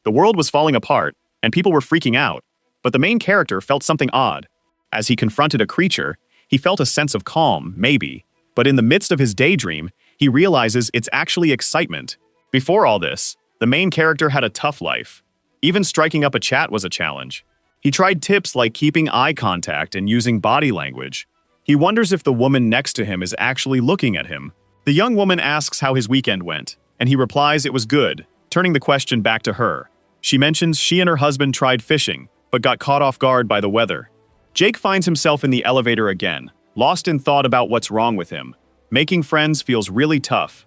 The world was falling apart, and people were freaking out, but the main character felt something odd. As he confronted a creature, he felt a sense of calm, maybe, but in the midst of his daydream, he realizes it's actually excitement. Before all this, the main character had a tough life. Even striking up a chat was a challenge. He tried tips like keeping eye contact and using body language. He wonders if the woman next to him is actually looking at him. The young woman asks how his weekend went, and he replies it was good, turning the question back to her. She mentions she and her husband tried fishing, but got caught off guard by the weather. Jake finds himself in the elevator again, lost in thought about what's wrong with him. Making friends feels really tough.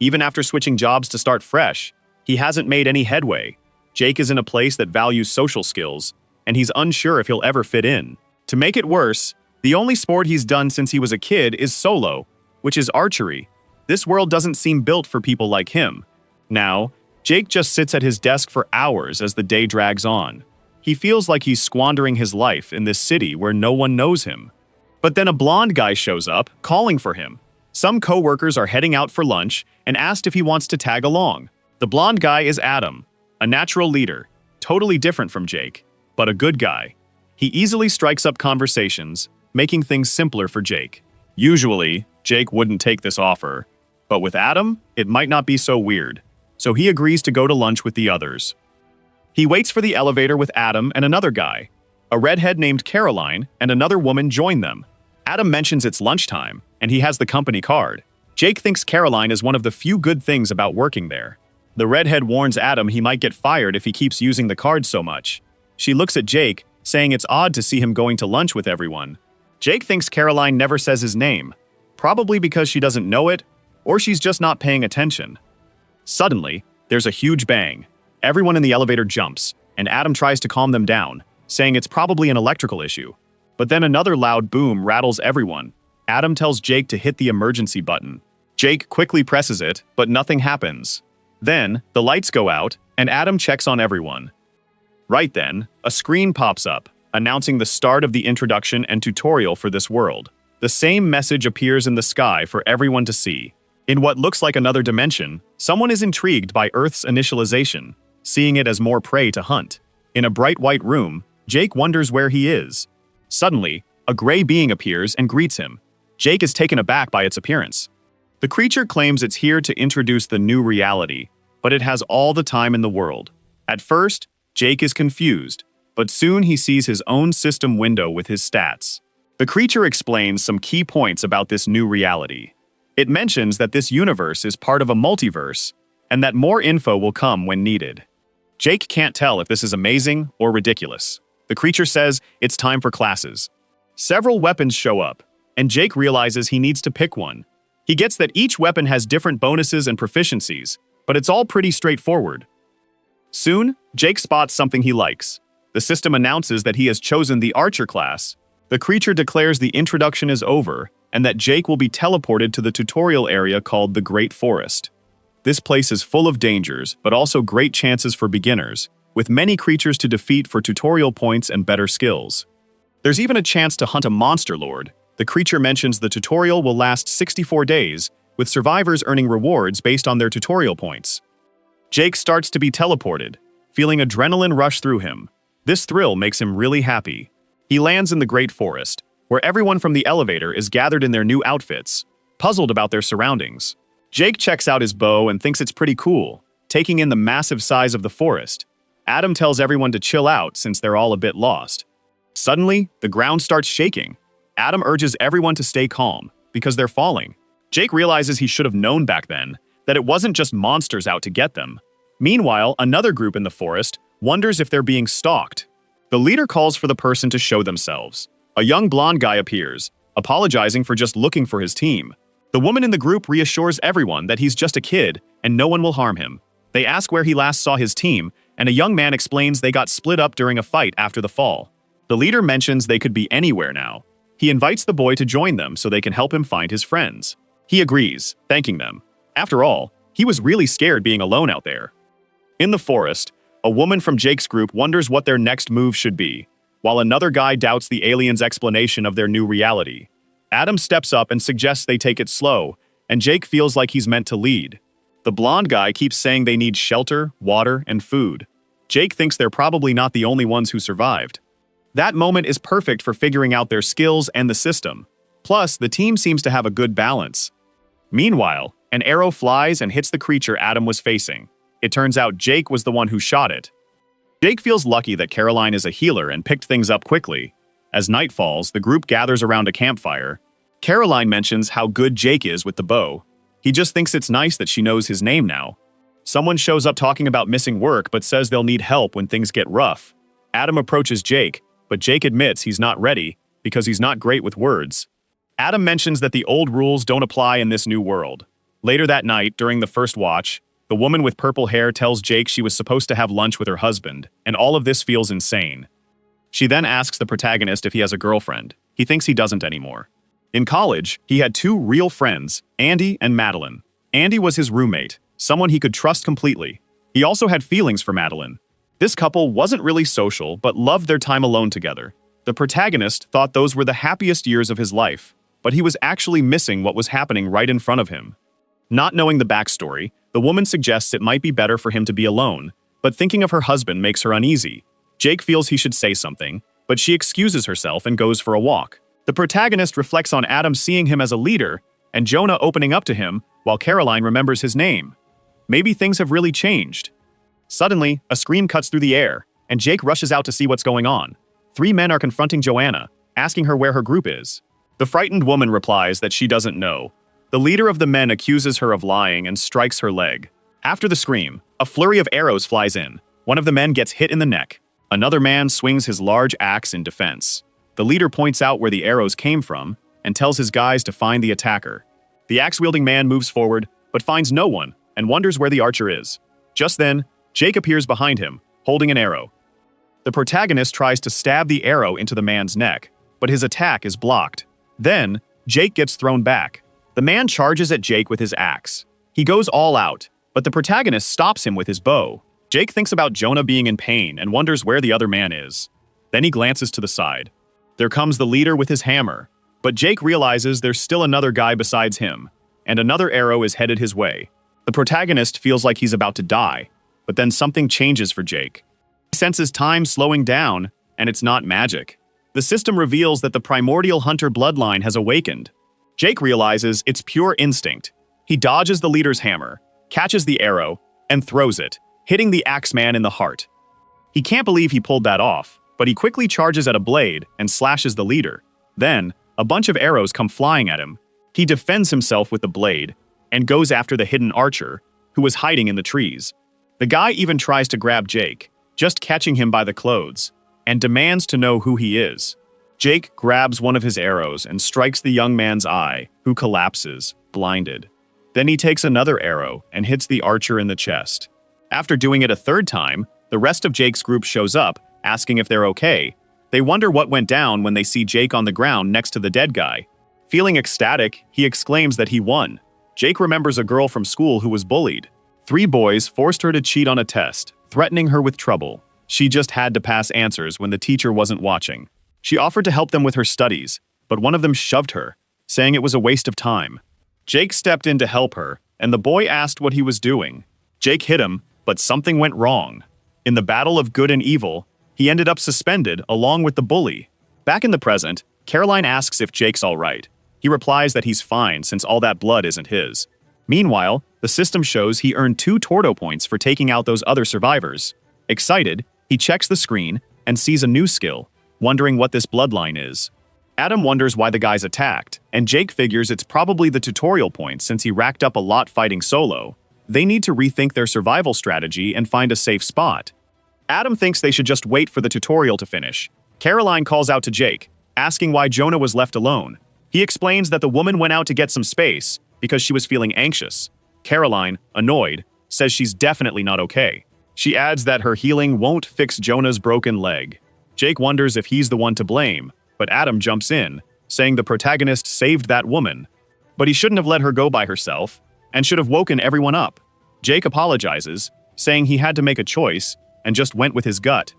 Even after switching jobs to start fresh, he hasn't made any headway. Jake is in a place that values social skills, and he's unsure if he'll ever fit in. To make it worse, the only sport he's done since he was a kid is solo, which is archery. This world doesn't seem built for people like him. Now, Jake just sits at his desk for hours as the day drags on. He feels like he's squandering his life in this city where no one knows him. But then a blonde guy shows up, calling for him. Some co-workers are heading out for lunch and asked if he wants to tag along. The blonde guy is Adam, a natural leader, totally different from Jake, but a good guy. He easily strikes up conversations, making things simpler for Jake. Usually, Jake wouldn't take this offer, but with Adam, it might not be so weird. So he agrees to go to lunch with the others. He waits for the elevator with Adam and another guy. A redhead named Caroline and another woman join them. Adam mentions it's lunchtime, and he has the company card. Jake thinks Caroline is one of the few good things about working there. The redhead warns Adam he might get fired if he keeps using the card so much. She looks at Jake, saying it's odd to see him going to lunch with everyone. Jake thinks Caroline never says his name, probably because she doesn't know it, or she's just not paying attention. Suddenly, there's a huge bang. Everyone in the elevator jumps, and Adam tries to calm them down, saying it's probably an electrical issue. But then another loud boom rattles everyone. Adam tells Jake to hit the emergency button. Jake quickly presses it, but nothing happens. Then, the lights go out, and Adam checks on everyone. Right then, a screen pops up, announcing the start of the introduction and tutorial for this world. The same message appears in the sky for everyone to see. In what looks like another dimension, someone is intrigued by Earth's initialization, seeing it as more prey to hunt. In a bright white room, Jake wonders where he is. Suddenly, a gray being appears and greets him. Jake is taken aback by its appearance. The creature claims it's here to introduce the new reality, but it has all the time in the world. At first, Jake is confused, but soon he sees his own system window with his stats. The creature explains some key points about this new reality. It mentions that this universe is part of a multiverse, and that more info will come when needed. Jake can't tell if this is amazing or ridiculous. The creature says it's time for classes. Several weapons show up, and Jake realizes he needs to pick one. He gets that each weapon has different bonuses and proficiencies, but it's all pretty straightforward. Soon, Jake spots something he likes. The system announces that he has chosen the Archer class. The creature declares the introduction is over, and that Jake will be teleported to the tutorial area called the Great Forest. This place is full of dangers, but also great chances for beginners, with many creatures to defeat for tutorial points and better skills. There's even a chance to hunt a monster lord. The creature mentions the tutorial will last 64 days, with survivors earning rewards based on their tutorial points. Jake starts to be teleported, feeling adrenaline rush through him. This thrill makes him really happy. He lands in the Great Forest, where everyone from the elevator is gathered in their new outfits, puzzled about their surroundings. Jake checks out his bow and thinks it's pretty cool, taking in the massive size of the forest. Adam tells everyone to chill out since they're all a bit lost. Suddenly, the ground starts shaking. Adam urges everyone to stay calm, because they're falling. Jake realizes he should have known back then that it wasn't just monsters out to get them. Meanwhile, another group in the forest wonders if they're being stalked. The leader calls for the person to show themselves. A young blonde guy appears, apologizing for just looking for his team. The woman in the group reassures everyone that he's just a kid and no one will harm him. They ask where he last saw his team, and a young man explains they got split up during a fight after the fall. The leader mentions they could be anywhere now. He invites the boy to join them so they can help him find his friends. He agrees, thanking them. After all, he was really scared being alone out there. In the forest, a woman from Jake's group wonders what their next move should be, while another guy doubts the aliens' explanation of their new reality. Adam steps up and suggests they take it slow, and Jake feels like he's meant to lead. The blonde guy keeps saying they need shelter, water, and food. Jake thinks they're probably not the only ones who survived. That moment is perfect for figuring out their skills and the system. Plus, the team seems to have a good balance. Meanwhile, an arrow flies and hits the creature Adam was facing. It turns out Jake was the one who shot it. Jake feels lucky that Caroline is a healer and picked things up quickly. As night falls, the group gathers around a campfire. Caroline mentions how good Jake is with the bow. He just thinks it's nice that she knows his name now. Someone shows up talking about missing work but says they'll need help when things get rough. Adam approaches Jake, but Jake admits he's not ready because he's not great with words. Adam mentions that the old rules don't apply in this new world. Later that night, during the first watch, the woman with purple hair tells Jake she was supposed to have lunch with her husband, and all of this feels insane. She then asks the protagonist if he has a girlfriend. He thinks he doesn't anymore. In college, he had two real friends, Andy and Madeline. Andy was his roommate, someone he could trust completely. He also had feelings for Madeline. This couple wasn't really social, but loved their time alone together. The protagonist thought those were the happiest years of his life, but he was actually missing what was happening right in front of him. Not knowing the backstory, the woman suggests it might be better for him to be alone, but thinking of her husband makes her uneasy. Jake feels he should say something, but she excuses herself and goes for a walk. The protagonist reflects on Adam seeing him as a leader, and Jonah opening up to him, while Caroline remembers his name. Maybe things have really changed. Suddenly, a scream cuts through the air, and Jake rushes out to see what's going on. 3 men are confronting Joanna, asking her where her group is. The frightened woman replies that she doesn't know. The leader of the men accuses her of lying and strikes her leg. After the scream, a flurry of arrows flies in. One of the men gets hit in the neck. Another man swings his large axe in defense. The leader points out where the arrows came from and tells his guys to find the attacker. The axe-wielding man moves forward, but finds no one and wonders where the archer is. Just then, Jake appears behind him, holding an arrow. The protagonist tries to stab the arrow into the man's neck, but his attack is blocked. Then, Jake gets thrown back. The man charges at Jake with his axe. He goes all out, but the protagonist stops him with his bow. Jake thinks about Jonah being in pain and wonders where the other man is. Then he glances to the side. There comes the leader with his hammer, but Jake realizes there's still another guy besides him, and another arrow is headed his way. The protagonist feels like he's about to die, but then something changes for Jake. He senses time slowing down, and it's not magic. The system reveals that the primordial hunter bloodline has awakened. Jake realizes it's pure instinct. He dodges the leader's hammer, catches the arrow, and throws it, hitting the axeman in the heart. He can't believe he pulled that off, but he quickly charges at a blade and slashes the leader. Then, a bunch of arrows come flying at him. He defends himself with the blade and goes after the hidden archer, who was hiding in the trees. The guy even tries to grab Jake, just catching him by the clothes, and demands to know who he is. Jake grabs one of his arrows and strikes the young man's eye, who collapses, blinded. Then he takes another arrow and hits the archer in the chest. After doing it a third time, the rest of Jake's group shows up, asking if they're okay. They wonder what went down when they see Jake on the ground next to the dead guy. Feeling ecstatic, he exclaims that he won. Jake remembers a girl from school who was bullied. 3 boys forced her to cheat on a test, threatening her with trouble. She just had to pass answers when the teacher wasn't watching. She offered to help them with her studies, but one of them shoved her, saying it was a waste of time. Jake stepped in to help her, and the boy asked what he was doing. Jake hit him, but something went wrong. In the battle of good and evil, he ended up suspended along with the bully. Back in the present, Caroline asks if Jake's all right. He replies that he's fine since all that blood isn't his. Meanwhile, the system shows he earned 2 Tordo points for taking out those other survivors. Excited, he checks the screen and sees a new skill, wondering what this bloodline is. Adam wonders why the guys attacked, and Jake figures it's probably the tutorial points since he racked up a lot fighting solo. They need to rethink their survival strategy and find a safe spot. Adam thinks they should just wait for the tutorial to finish. Caroline calls out to Jake, asking why Jonah was left alone. He explains that the woman went out to get some space because she was feeling anxious. Caroline, annoyed, says she's definitely not okay. She adds that her healing won't fix Jonah's broken leg. Jake wonders if he's the one to blame, but Adam jumps in, saying the protagonist saved that woman. But he shouldn't have let her go by herself, and should have woken everyone up. Jake apologizes, saying he had to make a choice, and just went with his gut.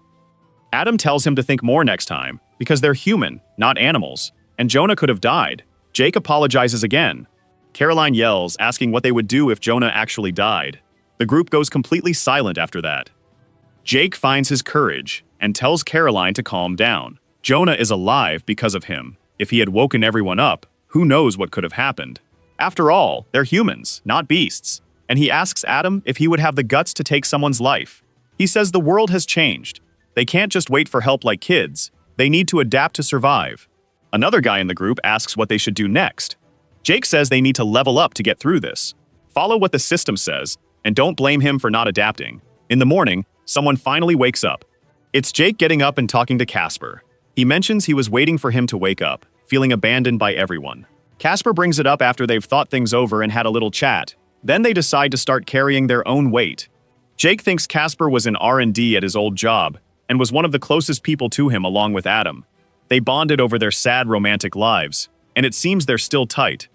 Adam tells him to think more next time, because they're human, not animals, and Jonah could have died. Jake apologizes again. Caroline yells, asking what they would do if Jonah actually died. The group goes completely silent after that. Jake finds his courage and tells Caroline to calm down. Jonah is alive because of him. If he had woken everyone up, who knows what could have happened. After all, they're humans, not beasts. And he asks Adam if he would have the guts to take someone's life. He says the world has changed. They can't just wait for help like kids. They need to adapt to survive. Another guy in the group asks what they should do next. Jake says they need to level up to get through this. Follow what the system says, and don't blame him for not adapting. In the morning, someone finally wakes up. It's Jake getting up and talking to Casper. He mentions he was waiting for him to wake up, feeling abandoned by everyone. Casper brings it up after they've thought things over and had a little chat. Then they decide to start carrying their own weight. Jake thinks Casper was in R&D at his old job and was one of the closest people to him along with Adam. They bonded over their sad romantic lives, and it seems they're still tight.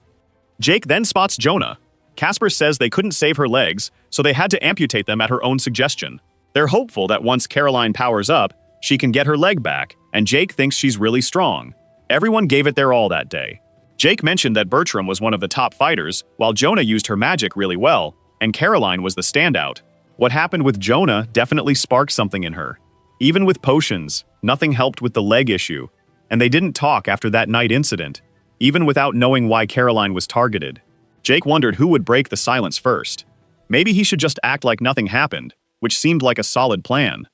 Jake then spots Jonah. Casper says they couldn't save her legs, so they had to amputate them at her own suggestion. They're hopeful that once Caroline powers up, she can get her leg back, and Jake thinks she's really strong. Everyone gave it their all that day. Jake mentioned that Bertram was one of the top fighters, while Jonah used her magic really well, and Caroline was the standout. What happened with Jonah definitely sparked something in her. Even with potions, nothing helped with the leg issue, and they didn't talk after that night incident, even without knowing why Caroline was targeted. Jake wondered who would break the silence first. Maybe he should just act like nothing happened, which seemed like a solid plan.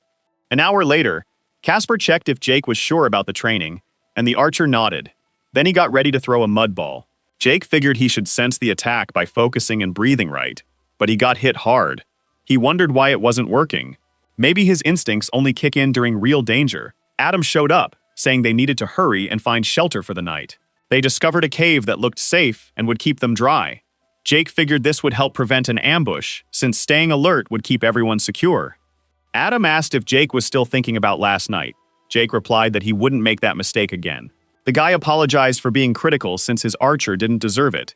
An hour later, Casper checked if Jake was sure about the training, and the archer nodded. Then he got ready to throw a mud ball. Jake figured he should sense the attack by focusing and breathing right, but he got hit hard. He wondered why it wasn't working. Maybe his instincts only kick in during real danger. Adam showed up, saying they needed to hurry and find shelter for the night. They discovered a cave that looked safe and would keep them dry. Jake figured this would help prevent an ambush, since staying alert would keep everyone secure. Adam asked if Jake was still thinking about last night. Jake replied that he wouldn't make that mistake again. The guy apologized for being critical since his archer didn't deserve it.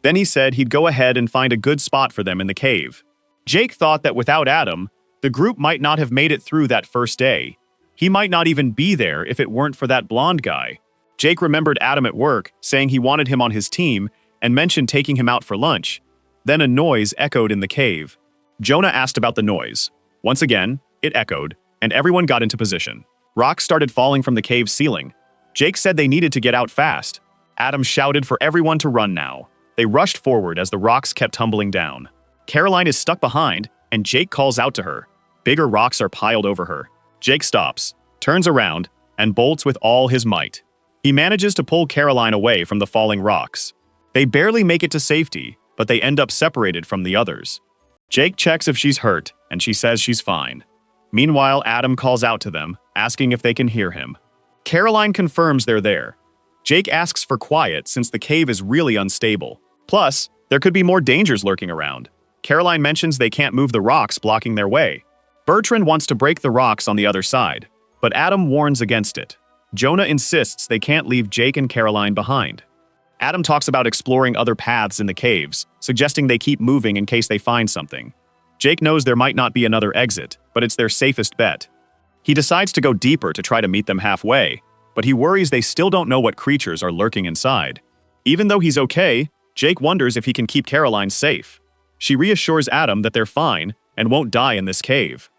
Then he said he'd go ahead and find a good spot for them in the cave. Jake thought that without Adam, the group might not have made it through that first day. He might not even be there if it weren't for that blonde guy. Jake remembered Adam at work, saying he wanted him on his team, and mentioned taking him out for lunch. Then a noise echoed in the cave. Jonah asked about the noise. Once again, it echoed, and everyone got into position. Rocks started falling from the cave ceiling. Jake said they needed to get out fast. Adam shouted for everyone to run now. They rushed forward as the rocks kept tumbling down. Caroline is stuck behind, and Jake calls out to her. Bigger rocks are piled over her. Jake stops, turns around, and bolts with all his might. He manages to pull Caroline away from the falling rocks. They barely make it to safety, but they end up separated from the others. Jake checks if she's hurt, and she says she's fine. Meanwhile, Adam calls out to them, asking if they can hear him. Caroline confirms they're there. Jake asks for quiet since the cave is really unstable. Plus, there could be more dangers lurking around. Caroline mentions they can't move the rocks blocking their way. Bertrand wants to break the rocks on the other side, but Adam warns against it. Jonah insists they can't leave Jake and Caroline behind. Adam talks about exploring other paths in the caves, suggesting they keep moving in case they find something. Jake knows there might not be another exit, but it's their safest bet. He decides to go deeper to try to meet them halfway, but he worries they still don't know what creatures are lurking inside. Even though he's okay, Jake wonders if he can keep Caroline safe. She reassures Adam that they're fine and won't die in this cave.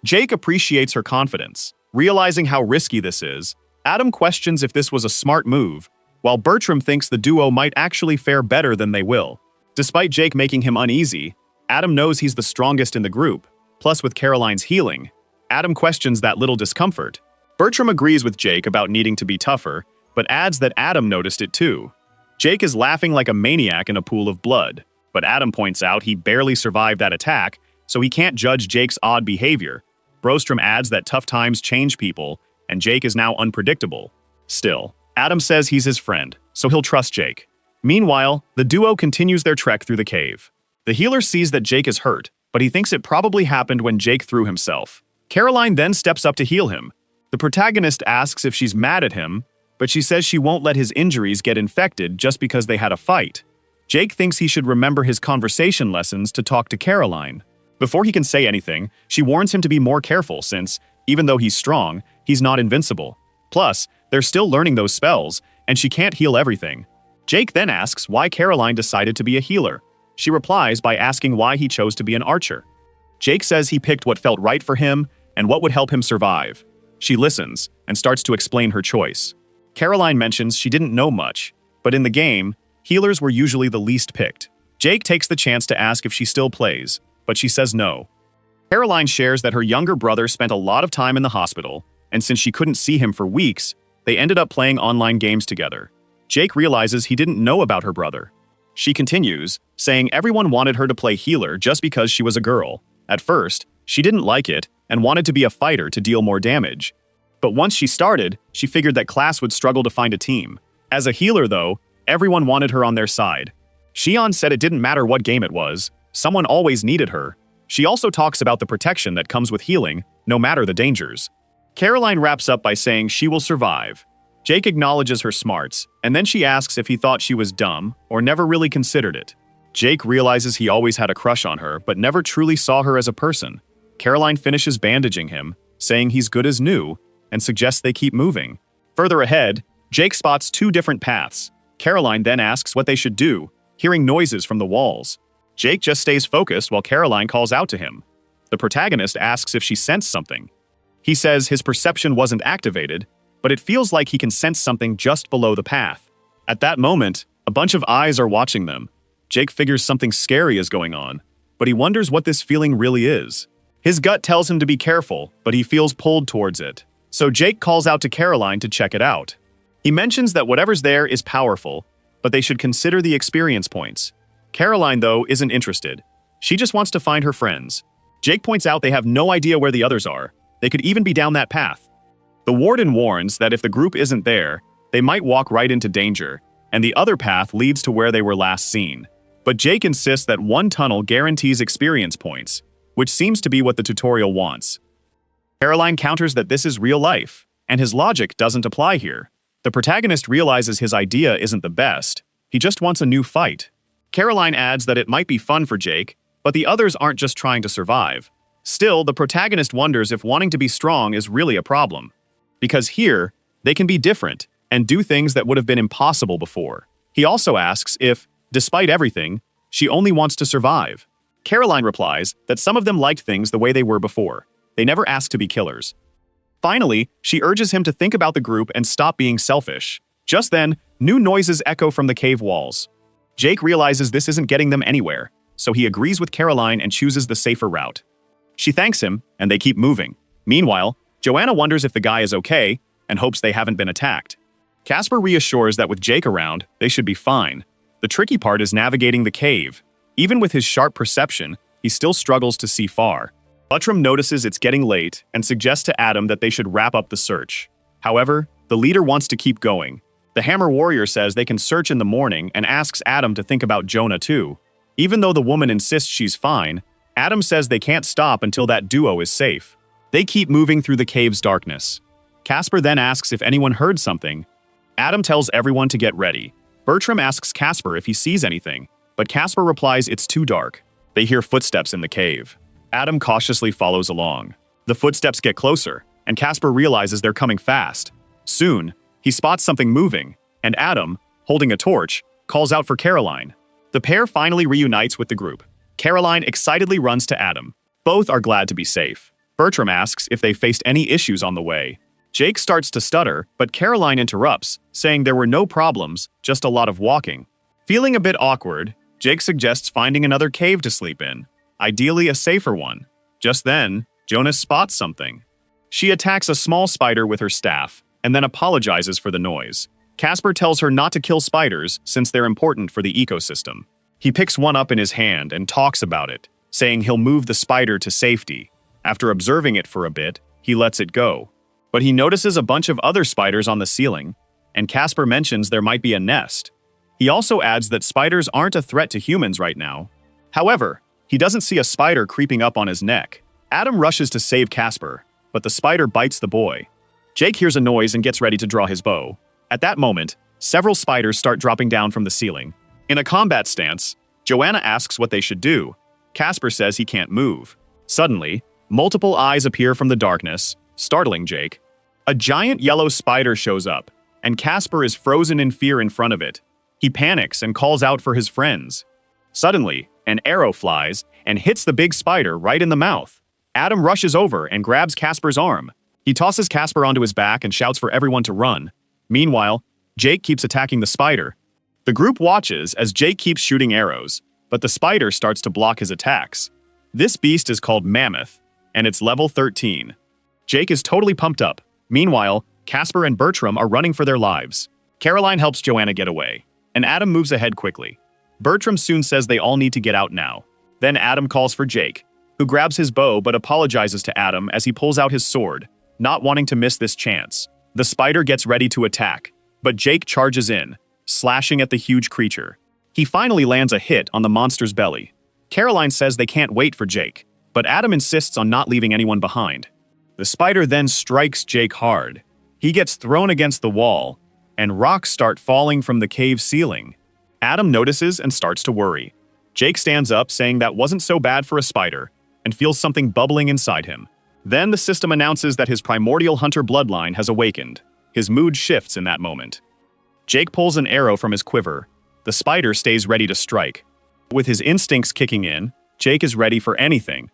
Jake appreciates her confidence. Realizing how risky this is, Adam questions if this was a smart move, while Bertram thinks the duo might actually fare better than they will. Despite Jake making him uneasy, Adam knows he's the strongest in the group. Plus, with Caroline's healing, Adam questions that little discomfort. Bertram agrees with Jake about needing to be tougher, but adds that Adam noticed it too. Jake is laughing like a maniac in a pool of blood, but Adam points out he barely survived that attack, so he can't judge Jake's odd behavior. Brostrom adds that tough times change people, and Jake is now unpredictable. Still, Adam says he's his friend, so he'll trust Jake. Meanwhile, the duo continues their trek through the cave. The healer sees that Jake is hurt, but he thinks it probably happened when Jake threw himself. Caroline then steps up to heal him. The protagonist asks if she's mad at him, but she says she won't let his injuries get infected just because they had a fight. Jake thinks he should remember his conversation lessons to talk to Caroline. Before he can say anything, she warns him to be more careful since, even though he's strong, he's not invincible. Plus, they're still learning those spells, and she can't heal everything. Jake then asks why Caroline decided to be a healer. She replies by asking why he chose to be an archer. Jake says he picked what felt right for him, and what would help him survive. She listens and starts to explain her choice. Caroline mentions she didn't know much, but in the game, healers were usually the least picked. Jake takes the chance to ask if she still plays, but she says no. Caroline shares that her younger brother spent a lot of time in the hospital, and since she couldn't see him for weeks, they ended up playing online games together. Jake realizes he didn't know about her brother. She continues, saying everyone wanted her to play healer just because she was a girl. At first, she didn't like it and wanted to be a fighter to deal more damage. But once she started, she figured that class would struggle to find a team. As a healer, though, everyone wanted her on their side. Xion said it didn't matter what game it was, someone always needed her. She also talks about the protection that comes with healing, no matter the dangers. Caroline wraps up by saying she will survive. Jake acknowledges her smarts, and then she asks if he thought she was dumb or never really considered it. Jake realizes he always had a crush on her, but never truly saw her as a person. Caroline finishes bandaging him, saying he's good as new, and suggests they keep moving. Further ahead, Jake spots two different paths. Caroline then asks what they should do, hearing noises from the walls. Jake just stays focused while Caroline calls out to him. The protagonist asks if she sensed something. He says his perception wasn't activated, but it feels like he can sense something just below the path. At that moment, a bunch of eyes are watching them. Jake figures something scary is going on, but he wonders what this feeling really is. His gut tells him to be careful, but he feels pulled towards it. So Jake calls out to Caroline to check it out. He mentions that whatever's there is powerful, but they should consider the experience points. Caroline, though, isn't interested. She just wants to find her friends. Jake points out they have no idea where the others are. They could even be down that path. The warden warns that if the group isn't there, they might walk right into danger, and the other path leads to where they were last seen. But Jake insists that one tunnel guarantees experience points, which seems to be what the tutorial wants. Caroline counters that this is real life, and his logic doesn't apply here. The protagonist realizes his idea isn't the best. He just wants a new fight. Caroline adds that it might be fun for Jake, but the others aren't just trying to survive. Still, the protagonist wonders if wanting to be strong is really a problem. Because here, they can be different and do things that would have been impossible before. He also asks if, despite everything, she only wants to survive. Caroline replies that some of them liked things the way they were before. They never asked to be killers. Finally, she urges him to think about the group and stop being selfish. Just then, new noises echo from the cave walls. Jake realizes this isn't getting them anywhere, so he agrees with Caroline and chooses the safer route. She thanks him, and they keep moving. Meanwhile, Joanna wonders if the guy is okay and hopes they haven't been attacked. Casper reassures that with Jake around, they should be fine. The tricky part is navigating the cave. Even with his sharp perception, he still struggles to see far. Buttram notices it's getting late and suggests to Adam that they should wrap up the search. However, the leader wants to keep going. The Hammer Warrior says they can search in the morning and asks Adam to think about Jonah too. Even though the woman insists she's fine, Adam says they can't stop until that duo is safe. They keep moving through the cave's darkness. Casper then asks if anyone heard something. Adam tells everyone to get ready. Bertram asks Casper if he sees anything, but Casper replies it's too dark. They hear footsteps in the cave. Adam cautiously follows along. The footsteps get closer, and Casper realizes they're coming fast. Soon, he spots something moving, and Adam, holding a torch, calls out for Caroline. The pair finally reunites with the group. Caroline excitedly runs to Adam. Both are glad to be safe. Bertram asks if they faced any issues on the way. Jake starts to stutter, but Caroline interrupts, saying there were no problems, just a lot of walking. Feeling a bit awkward, Jake suggests finding another cave to sleep in, ideally a safer one. Just then, Jonas spots something. She attacks a small spider with her staff, and then apologizes for the noise. Casper tells her not to kill spiders since they're important for the ecosystem. He picks one up in his hand and talks about it, saying he'll move the spider to safety. After observing it for a bit, he lets it go. But he notices a bunch of other spiders on the ceiling, and Casper mentions there might be a nest. He also adds that spiders aren't a threat to humans right now. However, he doesn't see a spider creeping up on his neck. Adam rushes to save Casper, but the spider bites the boy. Jake hears a noise and gets ready to draw his bow. At that moment, several spiders start dropping down from the ceiling. In a combat stance, Joanna asks what they should do. Casper says he can't move. Suddenly, multiple eyes appear from the darkness, startling Jake. A giant yellow spider shows up, and Casper is frozen in fear in front of it. He panics and calls out for his friends. Suddenly, an arrow flies and hits the big spider right in the mouth. Adam rushes over and grabs Casper's arm. He tosses Casper onto his back and shouts for everyone to run. Meanwhile, Jake keeps attacking the spider. The group watches as Jake keeps shooting arrows, but the spider starts to block his attacks. This beast is called Mammoth, and it's level 13. Jake is totally pumped up. Meanwhile, Casper and Bertram are running for their lives. Caroline helps Joanna get away, and Adam moves ahead quickly. Bertram soon says they all need to get out now. Then Adam calls for Jake, who grabs his bow but apologizes to Adam as he pulls out his sword, not wanting to miss this chance. The spider gets ready to attack, but Jake charges in, slashing at the huge creature. He finally lands a hit on the monster's belly. Caroline says they can't wait for Jake, but Adam insists on not leaving anyone behind. The spider then strikes Jake hard. He gets thrown against the wall, and rocks start falling from the cave ceiling. Adam notices and starts to worry. Jake stands up, saying that wasn't so bad for a spider, and feels something bubbling inside him. Then the system announces that his primordial hunter bloodline has awakened. His mood shifts in that moment. Jake pulls an arrow from his quiver. The spider stays ready to strike. With his instincts kicking in, Jake is ready for anything.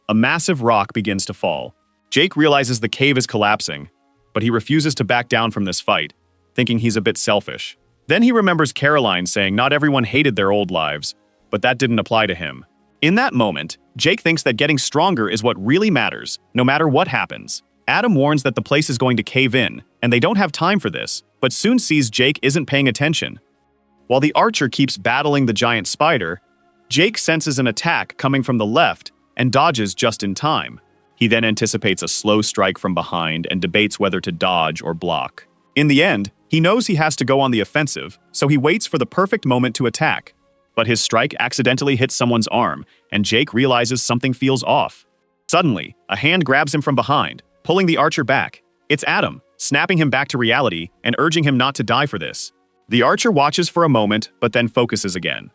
A massive rock begins to fall. Jake realizes the cave is collapsing, but he refuses to back down from this fight, thinking he's a bit selfish. Then he remembers Caroline saying not everyone hated their old lives, but that didn't apply to him. In that moment, Jake thinks that getting stronger is what really matters, no matter what happens. Adam warns that the place is going to cave in, and they don't have time for this, but soon sees Jake isn't paying attention. While the archer keeps battling the giant spider, Jake senses an attack coming from the left and dodges just in time. He then anticipates a slow strike from behind and debates whether to dodge or block. In the end, he knows he has to go on the offensive, so he waits for the perfect moment to attack. But his strike accidentally hits someone's arm, and Jake realizes something feels off. Suddenly, a hand grabs him from behind, pulling the archer back. It's Adam, snapping him back to reality and urging him not to die for this. The archer watches for a moment, but then focuses again.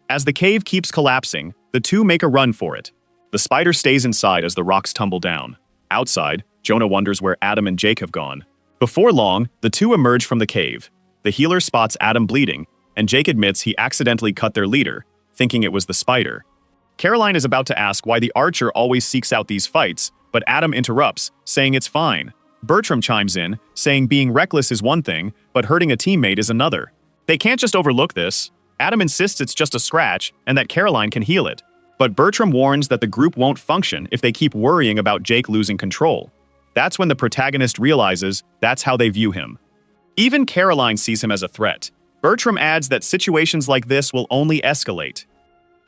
As the cave keeps collapsing, the two make a run for it. The spider stays inside as the rocks tumble down. Outside, Jonah wonders where Adam and Jake have gone. Before long, the two emerge from the cave. The healer spots Adam bleeding, and Jake admits he accidentally cut their leader, thinking it was the spider. Caroline is about to ask why the archer always seeks out these fights, but Adam interrupts, saying it's fine. Bertram chimes in, saying being reckless is one thing, but hurting a teammate is another. They can't just overlook this. Adam insists it's just a scratch, and that Caroline can heal it. But Bertram warns that the group won't function if they keep worrying about Jake losing control. That's when the protagonist realizes that's how they view him. Even Caroline sees him as a threat. Bertram adds that situations like this will only escalate.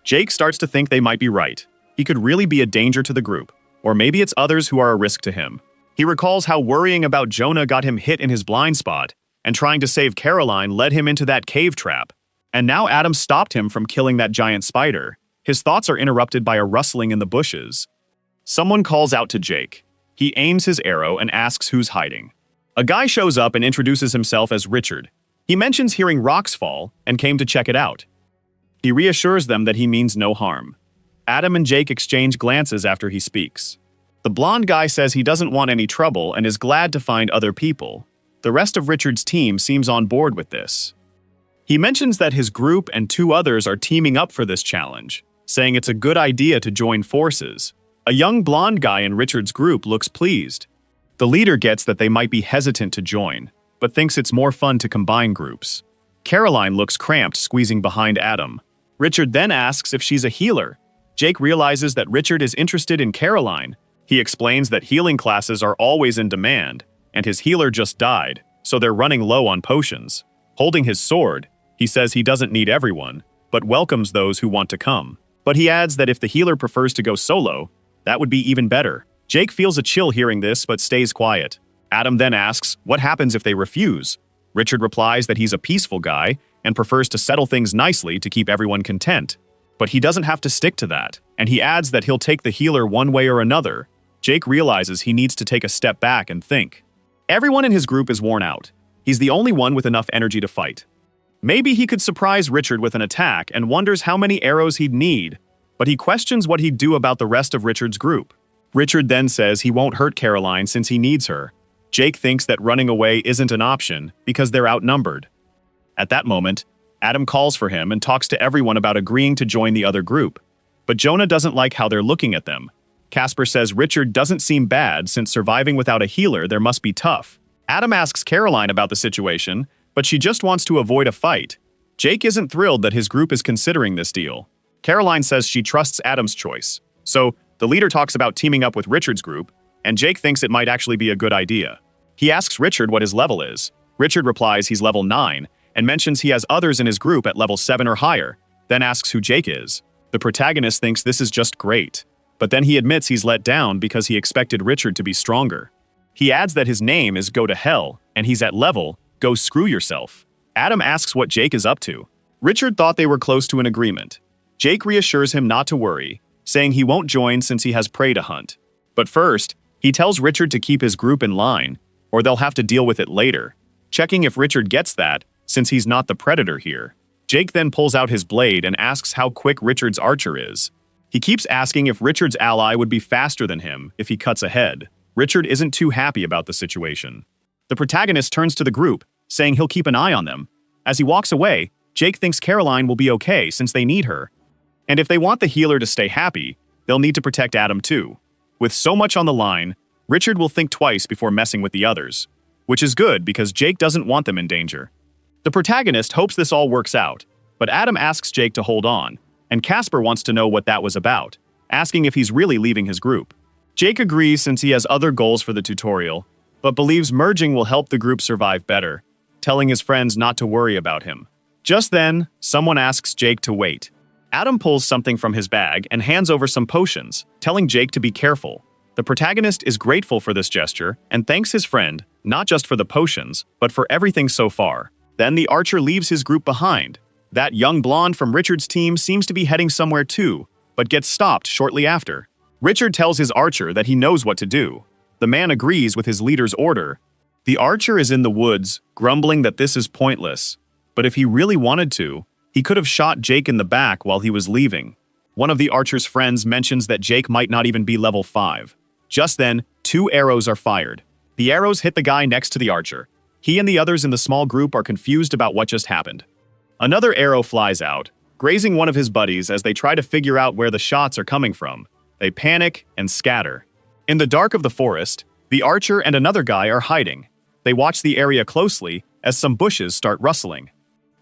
Jake starts to think they might be right. He could really be a danger to the group, or maybe it's others who are a risk to him. He recalls how worrying about Jonah got him hit in his blind spot, and trying to save Caroline led him into that cave trap. And now Adam stopped him from killing that giant spider. His thoughts are interrupted by a rustling in the bushes. Someone calls out to Jake. He aims his arrow and asks who's hiding. A guy shows up and introduces himself as Richard. He mentions hearing rocks fall and came to check it out. He reassures them that he means no harm. Adam and Jake exchange glances after he speaks. The blonde guy says he doesn't want any trouble and is glad to find other people. The rest of Richard's team seems on board with this. He mentions that his group and two others are teaming up for this challenge, saying it's a good idea to join forces. A young blonde guy in Richard's group looks pleased. The leader gets that they might be hesitant to join, but thinks it's more fun to combine groups. Caroline looks cramped, squeezing behind Adam. Richard then asks if she's a healer. Jake realizes that Richard is interested in Caroline. He explains that healing classes are always in demand, and his healer just died, so they're running low on potions. Holding his sword, he says he doesn't need everyone, but welcomes those who want to come. But he adds that if the healer prefers to go solo, that would be even better. Jake feels a chill hearing this, but stays quiet. Adam then asks what happens if they refuse. Richard replies that he's a peaceful guy and prefers to settle things nicely to keep everyone content. But he doesn't have to stick to that, and he adds that he'll take the healer one way or another. Jake realizes he needs to take a step back and think. Everyone in his group is worn out. He's the only one with enough energy to fight. Maybe he could surprise Richard with an attack and wonders how many arrows he'd need, but he questions what he'd do about the rest of Richard's group. Richard then says he won't hurt Caroline since he needs her. Jake thinks that running away isn't an option because they're outnumbered. At that moment, Adam calls for him and talks to everyone about agreeing to join the other group. But Jonah doesn't like how they're looking at them. Casper says Richard doesn't seem bad since surviving without a healer there must be tough. Adam asks Caroline about the situation, but she just wants to avoid a fight. Jake isn't thrilled that his group is considering this deal. Caroline says she trusts Adam's choice. So, the leader talks about teaming up with Richard's group, and Jake thinks it might actually be a good idea. He asks Richard what his level is. Richard replies he's level 9, and mentions he has others in his group at level 7 or higher, then asks who Jake is. The protagonist thinks this is just great, but then he admits he's let down because he expected Richard to be stronger. He adds that his name is Go to Hell, and he's at level Go Screw Yourself. Adam asks what Jake is up to. Richard thought they were close to an agreement. Jake reassures him not to worry, saying he won't join since he has prey to hunt. But first, he tells Richard to keep his group in line, or they'll have to deal with it later, checking if Richard gets that, since he's not the predator here. Jake then pulls out his blade and asks how quick Richard's archer is. He keeps asking if Richard's ally would be faster than him if he cuts ahead. Richard isn't too happy about the situation. The protagonist turns to the group, saying he'll keep an eye on them. As he walks away, Jake thinks Caroline will be okay since they need her. And if they want the healer to stay happy, they'll need to protect Adam too. With so much on the line, Richard will think twice before messing with the others, which is good because Jake doesn't want them in danger. The protagonist hopes this all works out, but Adam asks Jake to hold on, and Casper wants to know what that was about, asking if he's really leaving his group. Jake agrees since he has other goals for the tutorial, but believes merging will help the group survive better, telling his friends not to worry about him. Just then, someone asks Jake to wait. Adam pulls something from his bag and hands over some potions, telling Jake to be careful. The protagonist is grateful for this gesture and thanks his friend, not just for the potions, but for everything so far. Then the archer leaves his group behind. That young blonde from Richard's team seems to be heading somewhere too, but gets stopped shortly after. Richard tells his archer that he knows what to do. The man agrees with his leader's order. The archer is in the woods, grumbling that this is pointless. But if he really wanted to, he could have shot Jake in the back while he was leaving. One of the archer's friends mentions that Jake might not even be level 5. Just then, 2 arrows are fired. The arrows hit the guy next to the archer. He and the others in the small group are confused about what just happened. Another arrow flies out, grazing one of his buddies as they try to figure out where the shots are coming from. They panic and scatter. In the dark of the forest, the archer and another guy are hiding. They watch the area closely as some bushes start rustling.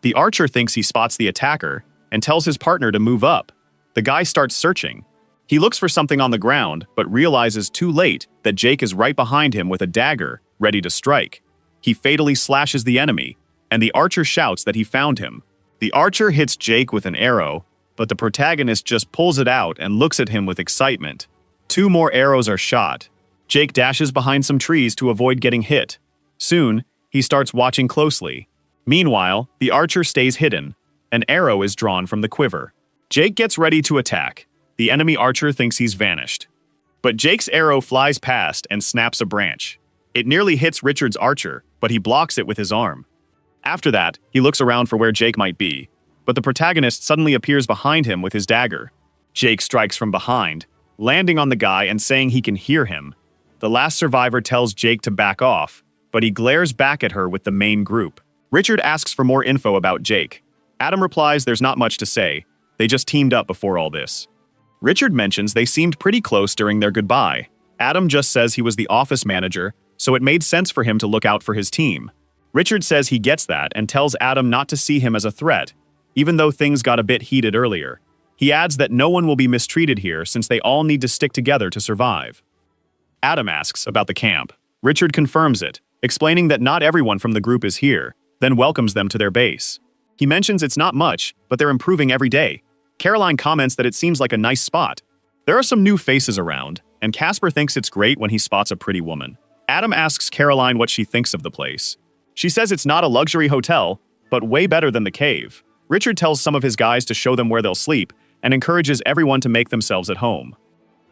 The archer thinks he spots the attacker and tells his partner to move up. The guy starts searching. He looks for something on the ground, but realizes too late that Jake is right behind him with a dagger, ready to strike. He fatally slashes the enemy, and the archer shouts that he found him. The archer hits Jake with an arrow, but the protagonist just pulls it out and looks at him with excitement. 2 more arrows are shot. Jake dashes behind some trees to avoid getting hit. Soon, he starts watching closely. Meanwhile, the archer stays hidden. An arrow is drawn from the quiver. Jake gets ready to attack. The enemy archer thinks he's vanished. But Jake's arrow flies past and snaps a branch. It nearly hits Richard's archer, but he blocks it with his arm. After that, he looks around for where Jake might be, but the protagonist suddenly appears behind him with his dagger. Jake strikes from behind, landing on the guy and saying he can hear him. The last survivor tells Jake to back off, but he glares back at her with the main group. Richard asks for more info about Jake. Adam replies there's not much to say. They just teamed up before all this. Richard mentions they seemed pretty close during their goodbye. Adam just says he was the office manager, so it made sense for him to look out for his team. Richard says he gets that and tells Adam not to see him as a threat, even though things got a bit heated earlier. He adds that no one will be mistreated here since they all need to stick together to survive. Adam asks about the camp. Richard confirms it, explaining that not everyone from the group is here, then welcomes them to their base. He mentions it's not much, but they're improving every day. Caroline comments that it seems like a nice spot. There are some new faces around, and Casper thinks it's great when he spots a pretty woman. Adam asks Caroline what she thinks of the place. She says it's not a luxury hotel, but way better than the cave. Richard tells some of his guys to show them where they'll sleep, and encourages everyone to make themselves at home.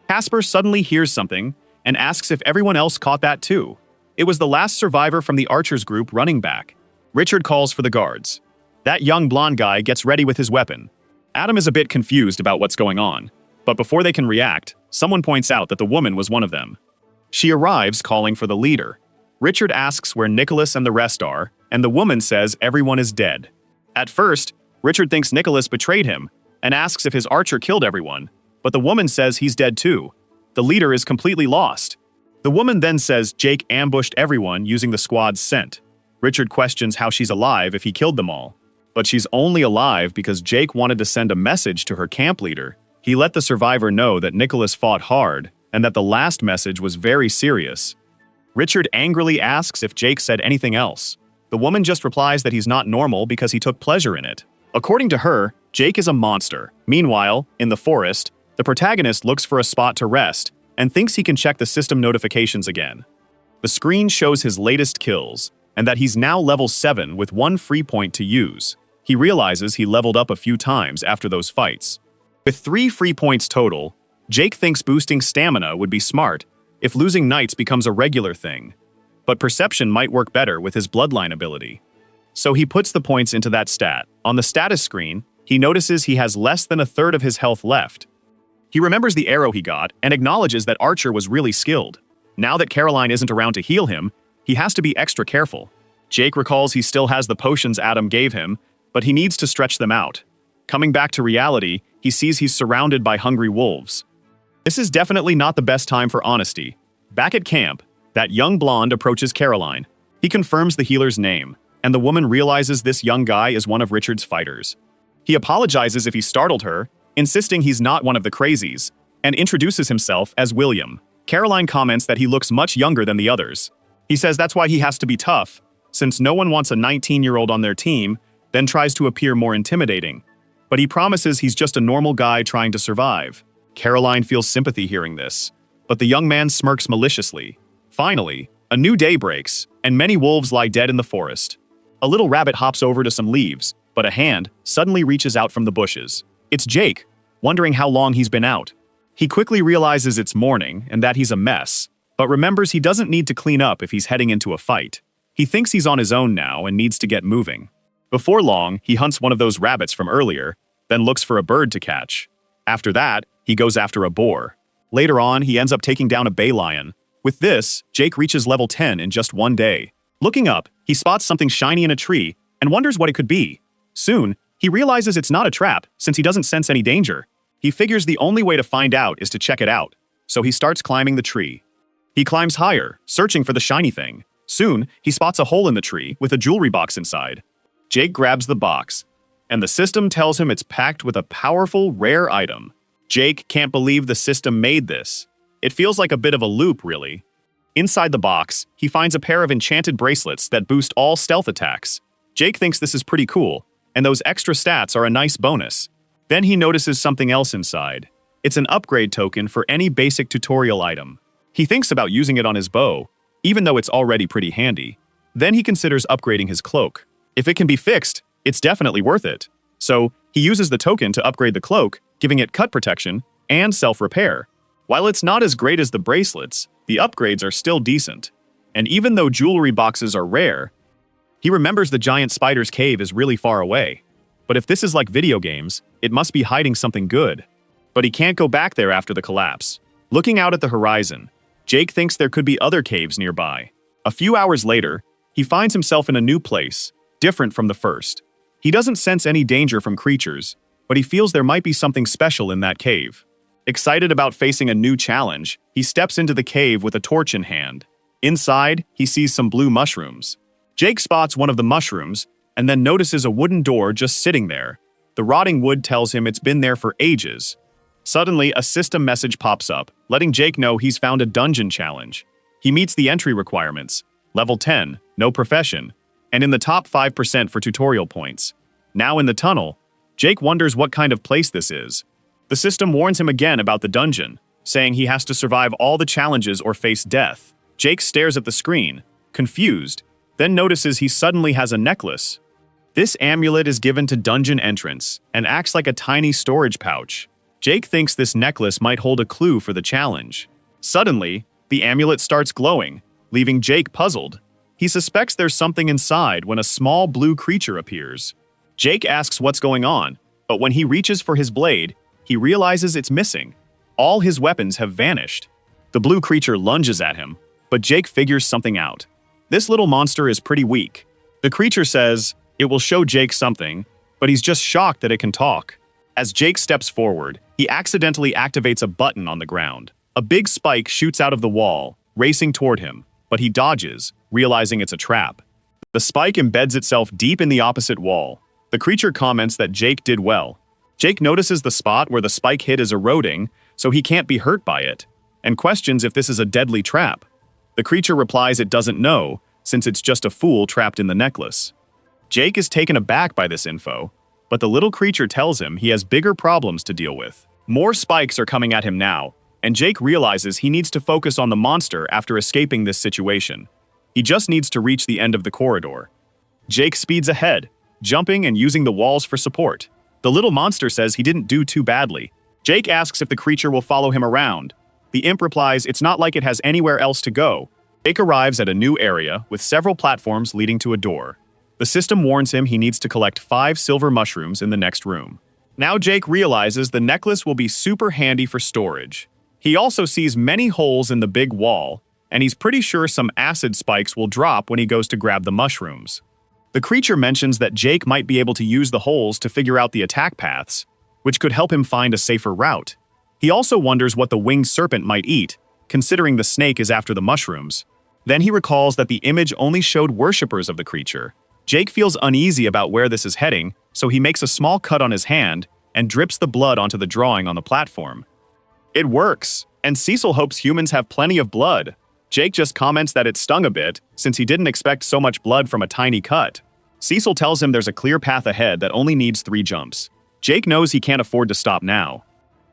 Casper suddenly hears something, and asks if everyone else caught that too. It was the last survivor from the archers group running back. Richard calls for the guards. That young blonde guy gets ready with his weapon. Adam is a bit confused about what's going on, but before they can react, someone points out that the woman was one of them. She arrives calling for the leader. Richard asks where Nicholas and the rest are, and the woman says everyone is dead. At first, Richard thinks Nicholas betrayed him, and asks if his archer killed everyone, but the woman says he's dead too. The leader is completely lost. The woman then says Jake ambushed everyone using the squad's scent. Richard questions how she's alive if he killed them all. But she's only alive because Jake wanted to send a message to her camp leader. He let the survivor know that Nicholas fought hard and that the last message was very serious. Richard angrily asks if Jake said anything else. The woman just replies that he's not normal because he took pleasure in it. According to her, Jake is a monster. Meanwhile, in the forest, the protagonist looks for a spot to rest and thinks he can check the system notifications again. The screen shows his latest kills and that he's now level 7 with 1 free point to use. He realizes he leveled up a few times after those fights. With 3 free points total, Jake thinks boosting stamina would be smart if losing knights becomes a regular thing. But perception might work better with his bloodline ability. So he puts the points into that stat. On the status screen, he notices he has less than a third of his health left. He remembers the arrow he got and acknowledges that Archer was really skilled. Now that Caroline isn't around to heal him, he has to be extra careful. Jake recalls he still has the potions Adam gave him, but he needs to stretch them out. Coming back to reality, he sees he's surrounded by hungry wolves. This is definitely not the best time for honesty. Back at camp, that young blonde approaches Caroline. He confirms the healer's name, and the woman realizes this young guy is one of Richard's fighters. He apologizes if he startled her, insisting he's not one of the crazies, and introduces himself as William. Caroline comments that he looks much younger than the others. He says that's why he has to be tough, since no one wants a 19-year-old on their team, then tries to appear more intimidating. But he promises he's just a normal guy trying to survive. Caroline feels sympathy hearing this, but the young man smirks maliciously. Finally, a new day breaks, and many wolves lie dead in the forest. A little rabbit hops over to some leaves, but a hand suddenly reaches out from the bushes. It's Jake, wondering how long he's been out. He quickly realizes it's morning and that he's a mess, but remembers he doesn't need to clean up if he's heading into a fight. He thinks he's on his own now and needs to get moving. Before long, he hunts one of those rabbits from earlier, then looks for a bird to catch. After that, he goes after a boar. Later on, he ends up taking down a bay lion. With this, Jake reaches level 10 in just one day. Looking up, he spots something shiny in a tree and wonders what it could be. Soon, he realizes it's not a trap since he doesn't sense any danger. He figures the only way to find out is to check it out, so he starts climbing the tree. He climbs higher, searching for the shiny thing. Soon, he spots a hole in the tree with a jewelry box inside. Jake grabs the box, and the system tells him it's packed with a powerful, rare item. Jake can't believe the system made this. It feels like a bit of a loop, really. Inside the box, he finds a pair of enchanted bracelets that boost all stealth attacks. Jake thinks this is pretty cool, and those extra stats are a nice bonus. Then he notices something else inside. It's an upgrade token for any basic tutorial item. He thinks about using it on his bow, even though it's already pretty handy. Then he considers upgrading his cloak. If it can be fixed, it's definitely worth it. So, he uses the token to upgrade the cloak, giving it cut protection and self-repair. While it's not as great as the bracelets, the upgrades are still decent. And even though jewelry boxes are rare, he remembers the giant spider's cave is really far away. But if this is like video games, it must be hiding something good. But he can't go back there after the collapse. Looking out at the horizon, Jake thinks there could be other caves nearby. A few hours later, he finds himself in a new place, different from the first. He doesn't sense any danger from creatures, but he feels there might be something special in that cave. Excited about facing a new challenge, he steps into the cave with a torch in hand. Inside, he sees some blue mushrooms. Jake spots one of the mushrooms, and then notices a wooden door just sitting there. The rotting wood tells him it's been there for ages. Suddenly, a system message pops up, letting Jake know he's found a dungeon challenge. He meets the entry requirements. Level 10, no profession, and in the top 5% for tutorial points. Now in the tunnel, Jake wonders what kind of place this is. The system warns him again about the dungeon, saying he has to survive all the challenges or face death. Jake stares at the screen, confused, then notices he suddenly has a necklace. This amulet is given to dungeon entrants and acts like a tiny storage pouch. Jake thinks this necklace might hold a clue for the challenge. Suddenly, the amulet starts glowing, leaving Jake puzzled. He suspects there's something inside when a small blue creature appears. Jake asks what's going on, but when he reaches for his blade, he realizes it's missing. All his weapons have vanished. The blue creature lunges at him, but Jake figures something out. This little monster is pretty weak. The creature says it will show Jake something, but he's just shocked that it can talk. As Jake steps forward, he accidentally activates a button on the ground. A big spike shoots out of the wall, racing toward him, but he dodges, realizing it's a trap. The spike embeds itself deep in the opposite wall. The creature comments that Jake did well. Jake notices the spot where the spike hit is eroding, so he can't be hurt by it, and questions if this is a deadly trap. The creature replies it doesn't know, since it's just a fool trapped in the necklace. Jake is taken aback by this info, but the little creature tells him he has bigger problems to deal with. More spikes are coming at him now, and Jake realizes he needs to focus on the monster after escaping this situation. He just needs to reach the end of the corridor. Jake speeds ahead, jumping and using the walls for support. The little monster says he didn't do too badly. Jake asks if the creature will follow him around. The imp replies it's not like it has anywhere else to go. Jake arrives at a new area with several platforms leading to a door. The system warns him he needs to collect 5 silver mushrooms in the next room. Now Jake realizes the necklace will be super handy for storage. He also sees many holes in the big wall, and he's pretty sure some acid spikes will drop when he goes to grab the mushrooms. The creature mentions that Jake might be able to use the holes to figure out the attack paths, which could help him find a safer route. He also wonders what the winged serpent might eat, considering the snake is after the mushrooms. Then he recalls that the image only showed worshippers of the creature. Jake feels uneasy about where this is heading, so he makes a small cut on his hand and drips the blood onto the drawing on the platform. It works, and Cecil hopes humans have plenty of blood. Jake just comments that it stung a bit, since he didn't expect so much blood from a tiny cut. Cecil tells him there's a clear path ahead that only needs 3 jumps. Jake knows he can't afford to stop now.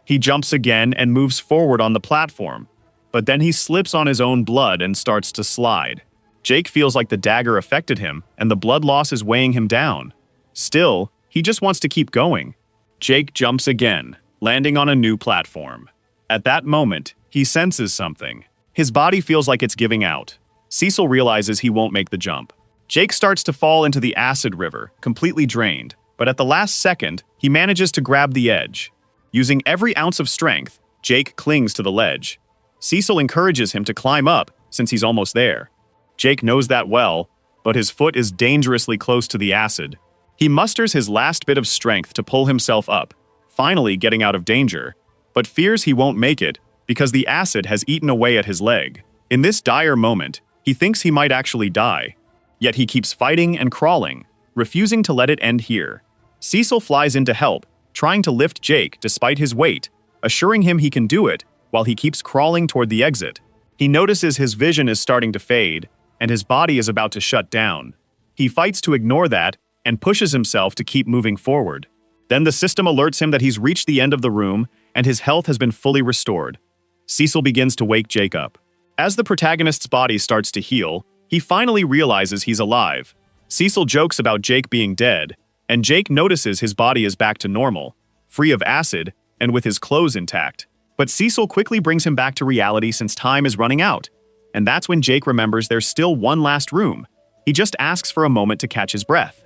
He jumps again and moves forward on the platform, but then he slips on his own blood and starts to slide. Jake feels like the dagger affected him, and the blood loss is weighing him down. Still, he just wants to keep going. Jake jumps again, landing on a new platform. At that moment, he senses something. His body feels like it's giving out. Cecil realizes he won't make the jump. Jake starts to fall into the acid river, completely drained, but at the last second, he manages to grab the edge. Using every ounce of strength, Jake clings to the ledge. Cecil encourages him to climb up, since he's almost there. Jake knows that well, but his foot is dangerously close to the acid. He musters his last bit of strength to pull himself up, finally getting out of danger, but fears he won't make it because the acid has eaten away at his leg. In this dire moment, he thinks he might actually die. Yet he keeps fighting and crawling, refusing to let it end here. Cecil flies in to help, trying to lift Jake despite his weight, assuring him he can do it while he keeps crawling toward the exit. He notices his vision is starting to fade, and his body is about to shut down. He fights to ignore that and pushes himself to keep moving forward. Then the system alerts him that he's reached the end of the room and his health has been fully restored. Cecil begins to wake Jake up. As the protagonist's body starts to heal, he finally realizes he's alive. Cecil jokes about Jake being dead, and Jake notices his body is back to normal, free of acid, and with his clothes intact. But Cecil quickly brings him back to reality since time is running out. And that's when Jake remembers there's still one last room. He just asks for a moment to catch his breath.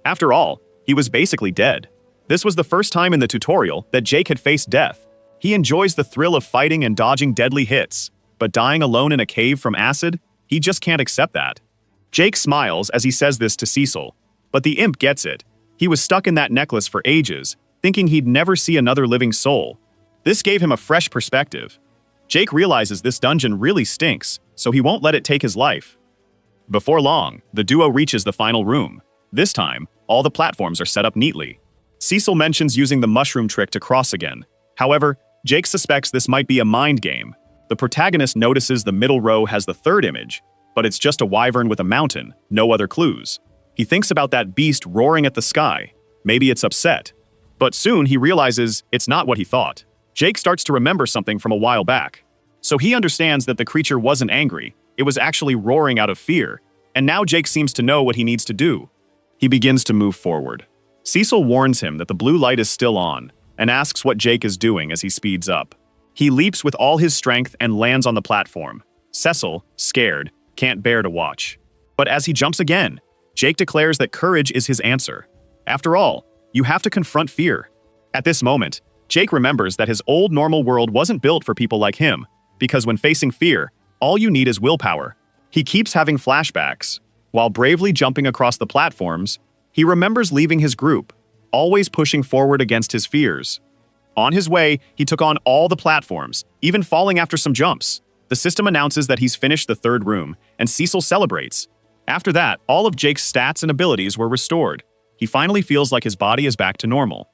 After all, he was basically dead. This was the first time in the tutorial that Jake had faced death. He enjoys the thrill of fighting and dodging deadly hits, but dying alone in a cave from acid, he just can't accept that. Jake smiles as he says this to Cecil, but the imp gets it. He was stuck in that necklace for ages, thinking he'd never see another living soul. This gave him a fresh perspective. Jake realizes this dungeon really stinks, so he won't let it take his life. Before long, the duo reaches the final room. This time, all the platforms are set up neatly. Cecil mentions using the mushroom trick to cross again. However, Jake suspects this might be a mind game. The protagonist notices the middle row has the third image, but it's just a wyvern with a mountain, no other clues. He thinks about that beast roaring at the sky. Maybe it's upset. But soon he realizes it's not what he thought. Jake starts to remember something from a while back. So he understands that the creature wasn't angry, it was actually roaring out of fear, and now Jake seems to know what he needs to do. He begins to move forward. Cecil warns him that the blue light is still on, and asks what Jake is doing as he speeds up. He leaps with all his strength and lands on the platform. Cecil, scared, can't bear to watch. But as he jumps again, Jake declares that courage is his answer. After all, you have to confront fear. At this moment, Jake remembers that his old normal world wasn't built for people like him, because when facing fear, all you need is willpower. He keeps having flashbacks. While bravely jumping across the platforms, he remembers leaving his group, always pushing forward against his fears. On his way, he took on all the platforms, even falling after some jumps. The system announces that he's finished the third room, and Cecil celebrates. After that, all of Jake's stats and abilities were restored. He finally feels like his body is back to normal.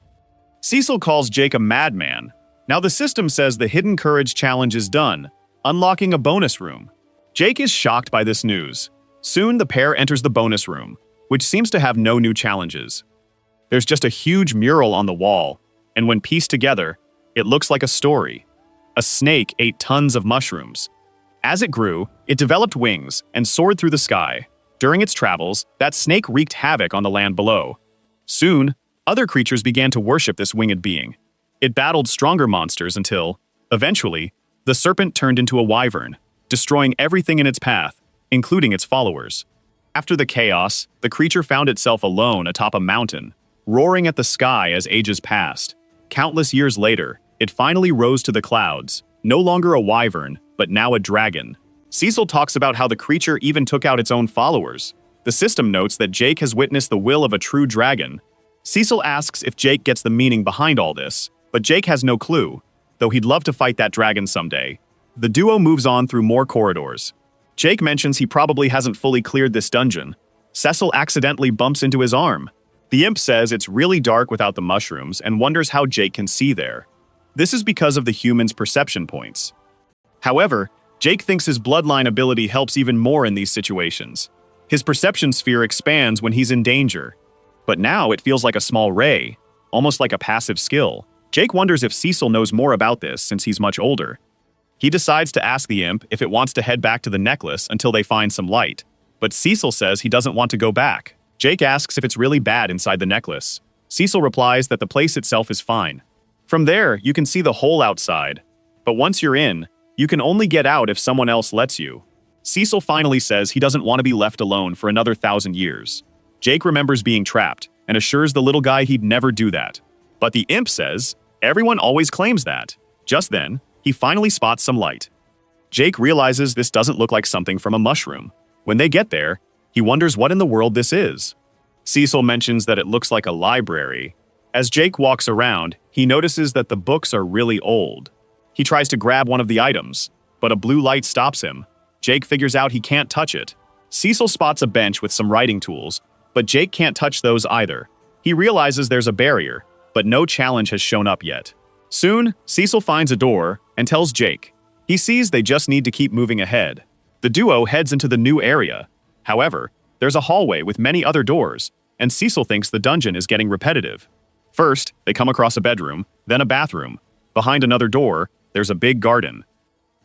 Cecil calls Jake a madman. Now the system says the Hidden Courage challenge is done, unlocking a bonus room. Jake is shocked by this news. Soon the pair enters the bonus room, which seems to have no new challenges. There's just a huge mural on the wall, and when pieced together, it looks like a story. A snake ate tons of mushrooms. As it grew, it developed wings and soared through the sky. During its travels, that snake wreaked havoc on the land below. Soon, other creatures began to worship this winged being. It battled stronger monsters until, eventually, the serpent turned into a wyvern, destroying everything in its path, including its followers. After the chaos, the creature found itself alone atop a mountain, roaring at the sky as ages passed. Countless years later, it finally rose to the clouds, no longer a wyvern, but now a dragon. Cecil talks about how the creature even took out its own followers. The system notes that Jake has witnessed the will of a true dragon. Cecil asks if Jake gets the meaning behind all this, but Jake has no clue, though he'd love to fight that dragon someday. The duo moves on through more corridors. Jake mentions he probably hasn't fully cleared this dungeon. Cecil accidentally bumps into his arm. The imp says it's really dark without the mushrooms and wonders how Jake can see there. This is because of the human's perception points. However, Jake thinks his bloodline ability helps even more in these situations. His perception sphere expands when he's in danger. But now it feels like a small ray, almost like a passive skill. Jake wonders if Cecil knows more about this since he's much older. He decides to ask the imp if it wants to head back to the necklace until they find some light. But Cecil says he doesn't want to go back. Jake asks if it's really bad inside the necklace. Cecil replies that the place itself is fine. From there, you can see the hole outside. But once you're in, you can only get out if someone else lets you. Cecil finally says he doesn't want to be left alone for another 1,000 years. Jake remembers being trapped and assures the little guy he'd never do that. But the imp says, everyone always claims that. Just then, he finally spots some light. Jake realizes this doesn't look like something from a mushroom. When they get there, he wonders what in the world this is. Cecil mentions that it looks like a library. As Jake walks around, he notices that the books are really old. He tries to grab one of the items, but a blue light stops him. Jake figures out he can't touch it. Cecil spots a bench with some writing tools, but Jake can't touch those either. He realizes there's a barrier, but no challenge has shown up yet. Soon, Cecil finds a door and tells Jake. He sees they just need to keep moving ahead. The duo heads into the new area. However, there's a hallway with many other doors, and Cecil thinks the dungeon is getting repetitive. First, they come across a bedroom, then a bathroom. Behind another door, there's a big garden.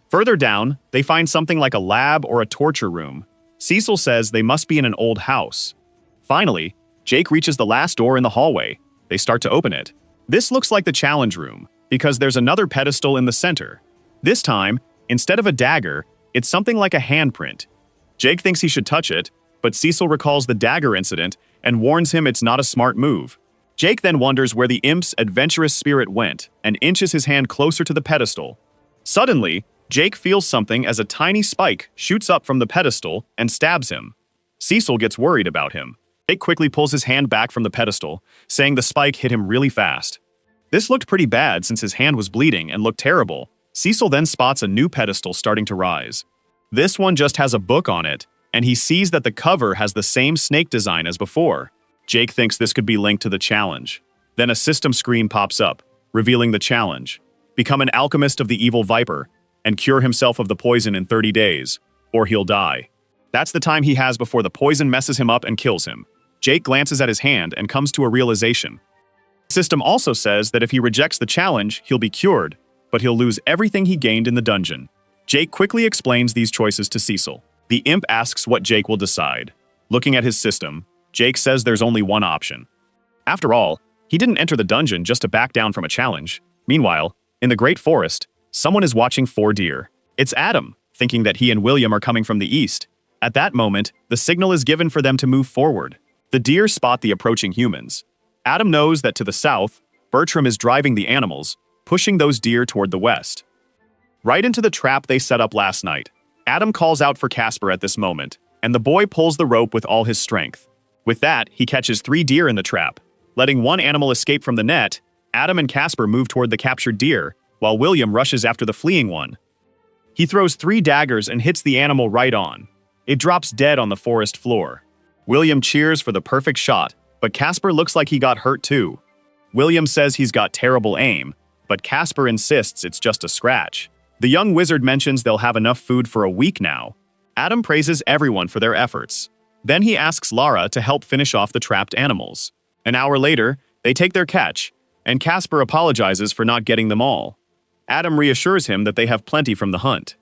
Further down, they find something like a lab or a torture room. Cecil says they must be in an old house. Finally, Jake reaches the last door in the hallway. They start to open it. This looks like the challenge room, because there's another pedestal in the center. This time, instead of a dagger, it's something like a handprint. Jake thinks he should touch it, but Cecil recalls the dagger incident and warns him it's not a smart move. Jake then wonders where the imp's adventurous spirit went and inches his hand closer to the pedestal. Suddenly, Jake feels something as a tiny spike shoots up from the pedestal and stabs him. Cecil gets worried about him. Jake quickly pulls his hand back from the pedestal, saying the spike hit him really fast. This looked pretty bad since his hand was bleeding and looked terrible. Cecil then spots a new pedestal starting to rise. This one just has a book on it, and he sees that the cover has the same snake design as before. Jake thinks this could be linked to the challenge. Then a system screen pops up, revealing the challenge. Become an alchemist of the evil viper, and cure himself of the poison in 30 days, or he'll die. That's the time he has before the poison messes him up and kills him. Jake glances at his hand and comes to a realization. The system also says that if he rejects the challenge, he'll be cured, but he'll lose everything he gained in the dungeon. Jake quickly explains these choices to Cecil. The imp asks what Jake will decide. Looking at his system, Jake says there's only one option. After all, he didn't enter the dungeon just to back down from a challenge. Meanwhile, in the Great Forest, someone is watching 4 deer. It's Adam, thinking that he and William are coming from the east. At that moment, the signal is given for them to move forward. The deer spot the approaching humans. Adam knows that to the south, Bertram is driving the animals, pushing those deer toward the west. Right into the trap they set up last night. Adam calls out for Casper at this moment, and the boy pulls the rope with all his strength. With that, he catches 3 deer in the trap. Letting one animal escape from the net, Adam and Casper move toward the captured deer, while William rushes after the fleeing one. He throws 3 daggers and hits the animal right on. It drops dead on the forest floor. William cheers for the perfect shot, but Casper looks like he got hurt too. William says he's got terrible aim, but Casper insists it's just a scratch. The young wizard mentions they'll have enough food for a week now. Adam praises everyone for their efforts. Then he asks Lara to help finish off the trapped animals. An hour later, they take their catch, and Casper apologizes for not getting them all. Adam reassures him that they have plenty from the hunt.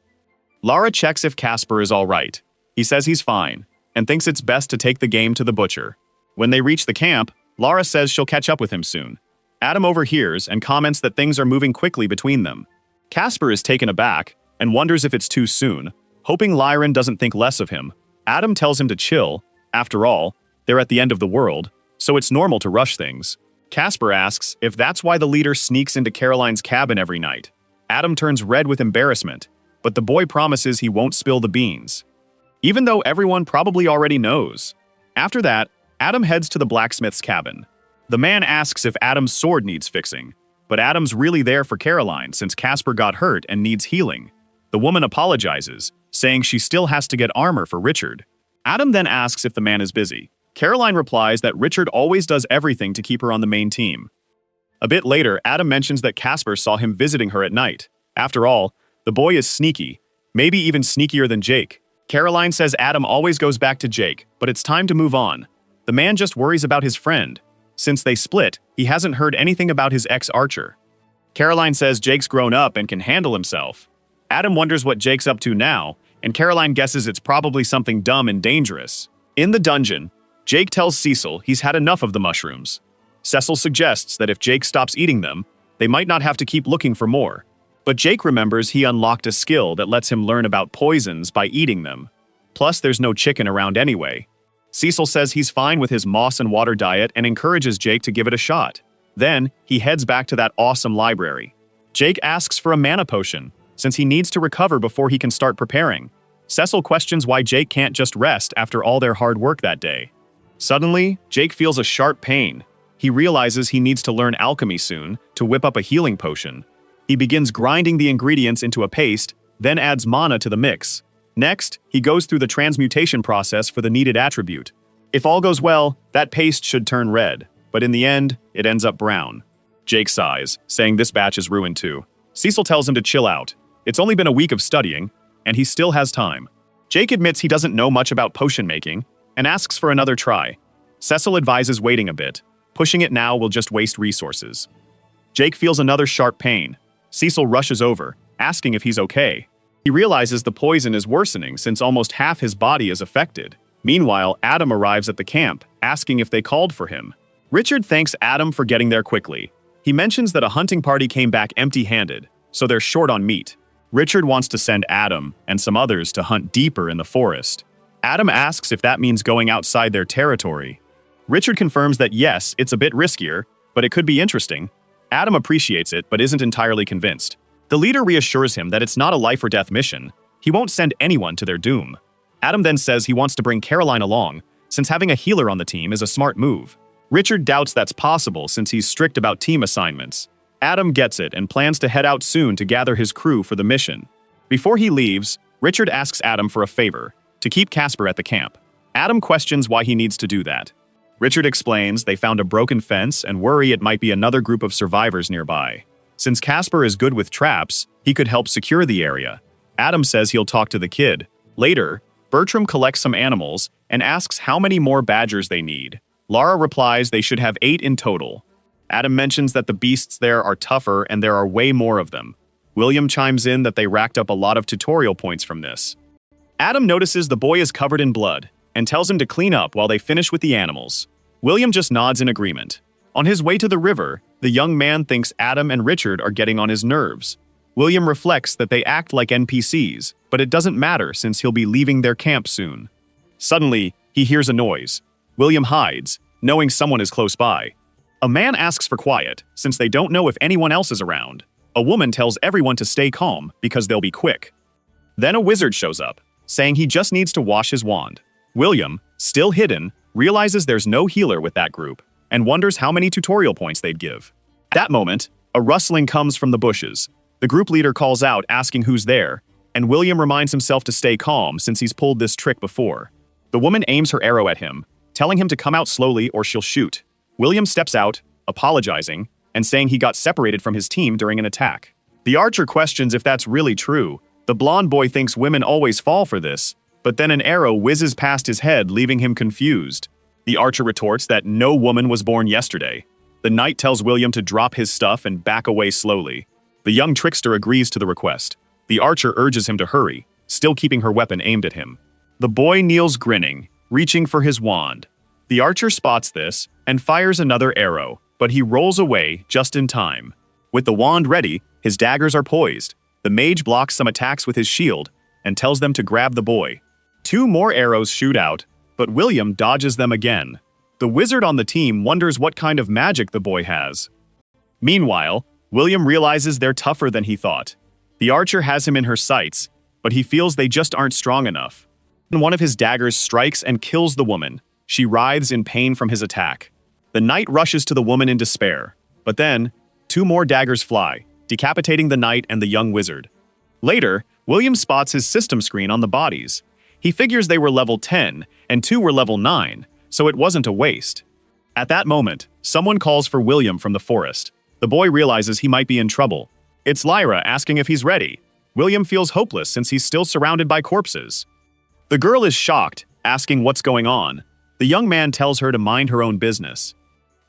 Lara checks if Casper is all right. He says he's fine, and thinks it's best to take the game to the butcher. When they reach the camp, Lara says she'll catch up with him soon. Adam overhears and comments that things are moving quickly between them. Casper is taken aback and wonders if it's too soon, hoping Lyran doesn't think less of him. Adam tells him to chill. After all, they're at the end of the world, so it's normal to rush things. Casper asks if that's why the leader sneaks into Caroline's cabin every night. Adam turns red with embarrassment, but the boy promises he won't spill the beans, even though everyone probably already knows. After that, Adam heads to the blacksmith's cabin. The man asks if Adam's sword needs fixing, but Adam's really there for Caroline since Casper got hurt and needs healing. The woman apologizes, saying she still has to get armor for Richard. Adam then asks if the man is busy. Caroline replies that Richard always does everything to keep her on the main team. A bit later, Adam mentions that Casper saw him visiting her at night. After all, the boy is sneaky, maybe even sneakier than Jake. Caroline says Adam always goes back to Jake, but it's time to move on. The man just worries about his friend. Since they split, he hasn't heard anything about his ex-archer. Caroline says Jake's grown up and can handle himself. Adam wonders what Jake's up to now, and Caroline guesses it's probably something dumb and dangerous. In the dungeon, Jake tells Cecil he's had enough of the mushrooms. Cecil suggests that if Jake stops eating them, they might not have to keep looking for more. But Jake remembers he unlocked a skill that lets him learn about poisons by eating them. Plus, there's no chicken around anyway. Cecil says he's fine with his moss and water diet and encourages Jake to give it a shot. Then, he heads back to that awesome library. Jake asks for a mana potion, since he needs to recover before he can start preparing. Cecil questions why Jake can't just rest after all their hard work that day. Suddenly, Jake feels a sharp pain. He realizes he needs to learn alchemy soon to whip up a healing potion. He begins grinding the ingredients into a paste, then adds mana to the mix. Next, he goes through the transmutation process for the needed attribute. If all goes well, that paste should turn red, but in the end, it ends up brown. Jake sighs, saying this batch is ruined too. Cecil tells him to chill out. It's only been a week of studying, and he still has time. Jake admits he doesn't know much about potion making, and asks for another try. Cecil advises waiting a bit. Pushing it now will just waste resources. Jake feels another sharp pain. Cecil rushes over, asking if he's okay. He realizes the poison is worsening since almost half his body is affected. Meanwhile, Adam arrives at the camp, asking if they called for him. Richard thanks Adam for getting there quickly. He mentions that a hunting party came back empty-handed, so they're short on meat. Richard wants to send Adam and some others to hunt deeper in the forest. Adam asks if that means going outside their territory. Richard confirms that yes, it's a bit riskier, but it could be interesting. Adam appreciates it, but isn't entirely convinced. The leader reassures him that it's not a life-or-death mission. He won't send anyone to their doom. Adam then says he wants to bring Caroline along, since having a healer on the team is a smart move. Richard doubts that's possible since he's strict about team assignments. Adam gets it and plans to head out soon to gather his crew for the mission. Before he leaves, Richard asks Adam for a favor, to keep Casper at the camp. Adam questions why he needs to do that. Richard explains they found a broken fence and worry it might be another group of survivors nearby. Since Casper is good with traps, he could help secure the area. Adam says he'll talk to the kid. Later, Bertram collects some animals and asks how many more badgers they need. Lara replies they should have 8 in total. Adam mentions that the beasts there are tougher and there are way more of them. William chimes in that they racked up a lot of tutorial points from this. Adam notices the boy is covered in blood and tells him to clean up while they finish with the animals. William just nods in agreement. On his way to the river, the young man thinks Adam and Richard are getting on his nerves. William reflects that they act like NPCs, but it doesn't matter since he'll be leaving their camp soon. Suddenly, he hears a noise. William hides, knowing someone is close by. A man asks for quiet, since they don't know if anyone else is around. A woman tells everyone to stay calm because they'll be quick. Then a wizard shows up, saying he just needs to wash his wand. William, still hidden, realizes there's no healer with that group, and wonders how many tutorial points they'd give. that moment, a rustling comes from the bushes. The group leader calls out asking who's there, and William reminds himself to stay calm since he's pulled this trick before. The woman aims her arrow at him, telling him to come out slowly or she'll shoot. William steps out, apologizing, and saying he got separated from his team during an attack. The archer questions if that's really true. The blonde boy thinks women always fall for this, but then an arrow whizzes past his head, leaving him confused. The archer retorts that no woman was born yesterday. The knight tells William to drop his stuff and back away slowly. The young trickster agrees to the request. The archer urges him to hurry, still keeping her weapon aimed at him. The boy kneels grinning, reaching for his wand. The archer spots this and fires another arrow, but he rolls away just in time. With the wand ready, his daggers are poised. The mage blocks some attacks with his shield and tells them to grab the boy. 2 more arrows shoot out, but William dodges them again. The wizard on the team wonders what kind of magic the boy has. Meanwhile, William realizes they're tougher than he thought. The archer has him in her sights, but he feels they just aren't strong enough. One of his daggers strikes and kills the woman. She writhes in pain from his attack. The knight rushes to the woman in despair, but then 2 more daggers fly, decapitating the knight and the young wizard. Later, William spots his system screen on the bodies. He figures they were level 10 and 2 were level 9, so it wasn't a waste. At that moment, someone calls for William from the forest. The boy realizes he might be in trouble. It's Lyra asking if he's ready. William feels hopeless since he's still surrounded by corpses. The girl is shocked, asking what's going on. The young man tells her to mind her own business.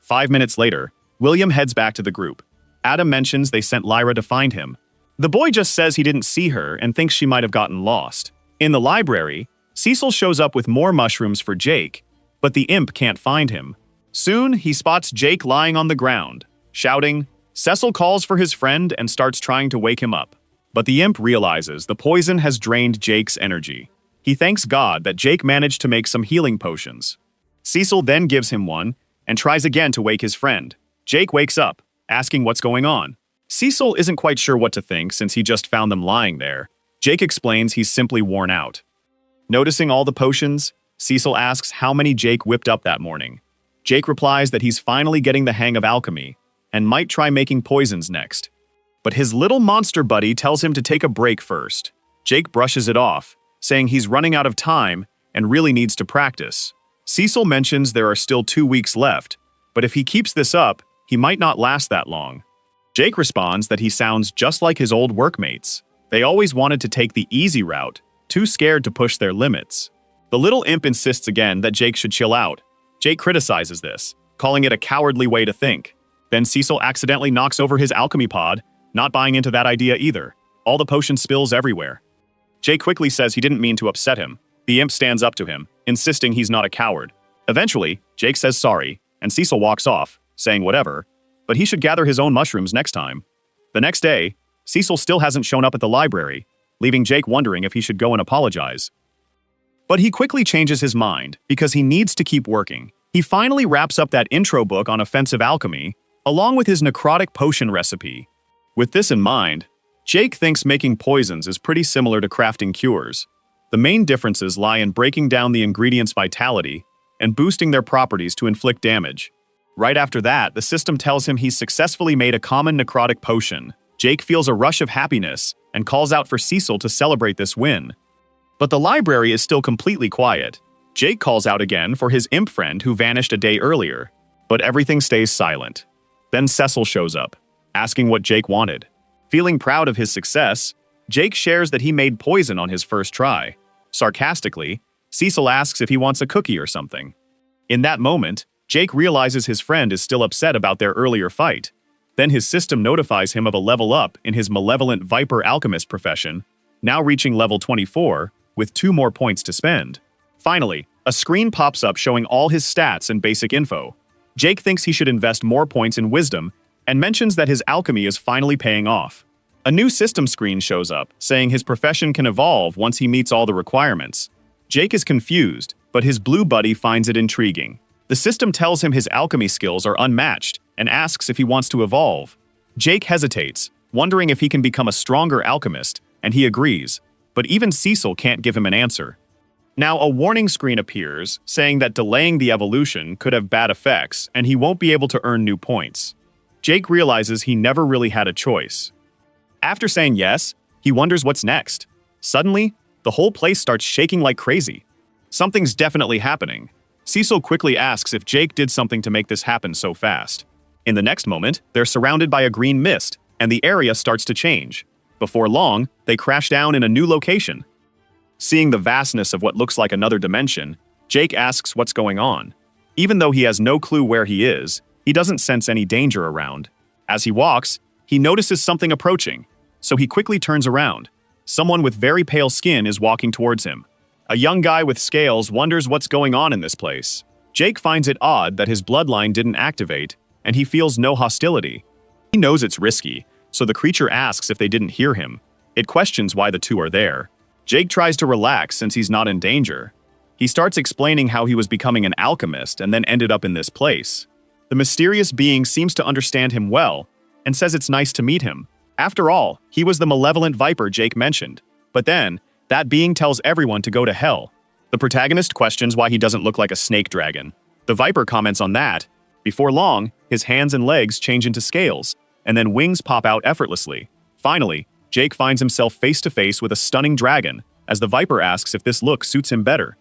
5 minutes later, William heads back to the group. Adam mentions they sent Lyra to find him. The boy just says he didn't see her and thinks she might have gotten lost. In the library, Cecil shows up with more mushrooms for Jake, but the imp can't find him. Soon, he spots Jake lying on the ground, shouting. Cecil calls for his friend and starts trying to wake him up. But the imp realizes the poison has drained Jake's energy. He thanks God that Jake managed to make some healing potions. Cecil then gives him one and tries again to wake his friend. Jake wakes up, asking what's going on. Cecil isn't quite sure what to think since he just found them lying there. Jake explains he's simply worn out. Noticing all the potions, Cecil asks how many Jake whipped up that morning. Jake replies that he's finally getting the hang of alchemy and might try making poisons next. But his little monster buddy tells him to take a break first. Jake brushes it off, saying he's running out of time and really needs to practice. Cecil mentions there are still 2 weeks left, but if he keeps this up, he might not last that long. Jake responds that he sounds just like his old workmates. They always wanted to take the easy route, too scared to push their limits. The little imp insists again that Jake should chill out. Jake criticizes this, calling it a cowardly way to think. Then Cecil accidentally knocks over his alchemy pod, not buying into that idea either. All the potion spills everywhere. Jake quickly says he didn't mean to upset him. The imp stands up to him, insisting he's not a coward. Eventually, Jake says sorry, and Cecil walks off, saying whatever, but he should gather his own mushrooms next time. The next day, Cecil still hasn't shown up at the library, leaving Jake wondering if he should go and apologize. But he quickly changes his mind because he needs to keep working. He finally wraps up that intro book on offensive alchemy, along with his necrotic potion recipe. With this in mind, Jake thinks making poisons is pretty similar to crafting cures. The main differences lie in breaking down the ingredients' vitality and boosting their properties to inflict damage. Right after that, the system tells him he's successfully made a common necrotic potion. Jake feels a rush of happiness and calls out for Cecil to celebrate this win. But the library is still completely quiet. Jake calls out again for his imp friend who vanished a day earlier, but everything stays silent. Then Cecil shows up, asking what Jake wanted. Feeling proud of his success, Jake shares that he made poison on his first try. Sarcastically, Cecil asks if he wants a cookie or something. In that moment, Jake realizes his friend is still upset about their earlier fight. Then his system notifies him of a level up in his malevolent Viper Alchemist profession, now reaching level 24, with 2 more points to spend. Finally, a screen pops up showing all his stats and basic info. Jake thinks he should invest more points in wisdom and mentions that his alchemy is finally paying off. A new system screen shows up, saying his profession can evolve once he meets all the requirements. Jake is confused, but his blue buddy finds it intriguing. The system tells him his alchemy skills are unmatched and asks if he wants to evolve. Jake hesitates, wondering if he can become a stronger alchemist, and he agrees, but even Cecil can't give him an answer. Now a warning screen appears, saying that delaying the evolution could have bad effects and he won't be able to earn new points. Jake realizes he never really had a choice. After saying yes, he wonders what's next. Suddenly, the whole place starts shaking like crazy. Something's definitely happening. Cecil quickly asks if Jake did something to make this happen so fast. In the next moment, they're surrounded by a green mist, and the area starts to change. Before long, they crash down in a new location. Seeing the vastness of what looks like another dimension, Jake asks what's going on. Even though he has no clue where he is, he doesn't sense any danger around. As he walks, he notices something approaching, so he quickly turns around. Someone with very pale skin is walking towards him. A young guy with scales wonders what's going on in this place. Jake finds it odd that his bloodline didn't activate, and he feels no hostility. He knows it's risky, so the creature asks if they didn't hear him. It questions why the two are there. Jake tries to relax since he's not in danger. He starts explaining how he was becoming an alchemist and then ended up in this place. The mysterious being seems to understand him well, and says it's nice to meet him. After all, he was the malevolent viper Jake mentioned. But then, that being tells everyone to go to hell. The protagonist questions why he doesn't look like a snake dragon. The viper comments on that. Before long, his hands and legs change into scales, and then wings pop out effortlessly. Finally, Jake finds himself face to face with a stunning dragon, as the viper asks if this look suits him better.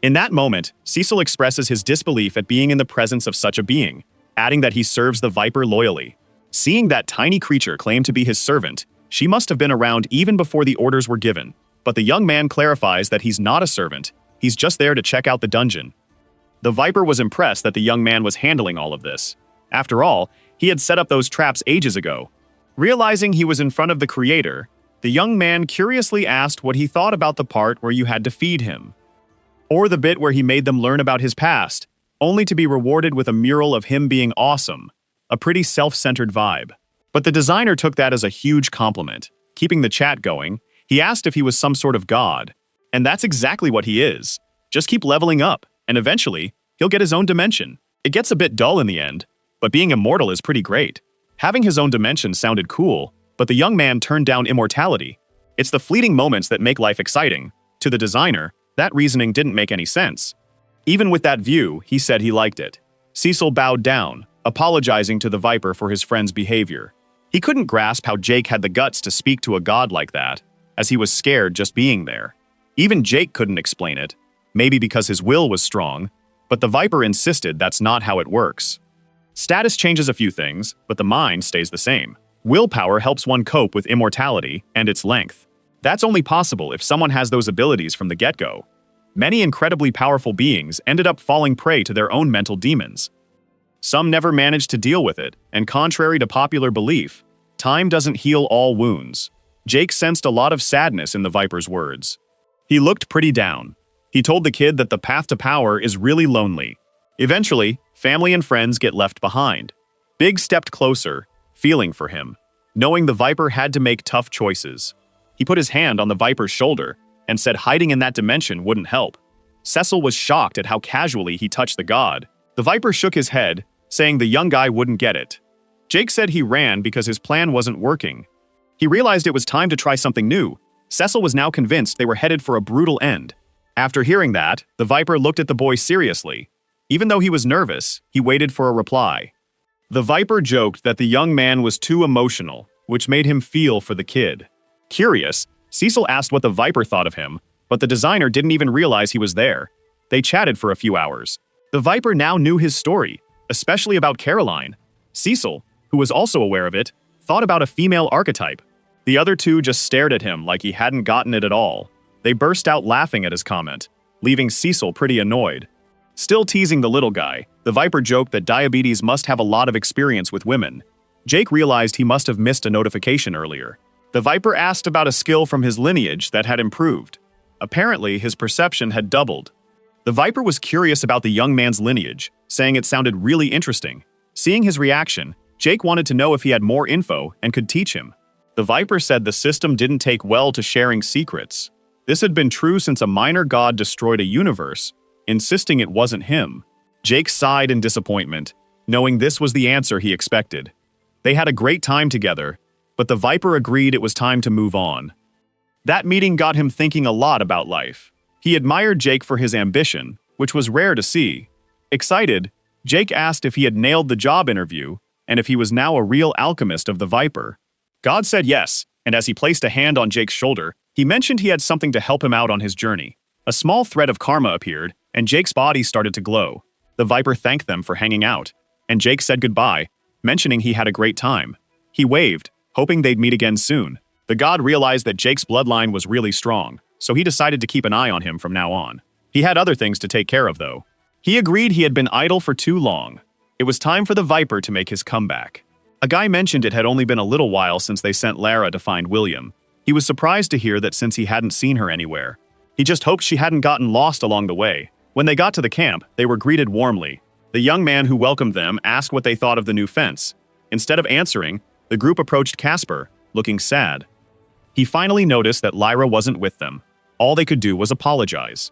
In that moment, Cecil expresses his disbelief at being in the presence of such a being, adding that he serves the viper loyally. Seeing that tiny creature claim to be his servant, she must have been around even before the orders were given. But the young man clarifies that he's not a servant, he's just there to check out the dungeon. The viper was impressed that the young man was handling all of this. After all, he had set up those traps ages ago. Realizing he was in front of the creator, the young man curiously asked what he thought about the part where you had to feed him. Or the bit where he made them learn about his past, only to be rewarded with a mural of him being awesome. A pretty self-centered vibe. But the designer took that as a huge compliment. Keeping the chat going, he asked if he was some sort of god. And that's exactly what he is. Just keep leveling up, and eventually, he'll get his own dimension. It gets a bit dull in the end, but being immortal is pretty great. Having his own dimension sounded cool, but the young man turned down immortality. It's the fleeting moments that make life exciting. To the designer, that reasoning didn't make any sense. Even with that view, he said he liked it. Cecil bowed down, apologizing to the viper for his friend's behavior. He couldn't grasp how Jake had the guts to speak to a god like that, as he was scared just being there. Even Jake couldn't explain it, maybe because his will was strong, but the viper insisted that's not how it works. Status changes a few things, but the mind stays the same. Willpower helps one cope with immortality and its length. That's only possible if someone has those abilities from the get-go. Many incredibly powerful beings ended up falling prey to their own mental demons. Some never managed to deal with it, and contrary to popular belief, time doesn't heal all wounds. Jake sensed a lot of sadness in the viper's words. He looked pretty down. He told the kid that the path to power is really lonely. Eventually, family and friends get left behind. Big stepped closer, feeling for him, knowing the viper had to make tough choices. He put his hand on the viper's shoulder and said hiding in that dimension wouldn't help. Cecil was shocked at how casually he touched the god. The viper shook his head, saying the young guy wouldn't get it. Jake said he ran because his plan wasn't working. He realized it was time to try something new. Cecil was now convinced they were headed for a brutal end. After hearing that, the viper looked at the boy seriously. Even though he was nervous, he waited for a reply. The viper joked that the young man was too emotional, which made him feel for the kid. Curious, Cecil asked what the viper thought of him, but the designer didn't even realize he was there. They chatted for a few hours. The viper now knew his story, especially about Caroline. Cecil, who was also aware of it, thought about a female archetype. The other two just stared at him like he hadn't gotten it at all. They burst out laughing at his comment, leaving Cecil pretty annoyed. Still teasing the little guy, the viper joked that diabetes must have a lot of experience with women. Jake realized he must have missed a notification earlier. The viper asked about a skill from his lineage that had improved. Apparently, his perception had doubled. The viper was curious about the young man's lineage, saying it sounded really interesting. Seeing his reaction, Jake wanted to know if he had more info and could teach him. The viper said the system didn't take well to sharing secrets. This had been true since a minor god destroyed a universe, insisting it wasn't him. Jake sighed in disappointment, knowing this was the answer he expected. They had a great time together, but the viper agreed it was time to move on. That meeting got him thinking a lot about life. He admired Jake for his ambition, which was rare to see. Excited, Jake asked if he had nailed the job interview, and if he was now a real alchemist of the Viper. God said yes, and as he placed a hand on Jake's shoulder, he mentioned he had something to help him out on his journey. A small thread of karma appeared, and Jake's body started to glow. The Viper thanked them for hanging out, and Jake said goodbye, mentioning he had a great time. He waved, hoping they'd meet again soon. The god realized that Jake's bloodline was really strong, so he decided to keep an eye on him from now on. He had other things to take care of, though. He agreed he had been idle for too long. It was time for the Viper to make his comeback. A guy mentioned it had only been a little while since they sent Lara to find William. He was surprised to hear that since he hadn't seen her anywhere. He just hoped she hadn't gotten lost along the way. When they got to the camp, they were greeted warmly. The young man who welcomed them asked what they thought of the new fence. Instead of answering, the group approached Casper, looking sad. He finally noticed that Lyra wasn't with them. All they could do was apologize.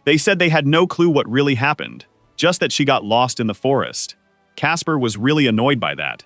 They said they had no clue what really happened, just that she got lost in the forest. Casper was really annoyed by that.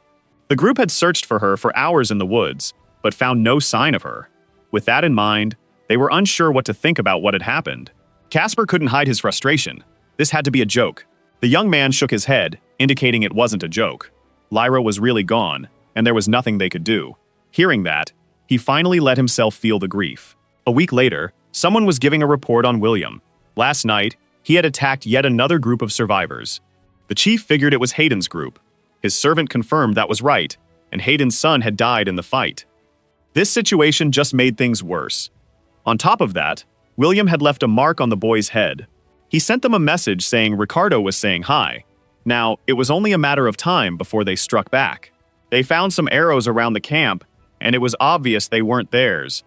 The group had searched for her for hours in the woods, but found no sign of her. With that in mind, they were unsure what to think about what had happened. Casper couldn't hide his frustration. This had to be a joke. The young man shook his head, indicating it wasn't a joke. Lyra was really gone, and there was nothing they could do. Hearing that, he finally let himself feel the grief. A week later, someone was giving a report on William. Last night, he had attacked yet another group of survivors. The chief figured it was Hayden's group. His servant confirmed that was right, and Hayden's son had died in the fight. This situation just made things worse. On top of that, William had left a mark on the boy's head. He sent them a message saying Ricardo was saying hi. Now, it was only a matter of time before they struck back. They found some arrows around the camp, and it was obvious they weren't theirs.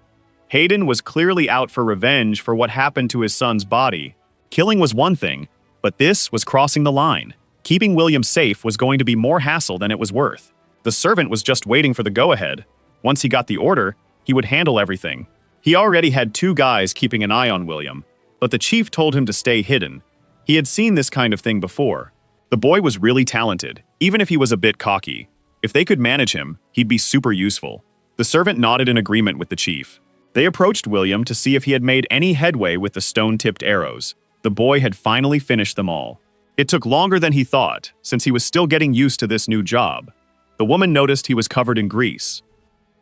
Hayden was clearly out for revenge for what happened to his son's body. Killing was one thing, but this was crossing the line. Keeping William safe was going to be more hassle than it was worth. The servant was just waiting for the go-ahead. Once he got the order, he would handle everything. He already had 2 guys keeping an eye on William, but the chief told him to stay hidden. He had seen this kind of thing before. The boy was really talented, even if he was a bit cocky. If they could manage him, he'd be super useful. The servant nodded in agreement with the chief. They approached William to see if he had made any headway with the stone-tipped arrows. The boy had finally finished them all. It took longer than he thought, since he was still getting used to this new job. The woman noticed he was covered in grease.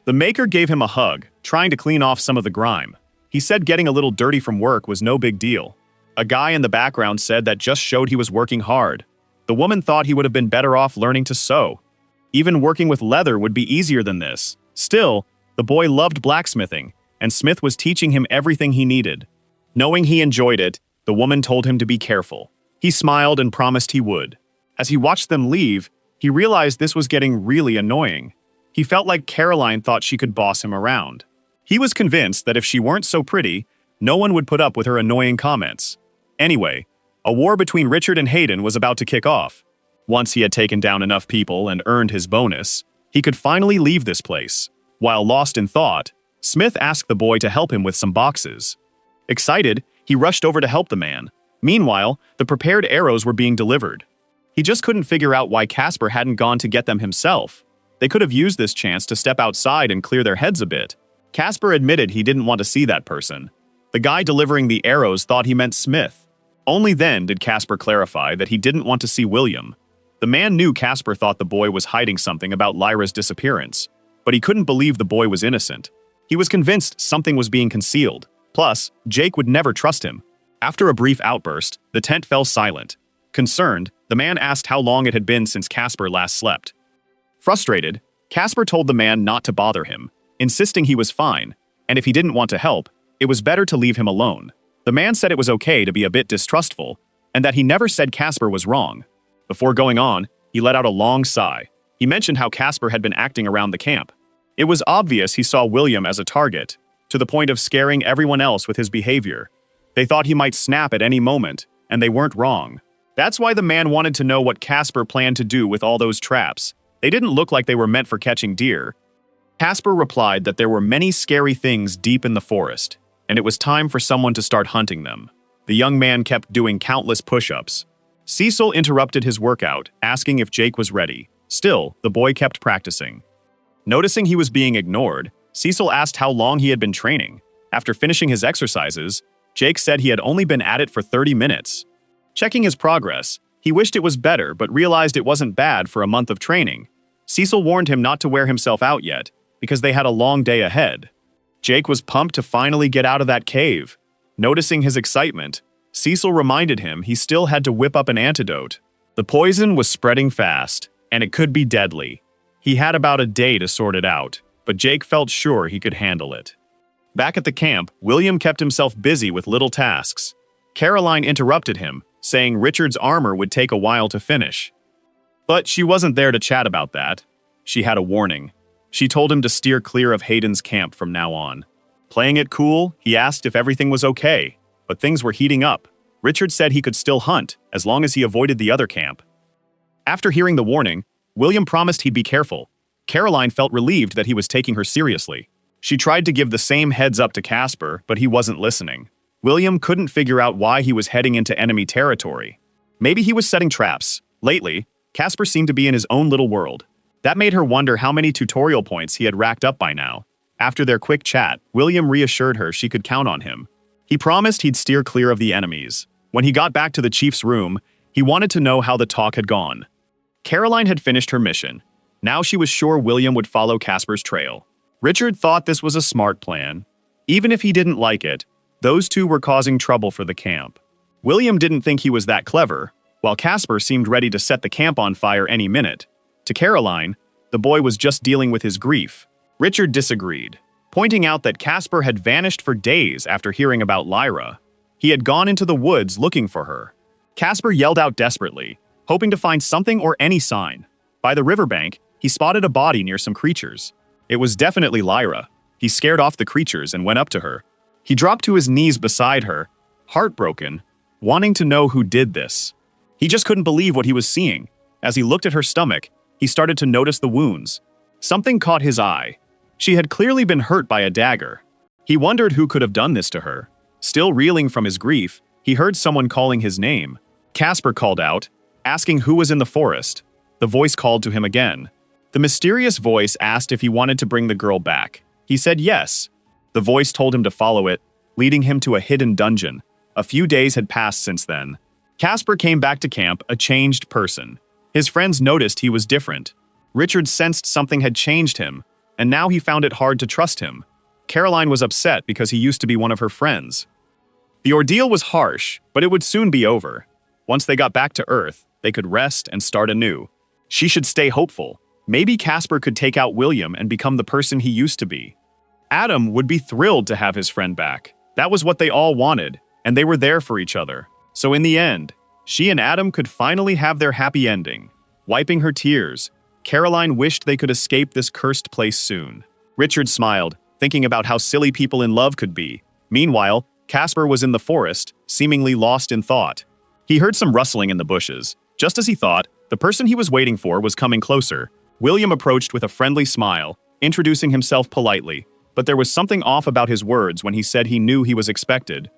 The maker gave him a hug, trying to clean off some of the grime. He said getting a little dirty from work was no big deal. A guy in the background said that just showed he was working hard. The woman thought he would have been better off learning to sew. Even working with leather would be easier than this. Still, the boy loved blacksmithing, and Smith was teaching him everything he needed. Knowing he enjoyed it, the woman told him to be careful. He smiled and promised he would. As he watched them leave, he realized this was getting really annoying. He felt like Caroline thought she could boss him around. He was convinced that if she weren't so pretty, no one would put up with her annoying comments. Anyway, a war between Richard and Hayden was about to kick off. Once he had taken down enough people and earned his bonus, he could finally leave this place. While lost in thought, Smith asked the boy to help him with some boxes. Excited, he rushed over to help the man. Meanwhile, the prepared arrows were being delivered. He just couldn't figure out why Casper hadn't gone to get them himself. They could have used this chance to step outside and clear their heads a bit. Casper admitted he didn't want to see that person. The guy delivering the arrows thought he meant Smith. Only then did Casper clarify that he didn't want to see William. The man knew Casper thought the boy was hiding something about Lyra's disappearance, but he couldn't believe the boy was innocent. He was convinced something was being concealed. Plus, Jake would never trust him. After a brief outburst, the tent fell silent. Concerned, the man asked how long it had been since Casper last slept. Frustrated, Casper told the man not to bother him, insisting he was fine, and if he didn't want to help, it was better to leave him alone. The man said it was okay to be a bit distrustful, and that he never said Casper was wrong. Before going on, he let out a long sigh. He mentioned how Casper had been acting around the camp. It was obvious he saw William as a target, to the point of scaring everyone else with his behavior. They thought he might snap at any moment, and they weren't wrong. That's why the man wanted to know what Casper planned to do with all those traps. They didn't look like they were meant for catching deer. Casper replied that there were many scary things deep in the forest, and it was time for someone to start hunting them. The young man kept doing countless push-ups. Cecil interrupted his workout, asking if Jake was ready. Still, the boy kept practicing. Noticing he was being ignored, Cecil asked how long he had been training. After finishing his exercises, Jake said he had only been at it for 30 minutes. Checking his progress, he wished it was better but realized it wasn't bad for a month of training. Cecil warned him not to wear himself out yet, because they had a long day ahead. Jake was pumped to finally get out of that cave. Noticing his excitement, Cecil reminded him he still had to whip up an antidote. The poison was spreading fast, and it could be deadly. He had about a day to sort it out, but Jake felt sure he could handle it. Back at the camp, William kept himself busy with little tasks. Caroline interrupted him, saying Richard's armor would take a while to finish. But she wasn't there to chat about that. She had a warning. She told him to steer clear of Hayden's camp from now on. Playing it cool, he asked if everything was okay, but things were heating up. Richard said he could still hunt, as long as he avoided the other camp. After hearing the warning, William promised he'd be careful. Caroline felt relieved that he was taking her seriously. She tried to give the same heads up to Casper, but he wasn't listening. William couldn't figure out why he was heading into enemy territory. Maybe he was setting traps. Lately, Casper seemed to be in his own little world. That made her wonder how many tutorial points he had racked up by now. After their quick chat, William reassured her she could count on him. He promised he'd steer clear of the enemies. When he got back to the chief's room, he wanted to know how the talk had gone. Caroline had finished her mission. Now she was sure William would follow Casper's trail. Richard thought this was a smart plan. Even if he didn't like it, those two were causing trouble for the camp. William didn't think he was that clever, while Casper seemed ready to set the camp on fire any minute. To Caroline, the boy was just dealing with his grief. Richard disagreed, pointing out that Casper had vanished for days after hearing about Lyra. He had gone into the woods looking for her. Casper yelled out desperately, hoping to find something or any sign. By the riverbank, he spotted a body near some creatures. It was definitely Lyra. He scared off the creatures and went up to her. He dropped to his knees beside her, heartbroken, wanting to know who did this. He just couldn't believe what he was seeing. As he looked at her stomach, he started to notice the wounds. Something caught his eye. She had clearly been hurt by a dagger. He wondered who could have done this to her. Still reeling from his grief, he heard someone calling his name. Casper called out, asking who was in the forest. The voice called to him again. The mysterious voice asked if he wanted to bring the girl back. He said yes. The voice told him to follow it, leading him to a hidden dungeon. A few days had passed since then. Casper came back to camp a changed person. His friends noticed he was different. Richard sensed something had changed him, and now he found it hard to trust him. Caroline was upset because he used to be one of her friends. The ordeal was harsh, but it would soon be over. Once they got back to Earth, they could rest and start anew. She should stay hopeful. Maybe Casper could take out William and become the person he used to be. Adam would be thrilled to have his friend back. That was what they all wanted, and they were there for each other. So in the end, she and Adam could finally have their happy ending. Wiping her tears, Caroline wished they could escape this cursed place soon. Richard smiled, thinking about how silly people in love could be. Meanwhile, Casper was in the forest, seemingly lost in thought. He heard some rustling in the bushes. Just as he thought, the person he was waiting for was coming closer. William approached with a friendly smile, introducing himself politely, but there was something off about his words when he said he knew he was expected.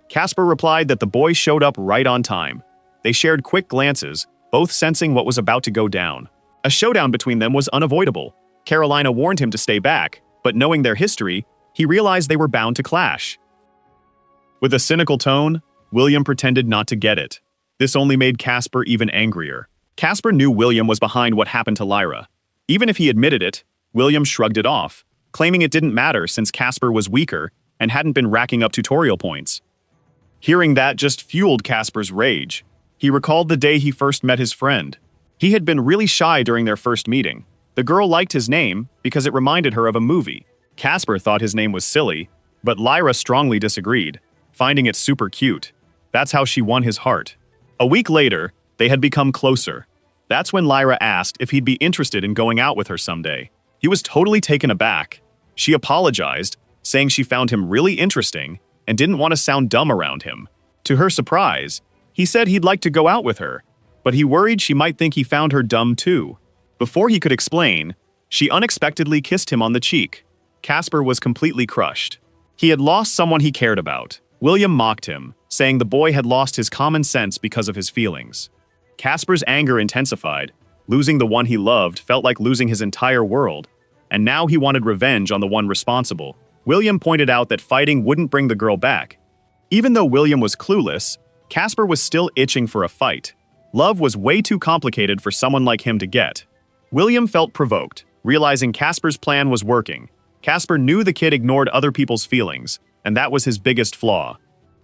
Casper replied that the boy showed up right on time. They shared quick glances, both sensing what was about to go down. A showdown between them was unavoidable. Carolina warned him to stay back, but knowing their history, he realized they were bound to clash. With a cynical tone, William pretended not to get it. This only made Casper even angrier. Casper knew William was behind what happened to Lyra. Even if he admitted it, William shrugged it off, claiming it didn't matter since Casper was weaker and hadn't been racking up tutorial points. Hearing that just fueled Casper's rage. He recalled the day he first met his friend. He had been really shy during their first meeting. The girl liked his name because it reminded her of a movie. Casper thought his name was silly, but Lyra strongly disagreed, finding it super cute. That's how she won his heart. A week later, they had become closer. That's when Lyra asked if he'd be interested in going out with her someday. He was totally taken aback. She apologized, saying she found him really interesting and didn't want to sound dumb around him. To her surprise, he said he'd like to go out with her, but he worried she might think he found her dumb too. Before he could explain, she unexpectedly kissed him on the cheek. Casper was completely crushed. He had lost someone he cared about. William mocked him, saying the boy had lost his common sense because of his feelings. Casper's anger intensified. Losing the one he loved felt like losing his entire world, and now he wanted revenge on the one responsible. William pointed out that fighting wouldn't bring the girl back. Even though William was clueless, Casper was still itching for a fight. Love was way too complicated for someone like him to get. William felt provoked, realizing Casper's plan was working. Casper knew the kid ignored other people's feelings, and that was his biggest flaw.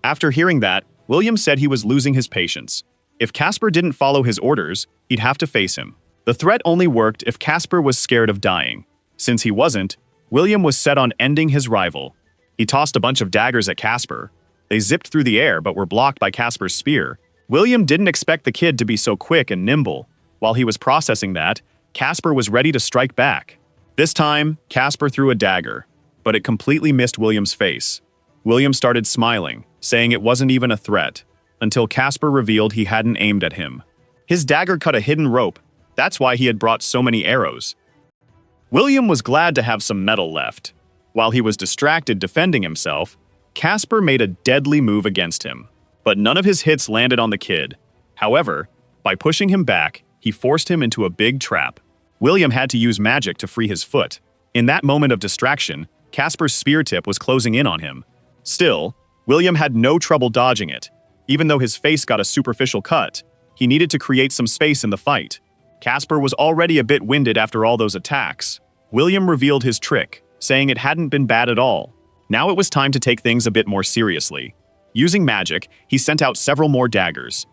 After hearing that, William said he was losing his patience. If Casper didn't follow his orders, he'd have to face him. The threat only worked if Casper was scared of dying. Since he wasn't, William was set on ending his rival. He tossed a bunch of daggers at Casper. They zipped through the air but were blocked by Casper's spear. William didn't expect the kid to be so quick and nimble. While he was processing that, Casper was ready to strike back. This time, Casper threw a dagger, but it completely missed William's face. William started smiling, saying it wasn't even a threat, until Casper revealed he hadn't aimed at him. His dagger cut a hidden rope. That's why he had brought so many arrows. William was glad to have some metal left. While he was distracted defending himself, Casper made a deadly move against him. But none of his hits landed on the kid. However, by pushing him back, he forced him into a big trap. William had to use magic to free his foot. In that moment of distraction, Casper's spear tip was closing in on him. Still, William had no trouble dodging it. Even though his face got a superficial cut, he needed to create some space in the fight. Casper was already a bit winded after all those attacks. William revealed his trick, saying it hadn't been bad at all. Now it was time to take things a bit more seriously. Using magic, he sent out several more daggers.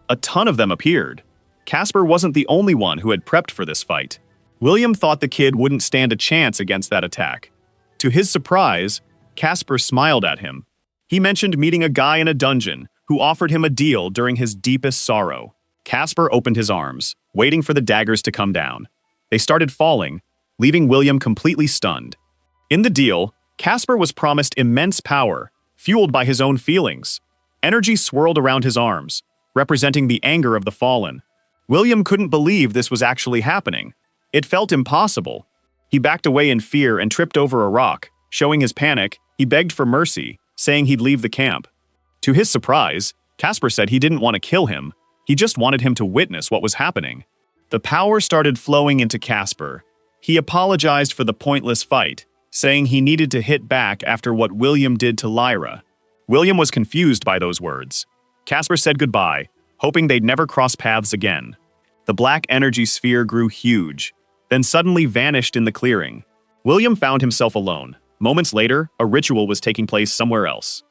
A ton of them appeared. Casper wasn't the only one who had prepped for this fight. William thought the kid wouldn't stand a chance against that attack. To his surprise, Casper smiled at him. He mentioned meeting a guy in a dungeon who offered him a deal during his deepest sorrow. Casper opened his arms, waiting for the daggers to come down. They started falling, leaving William completely stunned. In the deal, Casper was promised immense power, fueled by his own feelings. Energy swirled around his arms, representing the anger of the fallen. William couldn't believe this was actually happening. It felt impossible. He backed away in fear and tripped over a rock. Showing his panic, he begged for mercy, saying he'd leave the camp. To his surprise, Casper said he didn't want to kill him. He just wanted him to witness what was happening. The power started flowing into Casper. He apologized for the pointless fight, saying he needed to hit back after what William did to Lyra. William was confused by those words. Casper said goodbye, hoping they'd never cross paths again. The black energy sphere grew huge, then suddenly vanished in the clearing. William found himself alone. Moments later, a ritual was taking place somewhere else.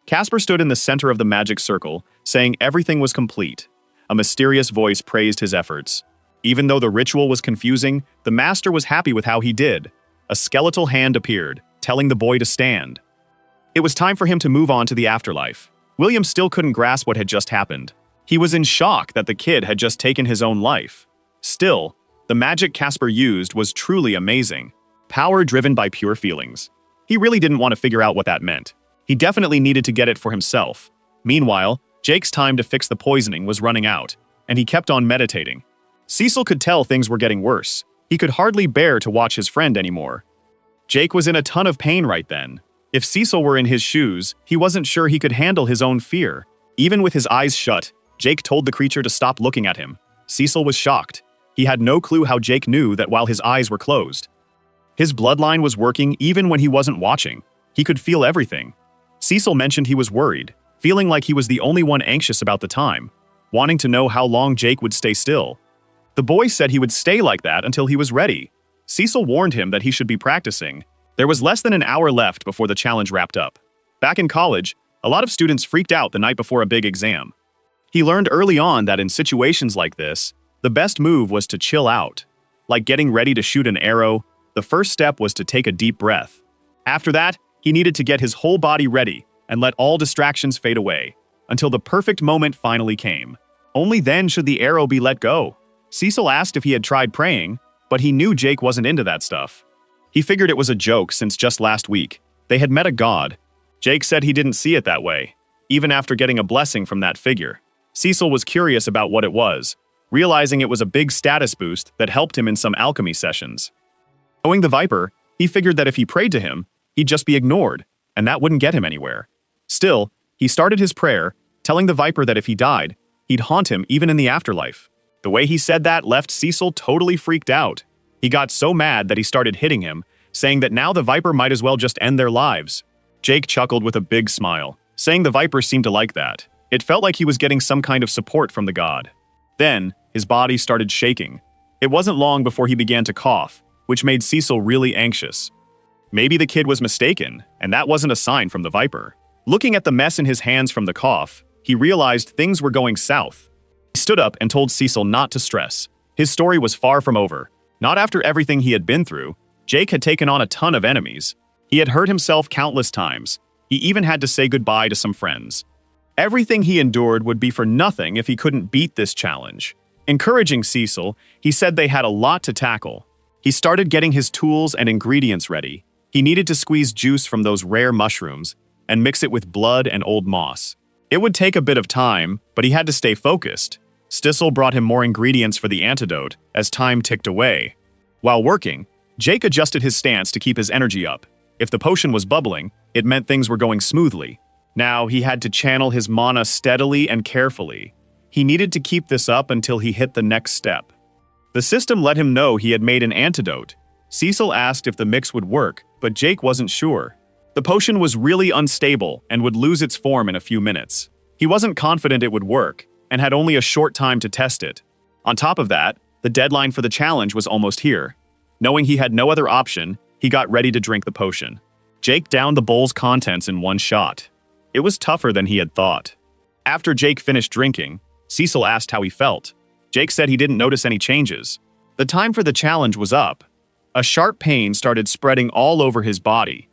Casper stood in the center of the magic circle, saying everything was complete. A mysterious voice praised his efforts. Even though the ritual was confusing, the master was happy with how he did. A skeletal hand appeared, telling the boy to stand. It was time for him to move on to the afterlife. William still couldn't grasp what had just happened. He was in shock that the kid had just taken his own life. Still, the magic Casper used was truly amazing. Power driven by pure feelings. He really didn't want to figure out what that meant. He definitely needed to get it for himself. Meanwhile, Jake's time to fix the poisoning was running out, and he kept on meditating. Cecil could tell things were getting worse. He could hardly bear to watch his friend anymore. Jake was in a ton of pain right then. If Cecil were in his shoes, he wasn't sure he could handle his own fear. Even with his eyes shut, Jake told the creature to stop looking at him. Cecil was shocked. He had no clue how Jake knew that while his eyes were closed. His bloodline was working even when he wasn't watching. He could feel everything. Cecil mentioned he was worried, feeling like he was the only one anxious about the time, wanting to know how long Jake would stay still. The boy said he would stay like that until he was ready. Cecil warned him that he should be practicing. There was less than an hour left before the challenge wrapped up. Back in college, a lot of students freaked out the night before a big exam. He learned early on that in situations like this, the best move was to chill out. Like getting ready to shoot an arrow, the first step was to take a deep breath. After that, he needed to get his whole body ready and let all distractions fade away, until the perfect moment finally came. Only then should the arrow be let go. Cecil asked if he had tried praying, but he knew Jake wasn't into that stuff. He figured it was a joke since just last week. They had met a god. Jake said he didn't see it that way, even after getting a blessing from that figure. Cecil was curious about what it was, realizing it was a big status boost that helped him in some alchemy sessions. Knowing the Viper, he figured that if he prayed to him, he'd just be ignored, and that wouldn't get him anywhere. Still, he started his prayer, telling the Viper that if he died, he'd haunt him even in the afterlife. The way he said that left Cecil totally freaked out. He got so mad that he started hitting him, saying that now the Viper might as well just end their lives. Jake chuckled with a big smile, saying the Viper seemed to like that. It felt like he was getting some kind of support from the god. Then, his body started shaking. It wasn't long before he began to cough, which made Cecil really anxious. Maybe the kid was mistaken, and that wasn't a sign from the Viper. Looking at the mess in his hands from the cough, he realized things were going south. He stood up and told Cecil not to stress. His story was far from over. Not after everything he had been through. Jake had taken on a ton of enemies. He had hurt himself countless times. He even had to say goodbye to some friends. Everything he endured would be for nothing if he couldn't beat this challenge. Encouraging Cecil, he said they had a lot to tackle. He started getting his tools and ingredients ready. He needed to squeeze juice from those rare mushrooms and mix it with blood and old moss. It would take a bit of time, but he had to stay focused. Cecil brought him more ingredients for the antidote as time ticked away. While working, Jake adjusted his stance to keep his energy up. If the potion was bubbling, it meant things were going smoothly. Now he had to channel his mana steadily and carefully. He needed to keep this up until he hit the next step. The system let him know he had made an antidote. Cecil asked if the mix would work, but Jake wasn't sure. The potion was really unstable and would lose its form in a few minutes. He wasn't confident it would work, and had only a short time to test it. On top of that, the deadline for the challenge was almost here. Knowing he had no other option, he got ready to drink the potion. Jake downed the bowl's contents in one shot. It was tougher than he had thought. After Jake finished drinking, Cecil asked how he felt. Jake said he didn't notice any changes. The time for the challenge was up. A sharp pain started spreading all over his body.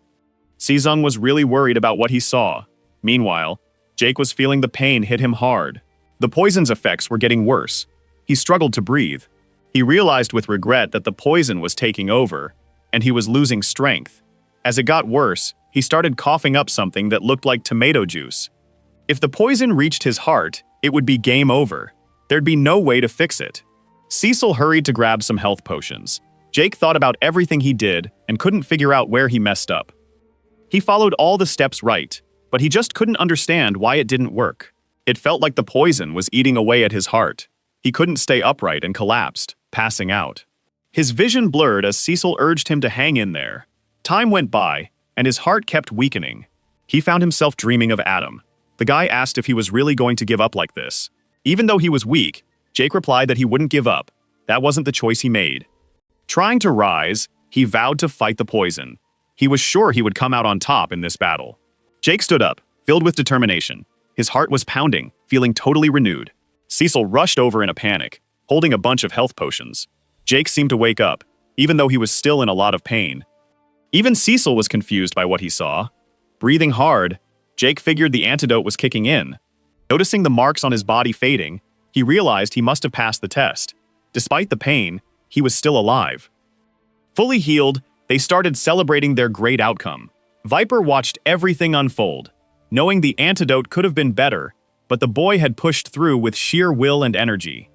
Sezong was really worried about what he saw. Meanwhile, Jake was feeling the pain hit him hard. The poison's effects were getting worse. He struggled to breathe. He realized with regret that the poison was taking over, and he was losing strength. As it got worse, he started coughing up something that looked like tomato juice. If the poison reached his heart, it would be game over. There'd be no way to fix it. Cecil hurried to grab some health potions. Jake thought about everything he did and couldn't figure out where he messed up. He followed all the steps right, but he just couldn't understand why it didn't work. It felt like the poison was eating away at his heart. He couldn't stay upright and collapsed, passing out. His vision blurred as Cecil urged him to hang in there. Time went by, and his heart kept weakening. He found himself dreaming of Adam. The guy asked if he was really going to give up like this. Even though he was weak, Jake replied that he wouldn't give up. That wasn't the choice he made. Trying to rise, he vowed to fight the poison. He was sure he would come out on top in this battle. Jake stood up, filled with determination. His heart was pounding, feeling totally renewed. Cecil rushed over in a panic, holding a bunch of health potions. Jake seemed to wake up, even though he was still in a lot of pain. Even Cecil was confused by what he saw. Breathing hard, Jake figured the antidote was kicking in. Noticing the marks on his body fading, he realized he must have passed the test. Despite the pain, he was still alive. Fully healed, they started celebrating their great outcome. Viper watched everything unfold, knowing the antidote could have been better, but the boy had pushed through with sheer will and energy.